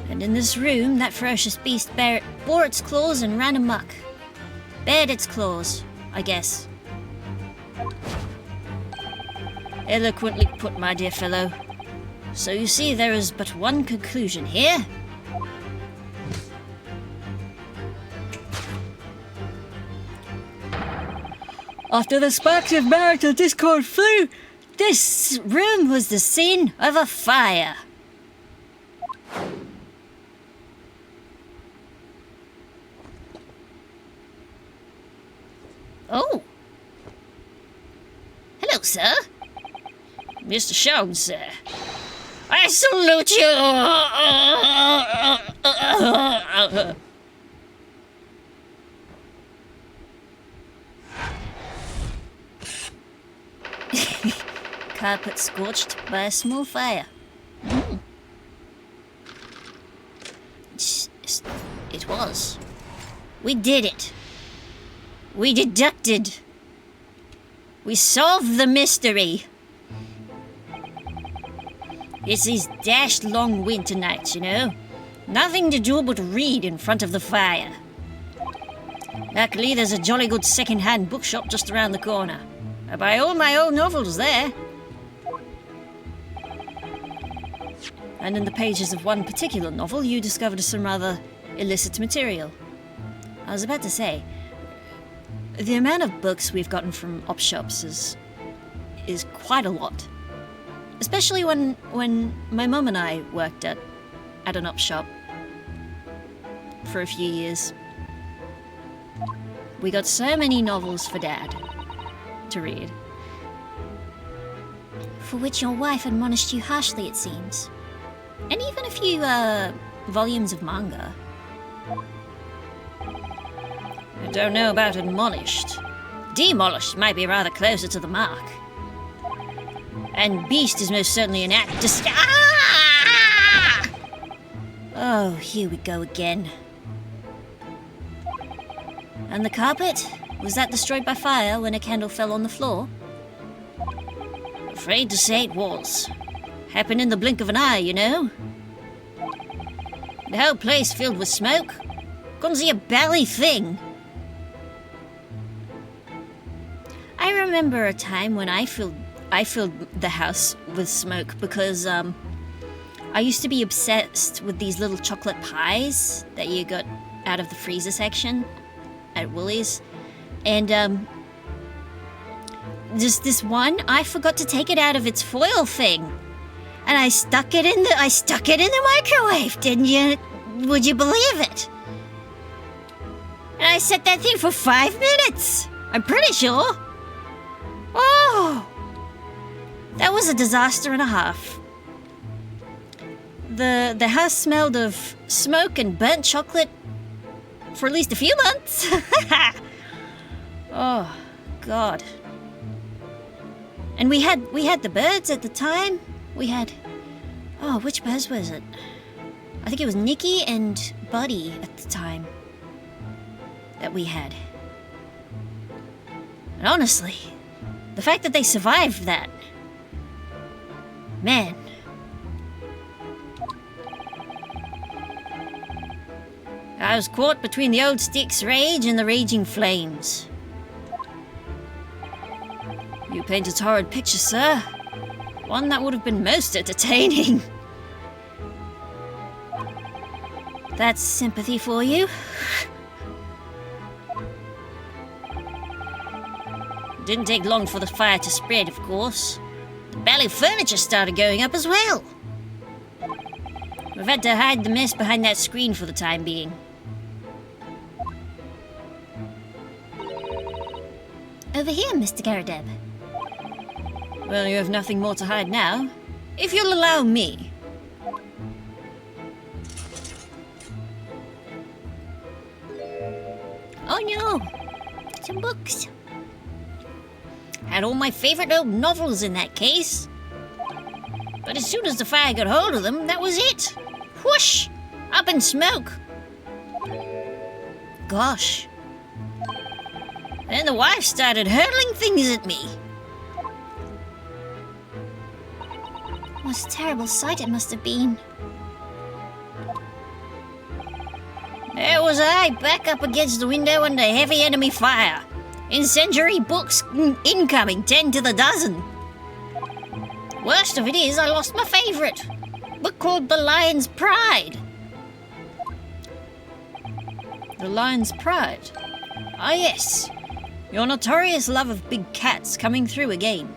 And in this room, that ferocious beast bore its claws and ran amok. Bared its claws, I guess. Eloquently put, my dear fellow. So you see, there is but one conclusion here. After the sparks of marital discord flew, this room was the scene of a fire. Oh. Hello, sir. Mr. Sheldon, sir. I salute you! Carpet scorched by a small fire. It was. We did it. We deducted. We solved the mystery. It's these dashed long winter nights, you know. Nothing to do but read in front of the fire. Luckily, there's a jolly good second-hand bookshop just around the corner. I buy all my old novels there. And in the pages of one particular novel, you discovered some rather illicit material. I was about to say, the amount of books we've gotten from op shops is quite a lot. Especially when my mum and I worked at an op shop for a few years. We got so many novels for Dad to read. For which your wife admonished you harshly, it seems. And even a few, volumes of manga. I don't know about admonished. Demolished might be rather closer to the mark. And Beast is most certainly an act to... Ah! Oh, here we go again. And the carpet? Was that destroyed by fire when a candle fell on the floor? Afraid to say it was. Happened in the blink of an eye, you know. The whole place filled with smoke. Couldn't see a bally thing. I remember a time when I filled the house with smoke because I used to be obsessed with these little chocolate pies that you got out of the freezer section at Woolies, and just this one, I forgot to take it out of its foil thing, and I stuck it in the microwave. Didn't you? Would you believe it? And I set that thing for 5 minutes. I'm pretty sure. Oh, that was a disaster and a half. The house smelled of smoke and burnt chocolate for at least a few months. Oh, God. And we had the birds at the time. We had... Oh, which birds was it? I think it was Nikki and Buddy at the time that we had. And honestly, the fact that they survived that... Man. I was caught between the old stick's rage and the raging flames. You paint a torrid picture, sir. One that would have been most entertaining. That's sympathy for you. Didn't take long for the fire to spread, of course. The bally furniture started going up as well. We've had to hide the mess behind that screen for the time being. Over here, Mr. Garadeb. Well, you have nothing more to hide now. If you'll allow me. Oh no! Some books. Had all my favorite old novels in that case. But as soon as the fire got hold of them, that was it. Whoosh! Up in smoke. Gosh. Then the wife started hurling things at me. What a terrible sight it must have been. There was I, back up against the window under heavy enemy fire. Incendiary books incoming, 10 to the dozen. Worst of it is, I lost my favorite. Book called The Lion's Pride. The Lion's Pride? Ah, yes. Your notorious love of big cats coming through again.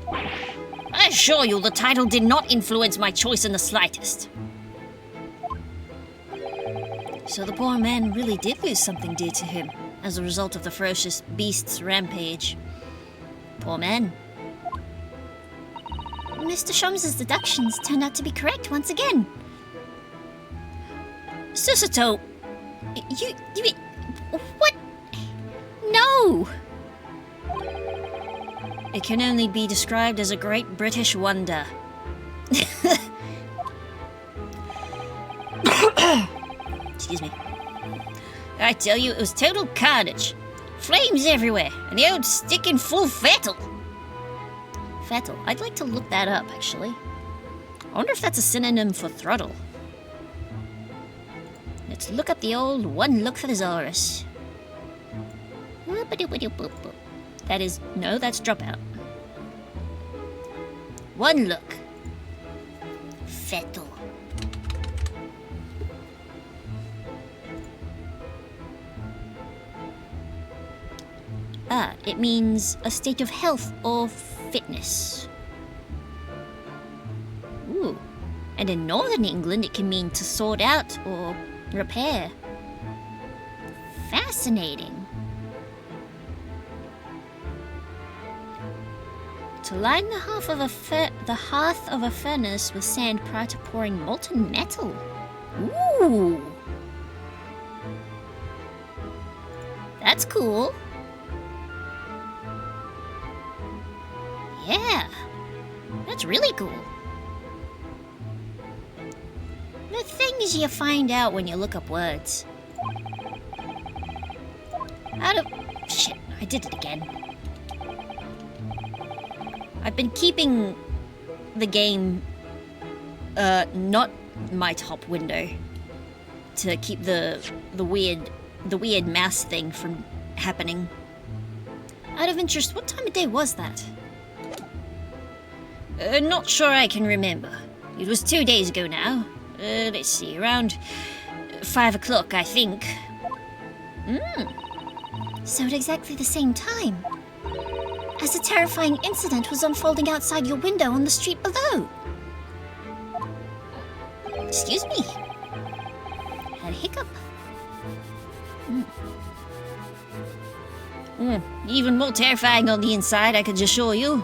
I assure you the title did not influence my choice in the slightest. So the poor man really did lose something dear to him as a result of the ferocious beast's rampage. Poor man. Mr. Sholmes's deductions turned out to be correct once again. Susato, You... What? No! it can only be described as a great British wonder. Excuse me. I tell you, it was total carnage. Flames everywhere, and the old stick in full fettle. Fettle? I'd like to look that up, actually. I wonder if that's a synonym for throttle. Let's look up the old one look for thesaurus. That is... no, that's dropout. One look. Fettle. Ah, it means a state of health or fitness. Ooh. And in Northern England, it can mean to sort out or repair. Fascinating. To line the hearth of a furnace with sand prior to pouring molten metal. Ooh. That's cool. Yeah. That's really cool. The things you find out when you look up words. Shit, I did it again. I've been keeping the game, not my top window, to keep the weird mouse thing from happening. Out of interest, what time of day was that? Not sure I can remember. It was 2 days ago now. Let's see, around 5 o'clock, I think. So at exactly the same time, as a terrifying incident was unfolding outside your window on the street below. Excuse me. Had a hiccup. Even more terrifying on the inside, I can assure you.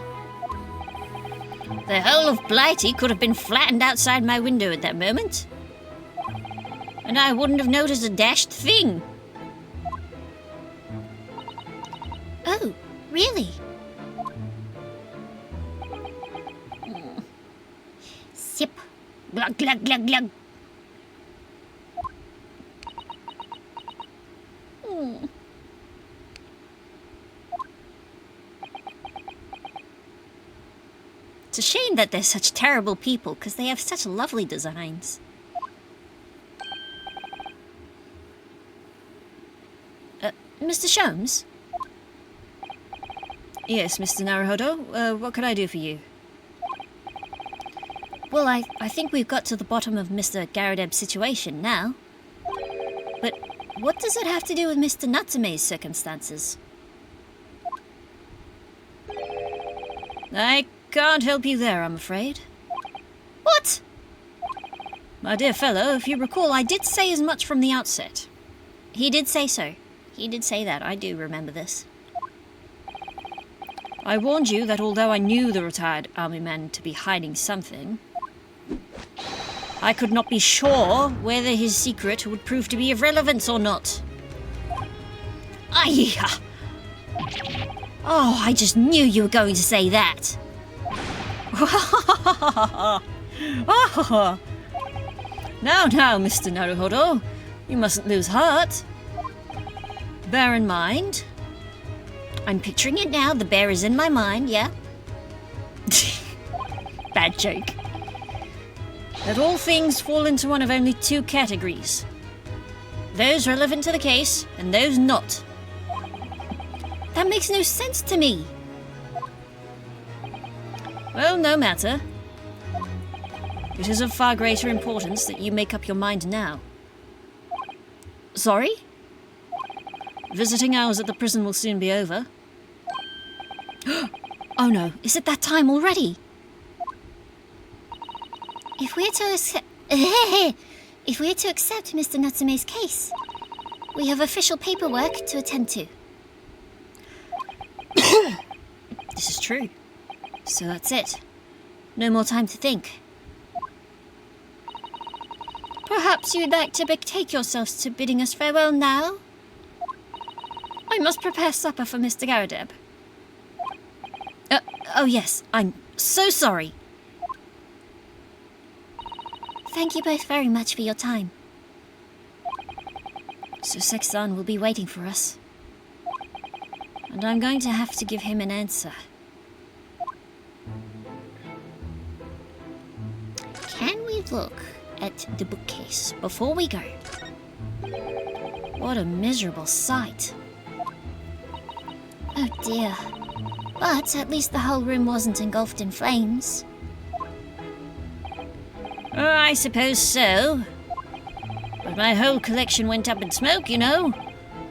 The whole of Blighty could have been flattened outside my window at that moment. And I wouldn't have noticed a dashed thing. Oh, really? Sip. Glug, glug, glug, glug. It's a shame that they're such terrible people, because they have such lovely designs. Mr. Sholmes? Yes, Mr. Naruhodo. What can I do for you? Well, I think we've got to the bottom of Mr. Garadeb's situation now. But what does it have to do with Mr. Natsume's circumstances? I can't help you there, I'm afraid. What? My dear fellow, if you recall, I did say as much from the outset. He did say so. He did say that. I do remember this. I warned you that although I knew the retired army man to be hiding something, I could not be sure whether his secret would prove to be of relevance or not. Aye! Oh, I just knew you were going to say that. Now, Mr. Naruhodo, you mustn't lose heart. Bear in mind... I'm picturing it now. The bear is in my mind, yeah? Bad joke. that all things fall into one of only two categories. Those relevant to the case, and those not. That makes no sense to me. Well, no matter. It is of far greater importance that you make up your mind now. Sorry? Visiting hours at the prison will soon be over. Oh no, is it that time already? If we're to accept Mr. Natsume's case, we have official paperwork to attend to. This is true. So that's it. No more time to think. Perhaps you'd like to betake yourselves to bidding us farewell now? I must prepare supper for Mr. Garadeb. Oh yes, I'm so sorry. Thank you both very much for your time. So Sexton will be waiting for us. And I'm going to have to give him an answer. Can we look at the bookcase before we go? What a miserable sight. Oh dear. But at least the whole room wasn't engulfed in flames. Oh, I suppose so. But my whole collection went up in smoke, you know.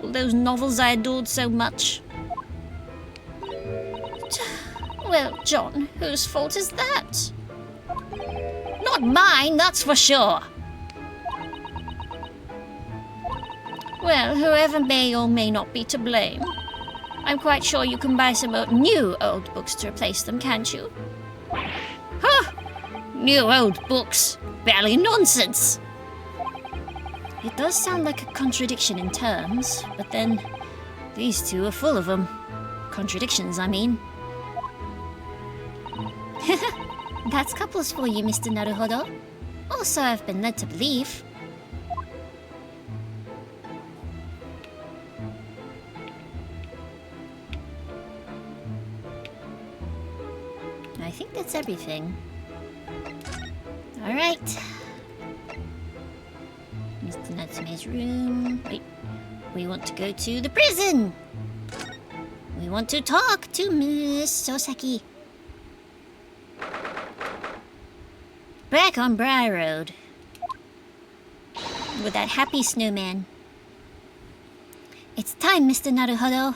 All those novels I adored so much. Well, John, whose fault is that? Not mine, that's for sure. Well, whoever may or may not be to blame. I'm quite sure you can buy some new old books to replace them, can't you? Huh! New old books. Barely nonsense. It does sound like a contradiction in terms, but then these two are full of them. Contradictions, I mean. That's couples for you, Mr. Naruhodo. Also, I've been led to believe. I think that's everything. Alright. Mr. Natsume's room. Wait. We want to go to the prison! We want to talk to Miss Sosaki. Back on Briar Road. With that happy snowman. It's time, Mr. Naruhodo.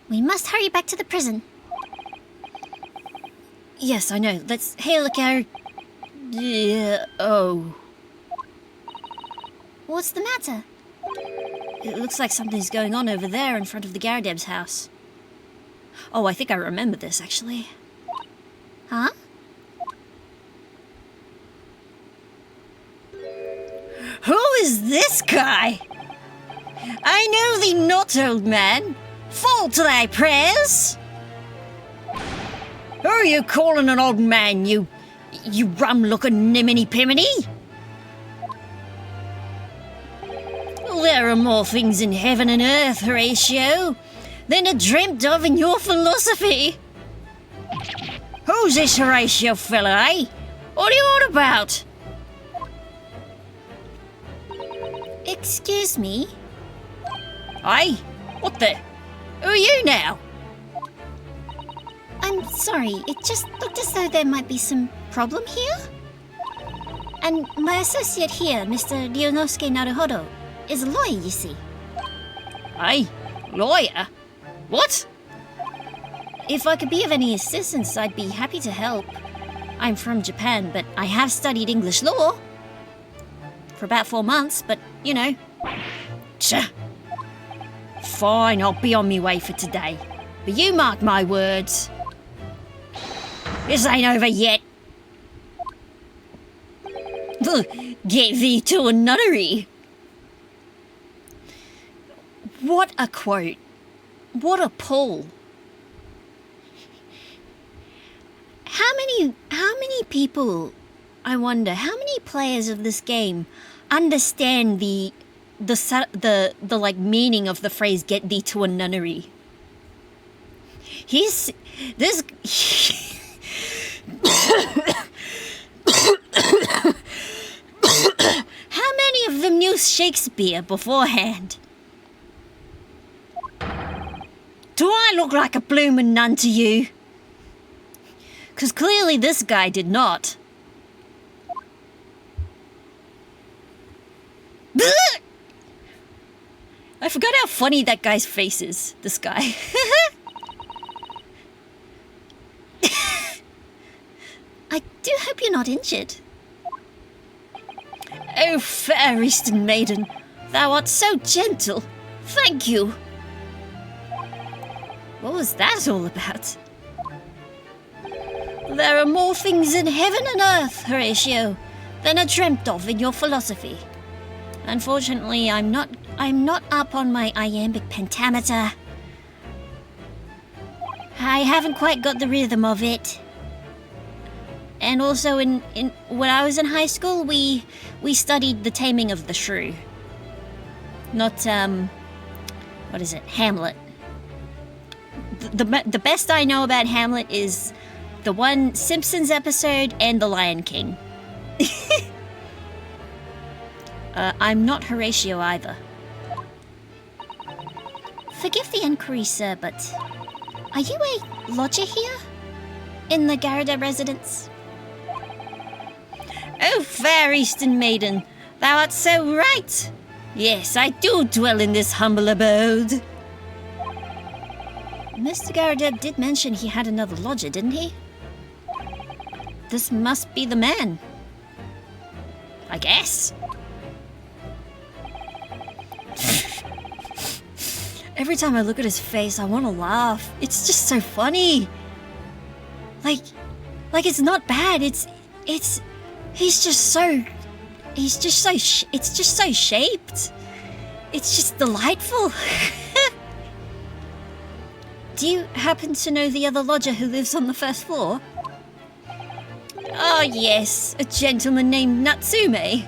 We must hurry back to the prison. Yes, I know. Let's hail a car. Oh. What's the matter? It looks like something's going on over there in front of the Garadeb's house. Oh, I think I remember this, actually. Huh? Who is this guy? I know thee not, old man. Fall to thy prayers. Who are you calling an old man, you rum-looking niminy-piminy? There are more things in heaven and earth, Horatio, than are dreamt of in your philosophy. Who's this Horatio fella, eh? What are you on about? Excuse me? Aye? What the? Who are you now? I'm sorry, it just looked as though there might be some problem here. And my associate here, Mr. Ryonosuke Naruhodo, is a lawyer, you see. Aye? Lawyer? What? If I could be of any assistance, I'd be happy to help. I'm from Japan, but I have studied English law. For about 4 months, but, you know. Tch. Fine, I'll be on me way for today. But you mark my words. This ain't over yet. Get thee to a nunnery. What a quote. What a pull. How many people, I wonder, how many players of this game understand the like meaning of the phrase "get thee to a nunnery"? This. How many of them knew Shakespeare beforehand? Do I look like a bloomin' nun to you? 'Cause clearly this guy did not. I forgot how funny that guy's face is, this guy. I do hope you're not injured. Oh, fair Eastern maiden, thou art so gentle. Thank you. What was that all about? There are more things in heaven and earth, Horatio, than are dreamt of in your philosophy. Unfortunately, I'm not up on my iambic pentameter. I haven't quite got the rhythm of it. And also, when I was in high school, we studied the taming of the shrew. Not, what is it? Hamlet. The best I know about Hamlet is the one Simpsons episode and The Lion King. I'm not Horatio either. Forgive the inquiry, sir, but are you a lodger here? In the Garida residence? Oh, fair Eastern maiden, thou art so right. Yes, I do dwell in this humble abode. Mr. Garadeb did mention he had another lodger, didn't he? This must be the man. I guess. Every time I look at his face, I want to laugh. It's just so funny. Like it's not bad. It's just so shaped. It's just delightful. Do you happen to know the other lodger who lives on the first floor? Oh yes, a gentleman named Natsume.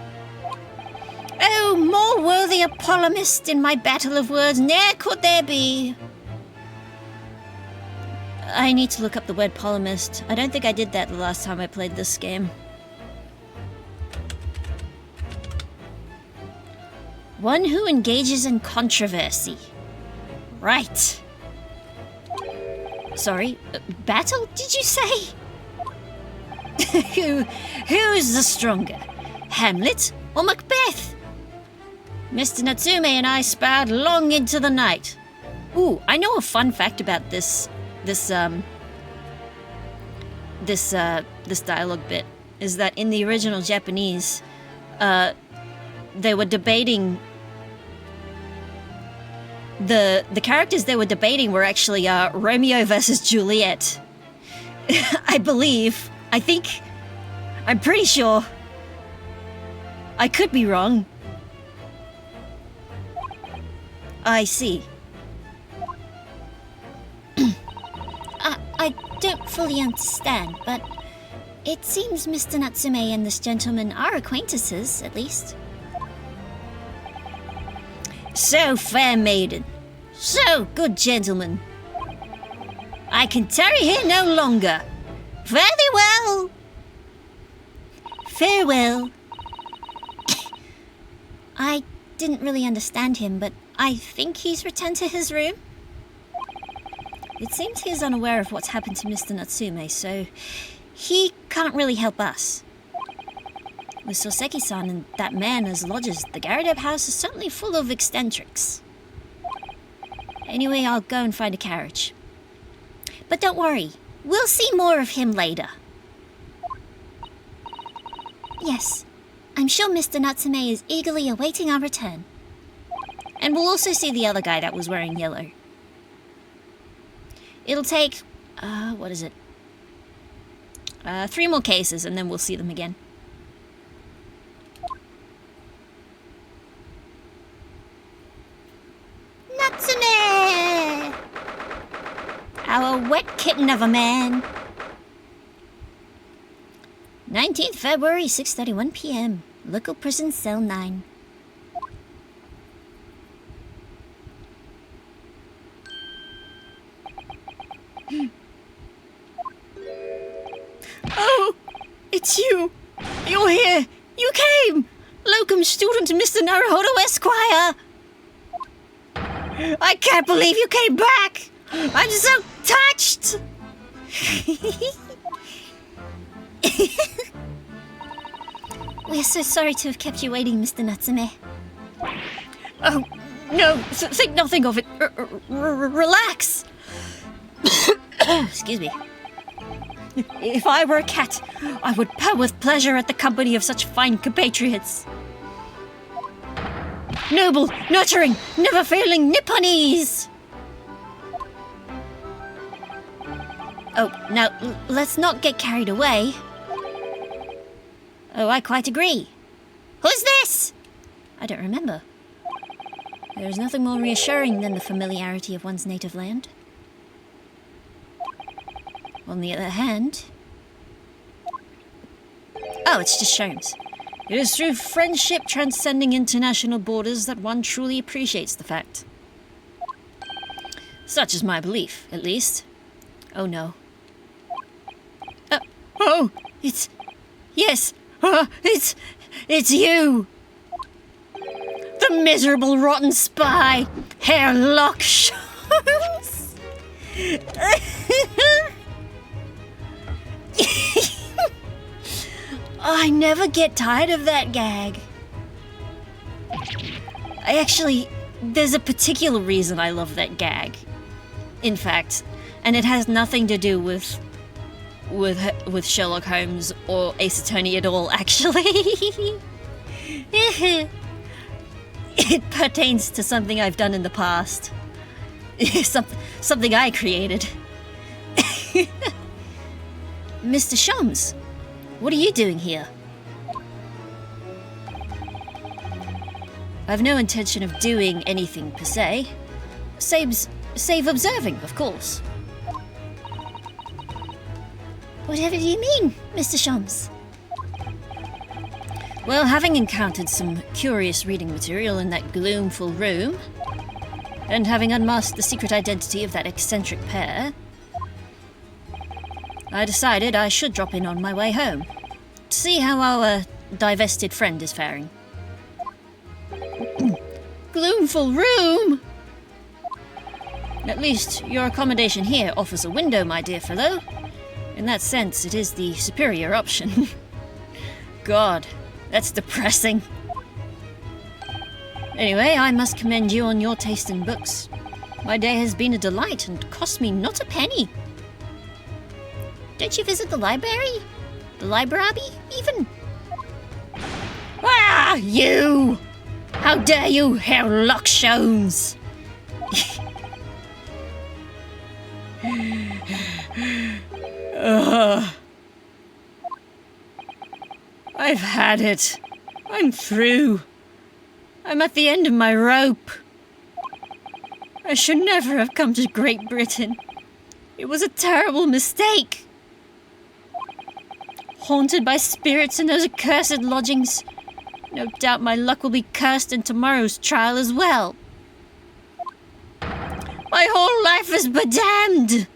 Oh, more worthy a polemist in my battle of words ne'er could there be. I need to look up the word polemist. I don't think I did that the last time I played this game. One who engages in controversy. Right. Sorry, battle, did you say? Who's the stronger? Hamlet or Macbeth? Mr. Natsume and I sparred long into the night. Ooh, I know a fun fact about this dialogue bit is that in the original Japanese, they were debating. The characters they were debating were actually Romeo versus Juliet. I believe. I think. I'm pretty sure. I could be wrong. I see. I don't fully understand, but it seems Mr. Natsume and this gentleman are acquaintances, at least. So, fair maiden. So, good gentleman. I can tarry here no longer. Very well. Farewell. I didn't really understand him, but I think he's returned to his room. It seems he is unaware of what's happened to Mr. Natsume, so he can't really help us. With Soseki-san and that man as lodgers, the Garadeb house is certainly full of eccentrics. Anyway, I'll go and find a carriage. But don't worry, we'll see more of him later. Yes, I'm sure Mr. Natsume is eagerly awaiting our return. And we'll also see the other guy that was wearing yellow. It'll take, what is it? 3 more cases and then we'll see them again. Natsume! Our wet kitten of a man. 19th February, 6:31 p.m. Local prison cell 9. Oh, it's you. You're here. You came. Locum student Mr. Naruhodo Esquire. I can't believe you came back. I'm so touched. We're so sorry to have kept you waiting, Mr. Natsume. Oh, no, think nothing of it. Relax. Excuse me. If I were a cat, I would purr with pleasure at the company of such fine compatriots. Noble, nurturing, never-failing Nipponese! Oh, now, let's not get carried away. Oh, I quite agree. Who's this? I don't remember. There is nothing more reassuring than the familiarity of one's native land. On the other hand... Oh, it's just Sholmes. It is through friendship transcending international borders that one truly appreciates the fact. Such is my belief, at least. Oh no. Oh, it's... Yes, it's you! The miserable, rotten spy, Hairlock Sholmes! I never get tired of that gag. There's a particular reason I love that gag. In fact, and it has nothing to do with Sherlock Holmes or Ace Attorney at all, actually. It pertains to something I've done in the past. Something I created. Mr. Sholmes, what are you doing here? I've no intention of doing anything per se. Save observing, of course. Whatever do you mean, Mr. Sholmes? Well, having encountered some curious reading material in that gloomful room, and having unmasked the secret identity of that eccentric pair, I decided I should drop in on my way home, to see how our divested friend is faring. Gloomful room? At least your accommodation here offers a window, my dear fellow. In that sense, it is the superior option. God, that's depressing. Anyway, I must commend you on your taste in books. My day has been a delight and cost me not a penny. Don't you visit the library? The library, even? Ah, you! How dare you, Hairlock Sholmes! I've had it. I'm through. I'm at the end of my rope. I should never have come to Great Britain. It was a terrible mistake. Haunted by spirits in those accursed lodgings. No doubt my luck will be cursed in tomorrow's trial as well. My whole life is bedamned.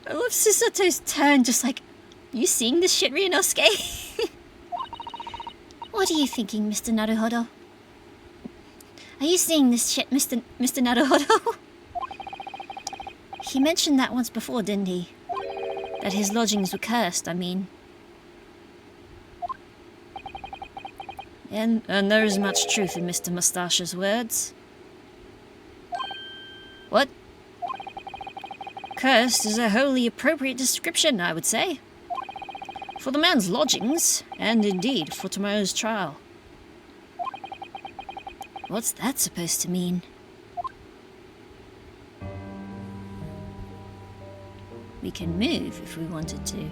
I love Sasato's turn, just like, you seeing this shit, Ryunosuke? What are you thinking, Mr. Naruhodo? Are you seeing this shit, Mr. Naruhodo? He mentioned that once before, didn't he? That his lodgings were cursed, I mean. And there is much truth in Mr. Mustache's words. What? Cursed is a wholly appropriate description, I would say. For the man's lodgings, and indeed for tomorrow's trial. What's that supposed to mean? We can move if we wanted to.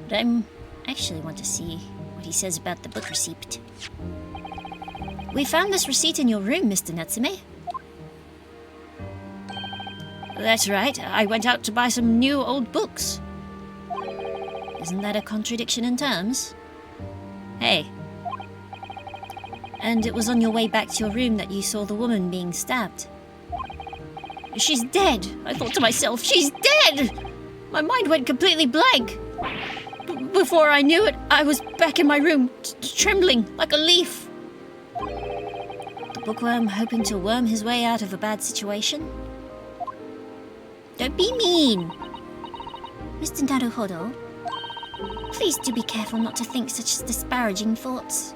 But I actually want to see what he says about the book receipt. We found this receipt in your room, Mr. Natsume. That's right, I went out to buy some new old books. Isn't that a contradiction in terms? Hey. And it was on your way back to your room that you saw the woman being stabbed. She's dead, I thought to myself, she's dead! My mind went completely blank. Before I knew it, I was back in my room, trembling like a leaf. The bookworm hoping to worm his way out of a bad situation? Don't be mean! Mr. Naruhodo, please do be careful not to think such disparaging thoughts.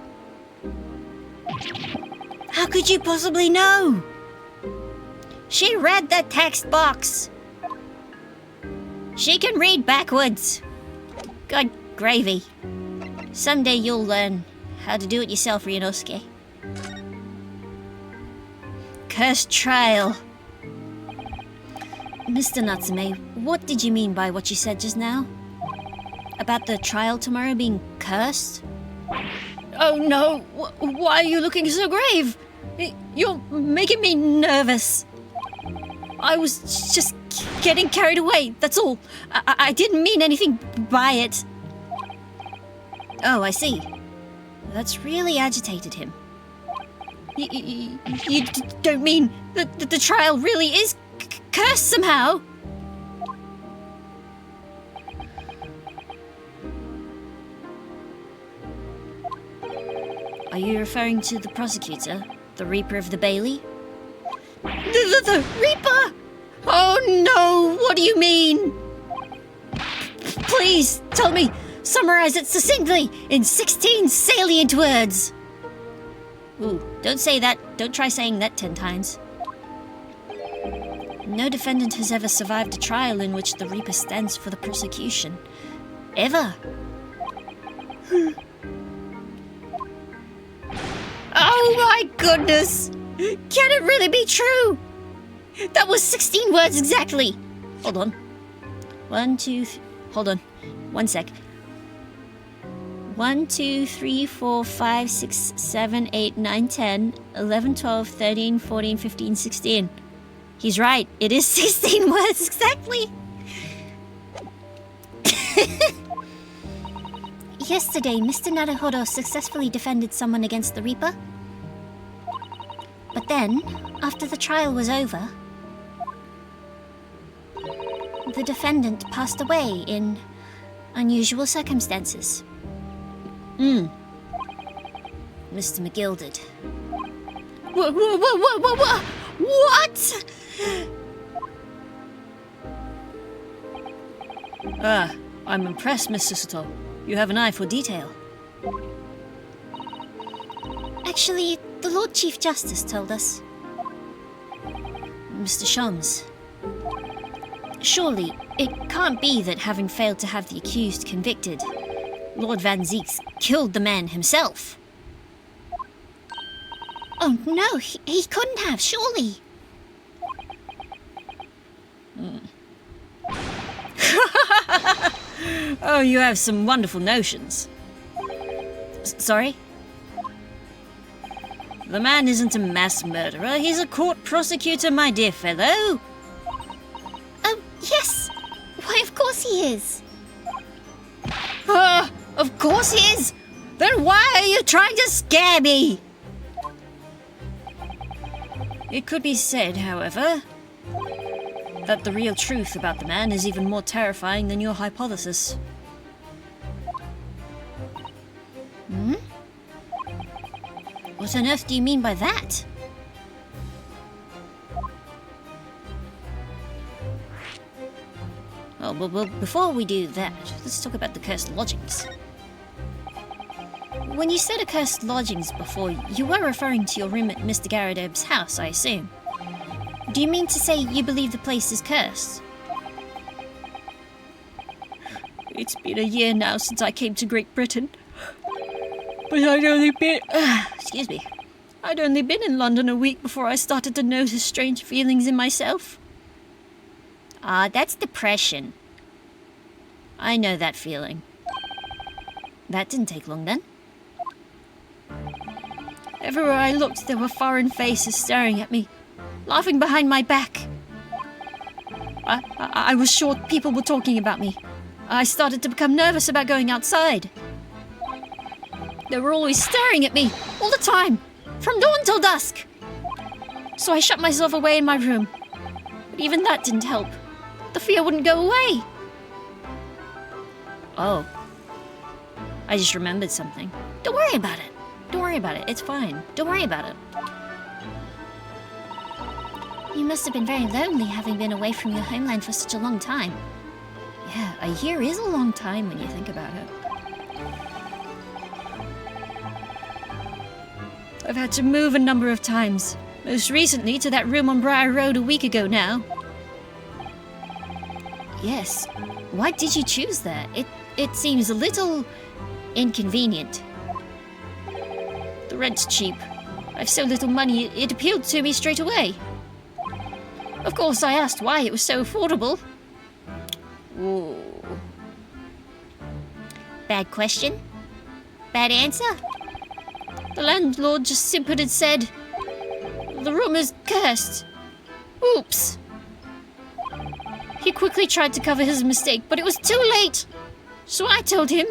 How could you possibly know? She read the text box. She can read backwards. Good gravy. Someday you'll learn how to do it yourself, Ryunosuke. Cursed trial. Mr. Natsume, what did you mean by what you said just now? About the trial tomorrow being cursed? Oh no, why are you looking so grave? You're making me nervous. I was just getting carried away, that's all. I didn't mean anything by it. Oh, I see. That's really agitated him. You don't mean that the trial really is cursed somehow? Are you referring to the prosecutor, the Reaper of the Bailey? The Reaper? Oh no, what do you mean? Please, tell me, summarize it succinctly in 16 salient words. Ooh, don't say that. Don't try saying that 10 times. No defendant has ever survived a trial in which the Reaper stands for the prosecution. Ever. Oh my goodness! Can it really be true? That was 16 words exactly! Hold on. Hold on. 1 sec. 1, 2, 3, 4, 5, 6, 7, 8, 9, 10, 11, 12, 13, 14, 15, 16. He's right. It is 16 words exactly. Yesterday, Mr. Naruhodo successfully defended someone against the Reaper. But then, after the trial was over, the defendant passed away in unusual circumstances. Mr. McGilded. What? I'm impressed, Mr. Sato. You have an eye for detail. Actually, the Lord Chief Justice told us. Mr. Shums. Surely, it can't be that having failed to have the accused convicted, Lord Van Zeeks killed the man himself. Oh no, he couldn't have, surely. Oh, you have some wonderful notions. Sorry? The man isn't a mass murderer. He's a court prosecutor, my dear fellow. Oh, yes. Why, of course he is. Of course he is. Then why are you trying to scare me? It could be said, however, that the real truth about the man is even more terrifying than your hypothesis. What on earth do you mean by that? Oh, well, before we do that, let's talk about the cursed lodgings. When you said accursed lodgings before, you were referring to your room at Mr. Garadeb's house, I assume. Do you mean to say you believe the place is cursed? It's been a year now since I came to Great Britain. But I'd only been... excuse me. I'd only been in London a week before I started to notice strange feelings in myself. That's depression. I know that feeling. That didn't take long then. Everywhere I looked, there were foreign faces staring at me, laughing behind my back. I was sure people were talking about me. I started to become nervous about going outside. They were always staring at me, all the time, from dawn till dusk. So I shut myself away in my room. But even that didn't help. The fear wouldn't go away. Oh. I just remembered something. Don't worry about it. Don't worry about it. It's fine. Don't worry about it. You must have been very lonely having been away from your homeland for such a long time. Yeah, a year is a long time when you think about it. I've had to move a number of times. Most recently to that room on Briar Road a week ago now. Yes. Why did you choose that? It seems a little inconvenient. The rent's cheap. I've so little money, it appealed to me straight away. Of course, I asked why it was so affordable. Ooh. Bad question? Bad answer? The landlord just simpered and said, "The room is cursed." Oops. He quickly tried to cover his mistake, but it was too late. So I told him,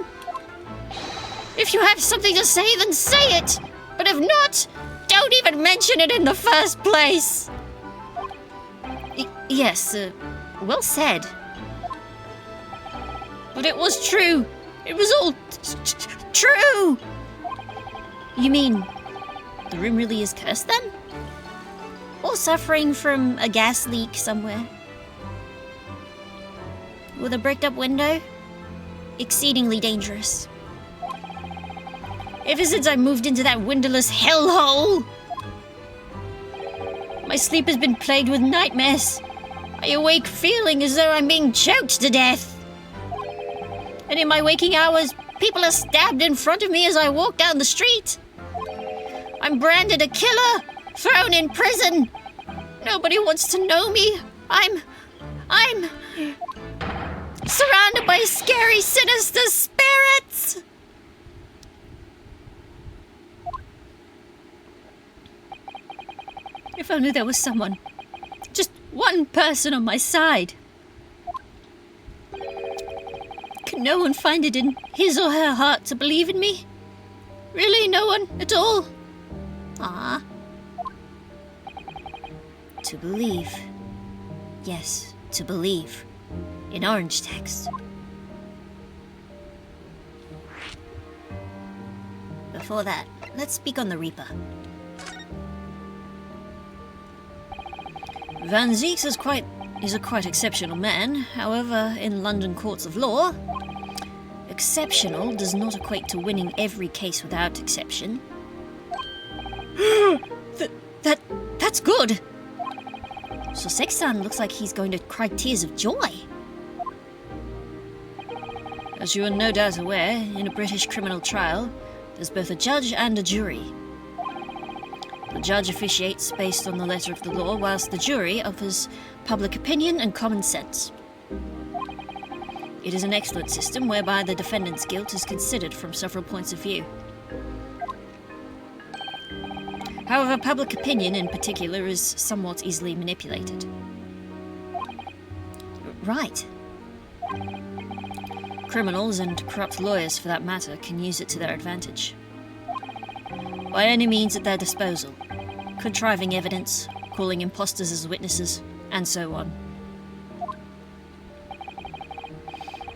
if you have something to say, then say it. But if not, don't even mention it in the first place. Yes, well said. But it was true. It was all true. You mean the room really is cursed then? Or suffering from a gas leak somewhere? With a bricked up window? Exceedingly dangerous. Ever since I moved into that windowless hellhole, my sleep has been plagued with nightmares. I awake feeling as though I'm being choked to death. And in my waking hours, people are stabbed in front of me as I walk down the street. I'm branded a killer, thrown in prison. Nobody wants to know me. I'm surrounded by scary, sinister spirits. If only there was someone, just one person on my side. Can no one find it in his or her heart to believe in me? Really, no one at all? Ah. To believe. Yes, to believe. In orange text. Before that, let's speak on the Reaper. Van Zieks is a quite exceptional man. However, in London courts of law, exceptional does not equate to winning every case without exception. That's good. So Sextan looks like he's going to cry tears of joy. As you are no doubt aware, in a British criminal trial, there's both a judge and a jury. The judge officiates based on the letter of the law, whilst the jury offers public opinion and common sense. It is an excellent system whereby the defendant's guilt is considered from several points of view. However, public opinion in particular is somewhat easily manipulated. Right. Criminals and corrupt lawyers, for that matter, can use it to their advantage. By any means at their disposal, contriving evidence, calling imposters as witnesses, and so on.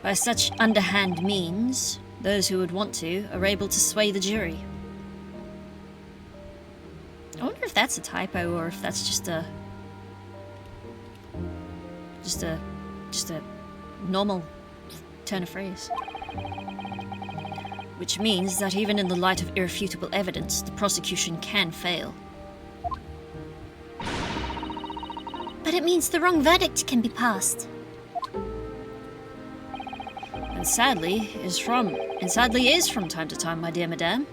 By such underhand means, those who would want to are able to sway the jury. I wonder if that's a typo or if that's just a normal turn of phrase. Which means that even in the light of irrefutable evidence, the prosecution can fail. But it means the wrong verdict can be passed. And sadly is from time to time, my dear madame.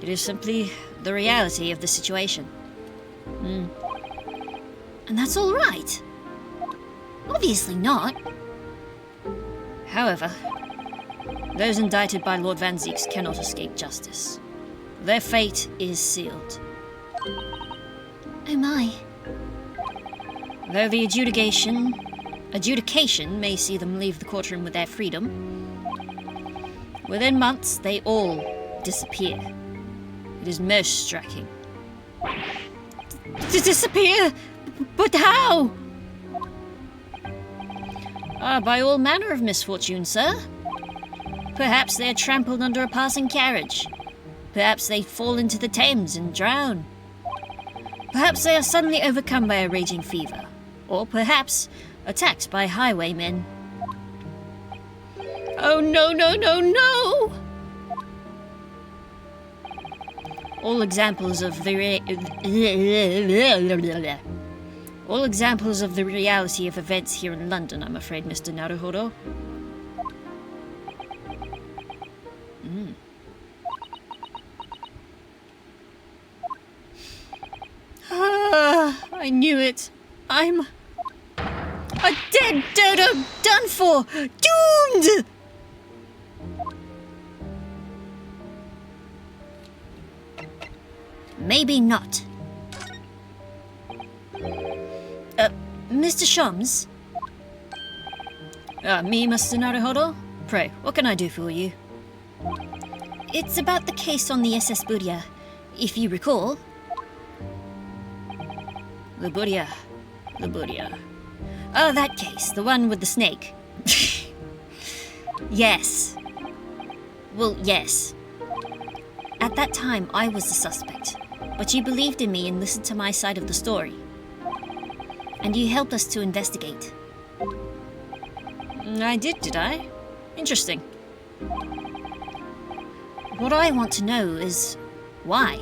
It is simply the reality of the situation. And that's all right. Obviously not. However, those indicted by Lord Van Zieks cannot escape justice. Their fate is sealed. Oh my. Though the adjudication may see them leave the courtroom with their freedom, within months they all disappear. It is most striking. Disappear? But how? By all manner of misfortune, sir. Perhaps they are trampled under a passing carriage. Perhaps they fall into the Thames and drown. Perhaps they are suddenly overcome by a raging fever. Or perhaps attacked by highwaymen. Oh no, no, no, no! All examples of the reality of events here in London, I'm afraid, Mr. Naruhodo. I knew it. I'm a dead dodo, done for, doomed! Maybe not. Mr. Shums? Me, Mr. Naruhodo? Pray, what can I do for you? It's about the case on the SS Buria. If you recall, The Buria. Oh, that case, the one with the snake. yes. Well, yes. At that time, I was the suspect, but you believed in me and listened to my side of the story. And you helped us to investigate. I did I? Interesting. What I want to know is why?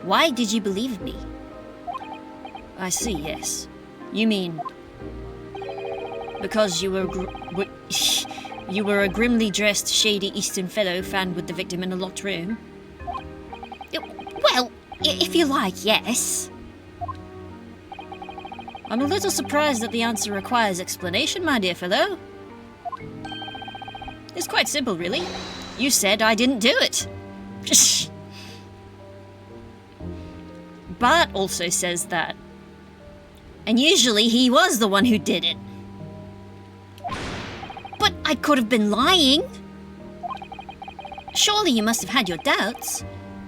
Why did you believe me? I see, yes. You mean... because you were you were a grimly dressed, shady Eastern fellow found with the victim in a locked room? Well, if you like, yes. I'm a little surprised that the answer requires explanation, my dear fellow. It's quite simple, really. You said I didn't do it. Bart also says that. And usually he was the one who did it. But I could have been lying. Surely you must have had your doubts.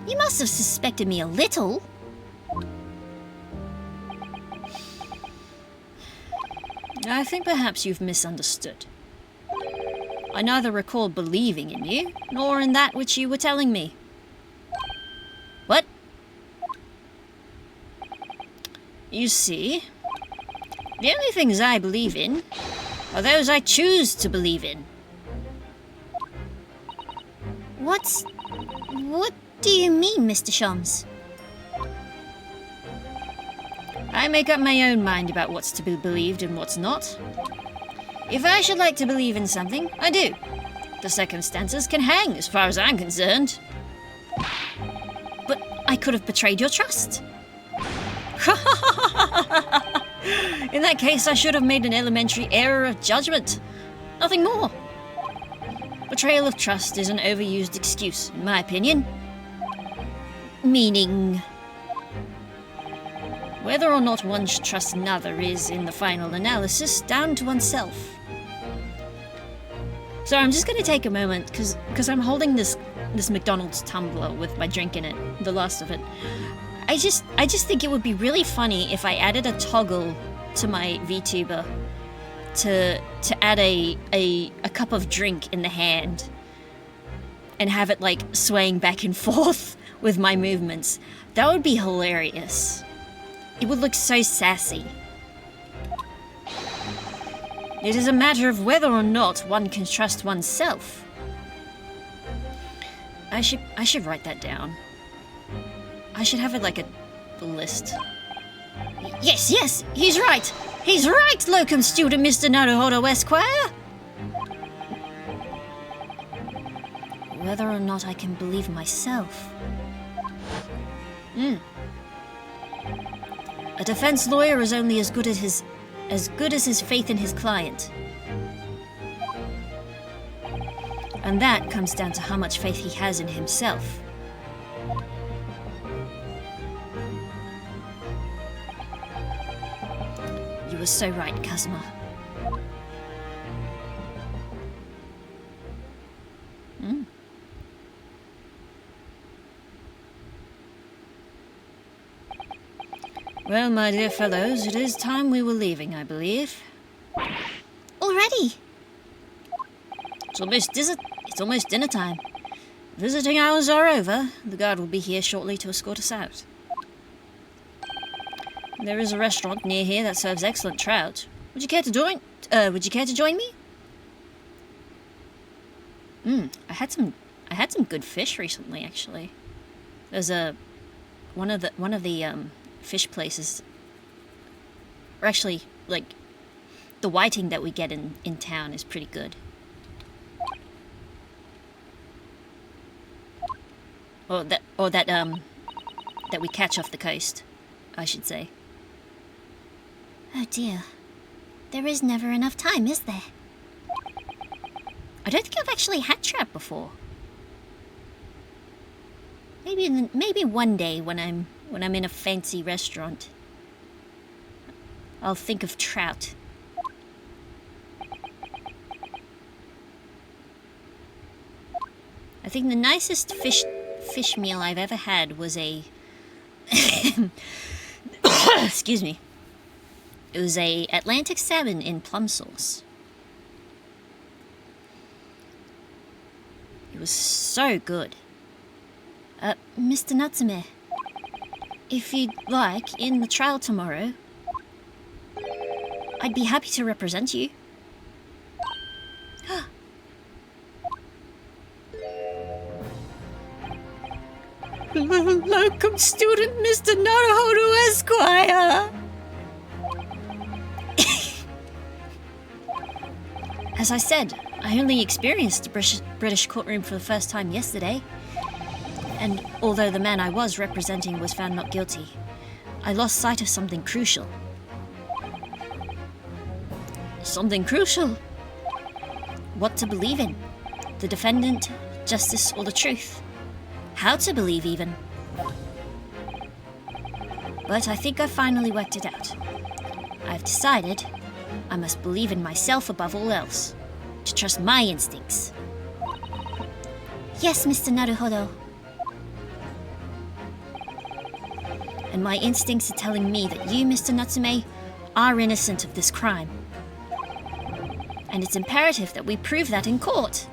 You must have suspected me a little. I think perhaps you've misunderstood. I neither recall believing in you, nor in that which you were telling me. What? You see, the only things I believe in are those I choose to believe in. What do you mean, Mr. Shums? I make up my own mind about what's to be believed and what's not. If I should like to believe in something, I do. The circumstances can hang, as far as I'm concerned. But I could have betrayed your trust. In that case, I should have made an elementary error of judgment. Nothing more. Betrayal of trust is an overused excuse, in my opinion. Meaning? Whether or not one should trust another is, in the final analysis, down to oneself. So I'm just going to take a moment, because I'm holding this McDonald's tumbler with my drink in it, the last of it. I just think it would be really funny if I added a toggle to my VTuber to add a cup of drink in the hand and have it like swaying back and forth with my movements. That would be hilarious. It would look so sassy. It is a matter of whether or not one can trust oneself. I should write that down. I should have it like a list. Yes, he's right. He's right, locum student Mr. Naruhodo Esquire. Whether or not I can believe myself. A defense lawyer is only as good as his faith in his client. And that comes down to how much faith he has in himself. You were so right, Kazuma. Well, my dear fellows, it is time we were leaving, I believe. Already? It's almost dinner time. Visiting hours are over. The guard will be here shortly to escort us out. There is a restaurant near here that serves excellent trout. Would you care to join? Me? I had some good fish recently, actually. There's one of the fish places. Or actually, like, the whiting that we get in town is pretty good. Or that we catch off the coast, I should say. Oh dear. There is never enough time, is there? I don't think I've actually had trout before. Maybe one day when I'm in a fancy restaurant, I'll think of trout. I think the nicest fish meal I've ever had was a excuse me. It was a Atlantic salmon in plum sauce. It was so good. Mr. Natsume, if you'd like, in the trial tomorrow, I'd be happy to represent you. Locum student Mr. Naruhodo Esquire! As I said, I only experienced the British courtroom for the first time yesterday. And although the man I was representing was found not guilty, I lost sight of something crucial. Something crucial? What to believe in? The defendant, justice, or the truth? How to believe, even. But I think I finally worked it out. I've decided I must believe in myself above all else, to trust my instincts. Yes, Mr. Naruhodo. And my instincts are telling me that you, Mr. Natsume, are innocent of this crime. And it's imperative that we prove that in court.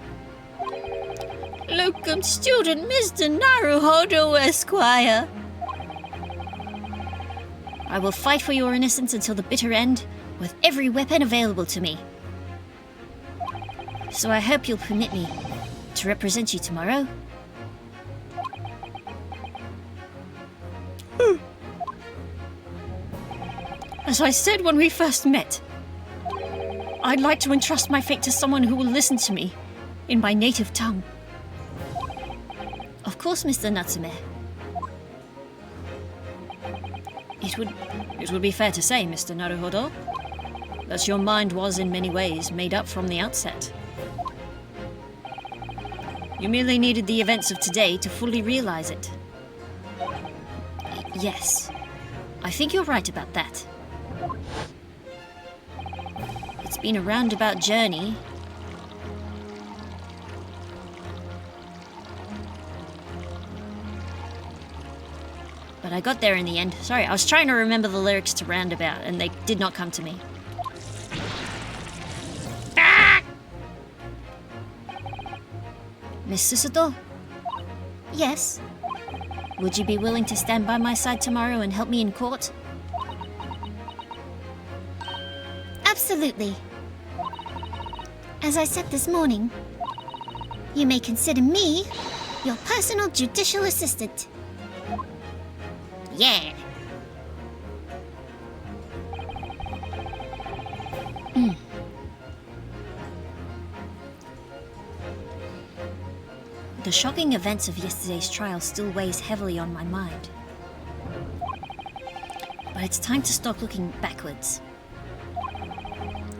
Locum student Mr. Naruhodo Esquire. I will fight for your innocence until the bitter end, with every weapon available to me. So I hope you'll permit me to represent you tomorrow. As I said when we first met, I'd like to entrust my fate to someone who will listen to me in my native tongue. Of course, Mr. Natsume. It would be fair to say, Mr. Naruhodo, that your mind was in many ways made up from the outset. You merely needed the events of today to fully realize it. Yes, I think you're right about that. It's been a roundabout journey. But I got there in the end. Sorry, I was trying to remember the lyrics to Roundabout, and they did not come to me. Ah! Miss Susato? Yes? Would you be willing to stand by my side tomorrow and help me in court? Absolutely. As I said this morning, you may consider me your personal judicial assistant. Yeah. The shocking events of yesterday's trial still weighs heavily on my mind. But it's time to stop looking backwards.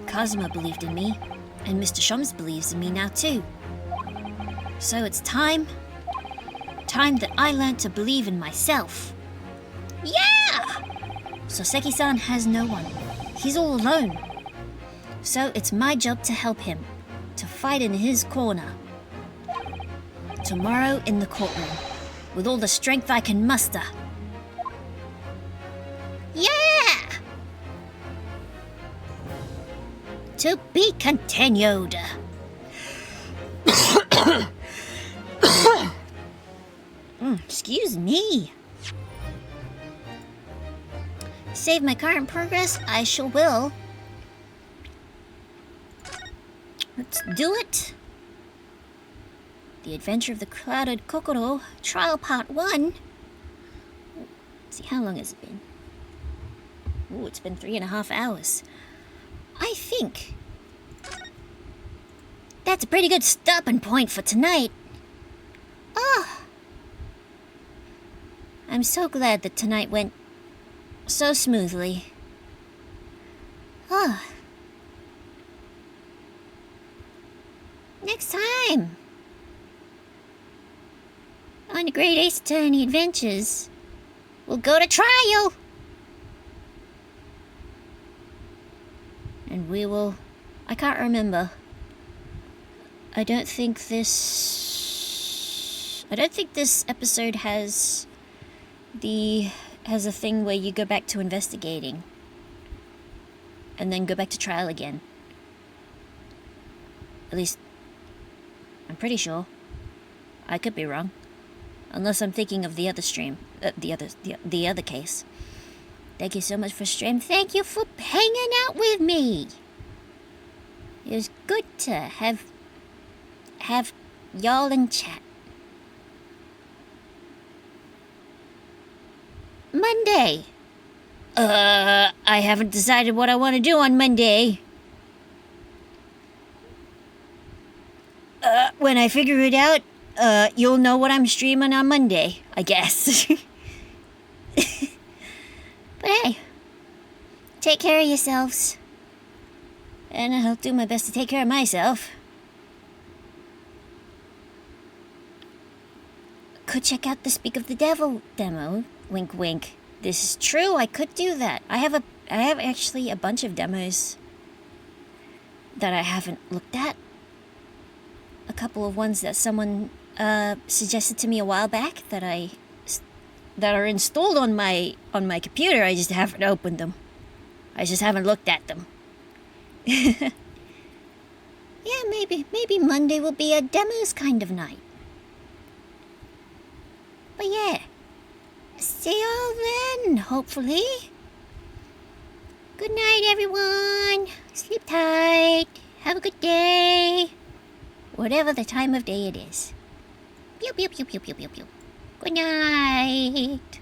Kazuma believed in me, and Mr. Shums believes in me now too. So it's time that I learned to believe in myself. Yeah! Soseki-san has no one. He's all alone. So it's my job to help him, to fight in his corner. Tomorrow in the courtroom, with all the strength I can muster. Yeah! To be continued. Excuse me. Save my current progress, I sure will. Let's do it. The Adventure of the Clouded Kokoro, Trial Part 1. Let's see, how long has it been? Ooh, it's been 3.5 hours. I think that's a pretty good stopping point for tonight. Oh, I'm so glad that tonight went so smoothly. Oh. Next time on the Great Ace Attorney Adventures, we'll go to trial. And we will... I can't remember. I don't think this I don't think this episode has a thing where you go back to investigating and then go back to trial again. At least, I'm pretty sure. I could be wrong. Unless I'm thinking of the other stream. The other case. Thank you so much for stream. Thank you for hanging out with me. It was good to have y'all in chat. Monday. I haven't decided what I want to do on Monday. When I figure it out, you'll know what I'm streaming on Monday, I guess. But hey, take care of yourselves. And I'll do my best to take care of myself. Could check out the Speak of the Devil demo. Wink wink. This is true, I could do that. I have actually a bunch of demos that I haven't looked at. A couple of ones that someone suggested to me a while back that are installed on my computer. I just haven't opened them. I just haven't looked at them. Yeah, maybe Monday will be a demos kind of night. But yeah, see y'all then, hopefully. Good night, everyone. Sleep tight. Have a good day. Whatever the time of day it is. Pew, pew, pew, pew, pew, pew, pew. Good night.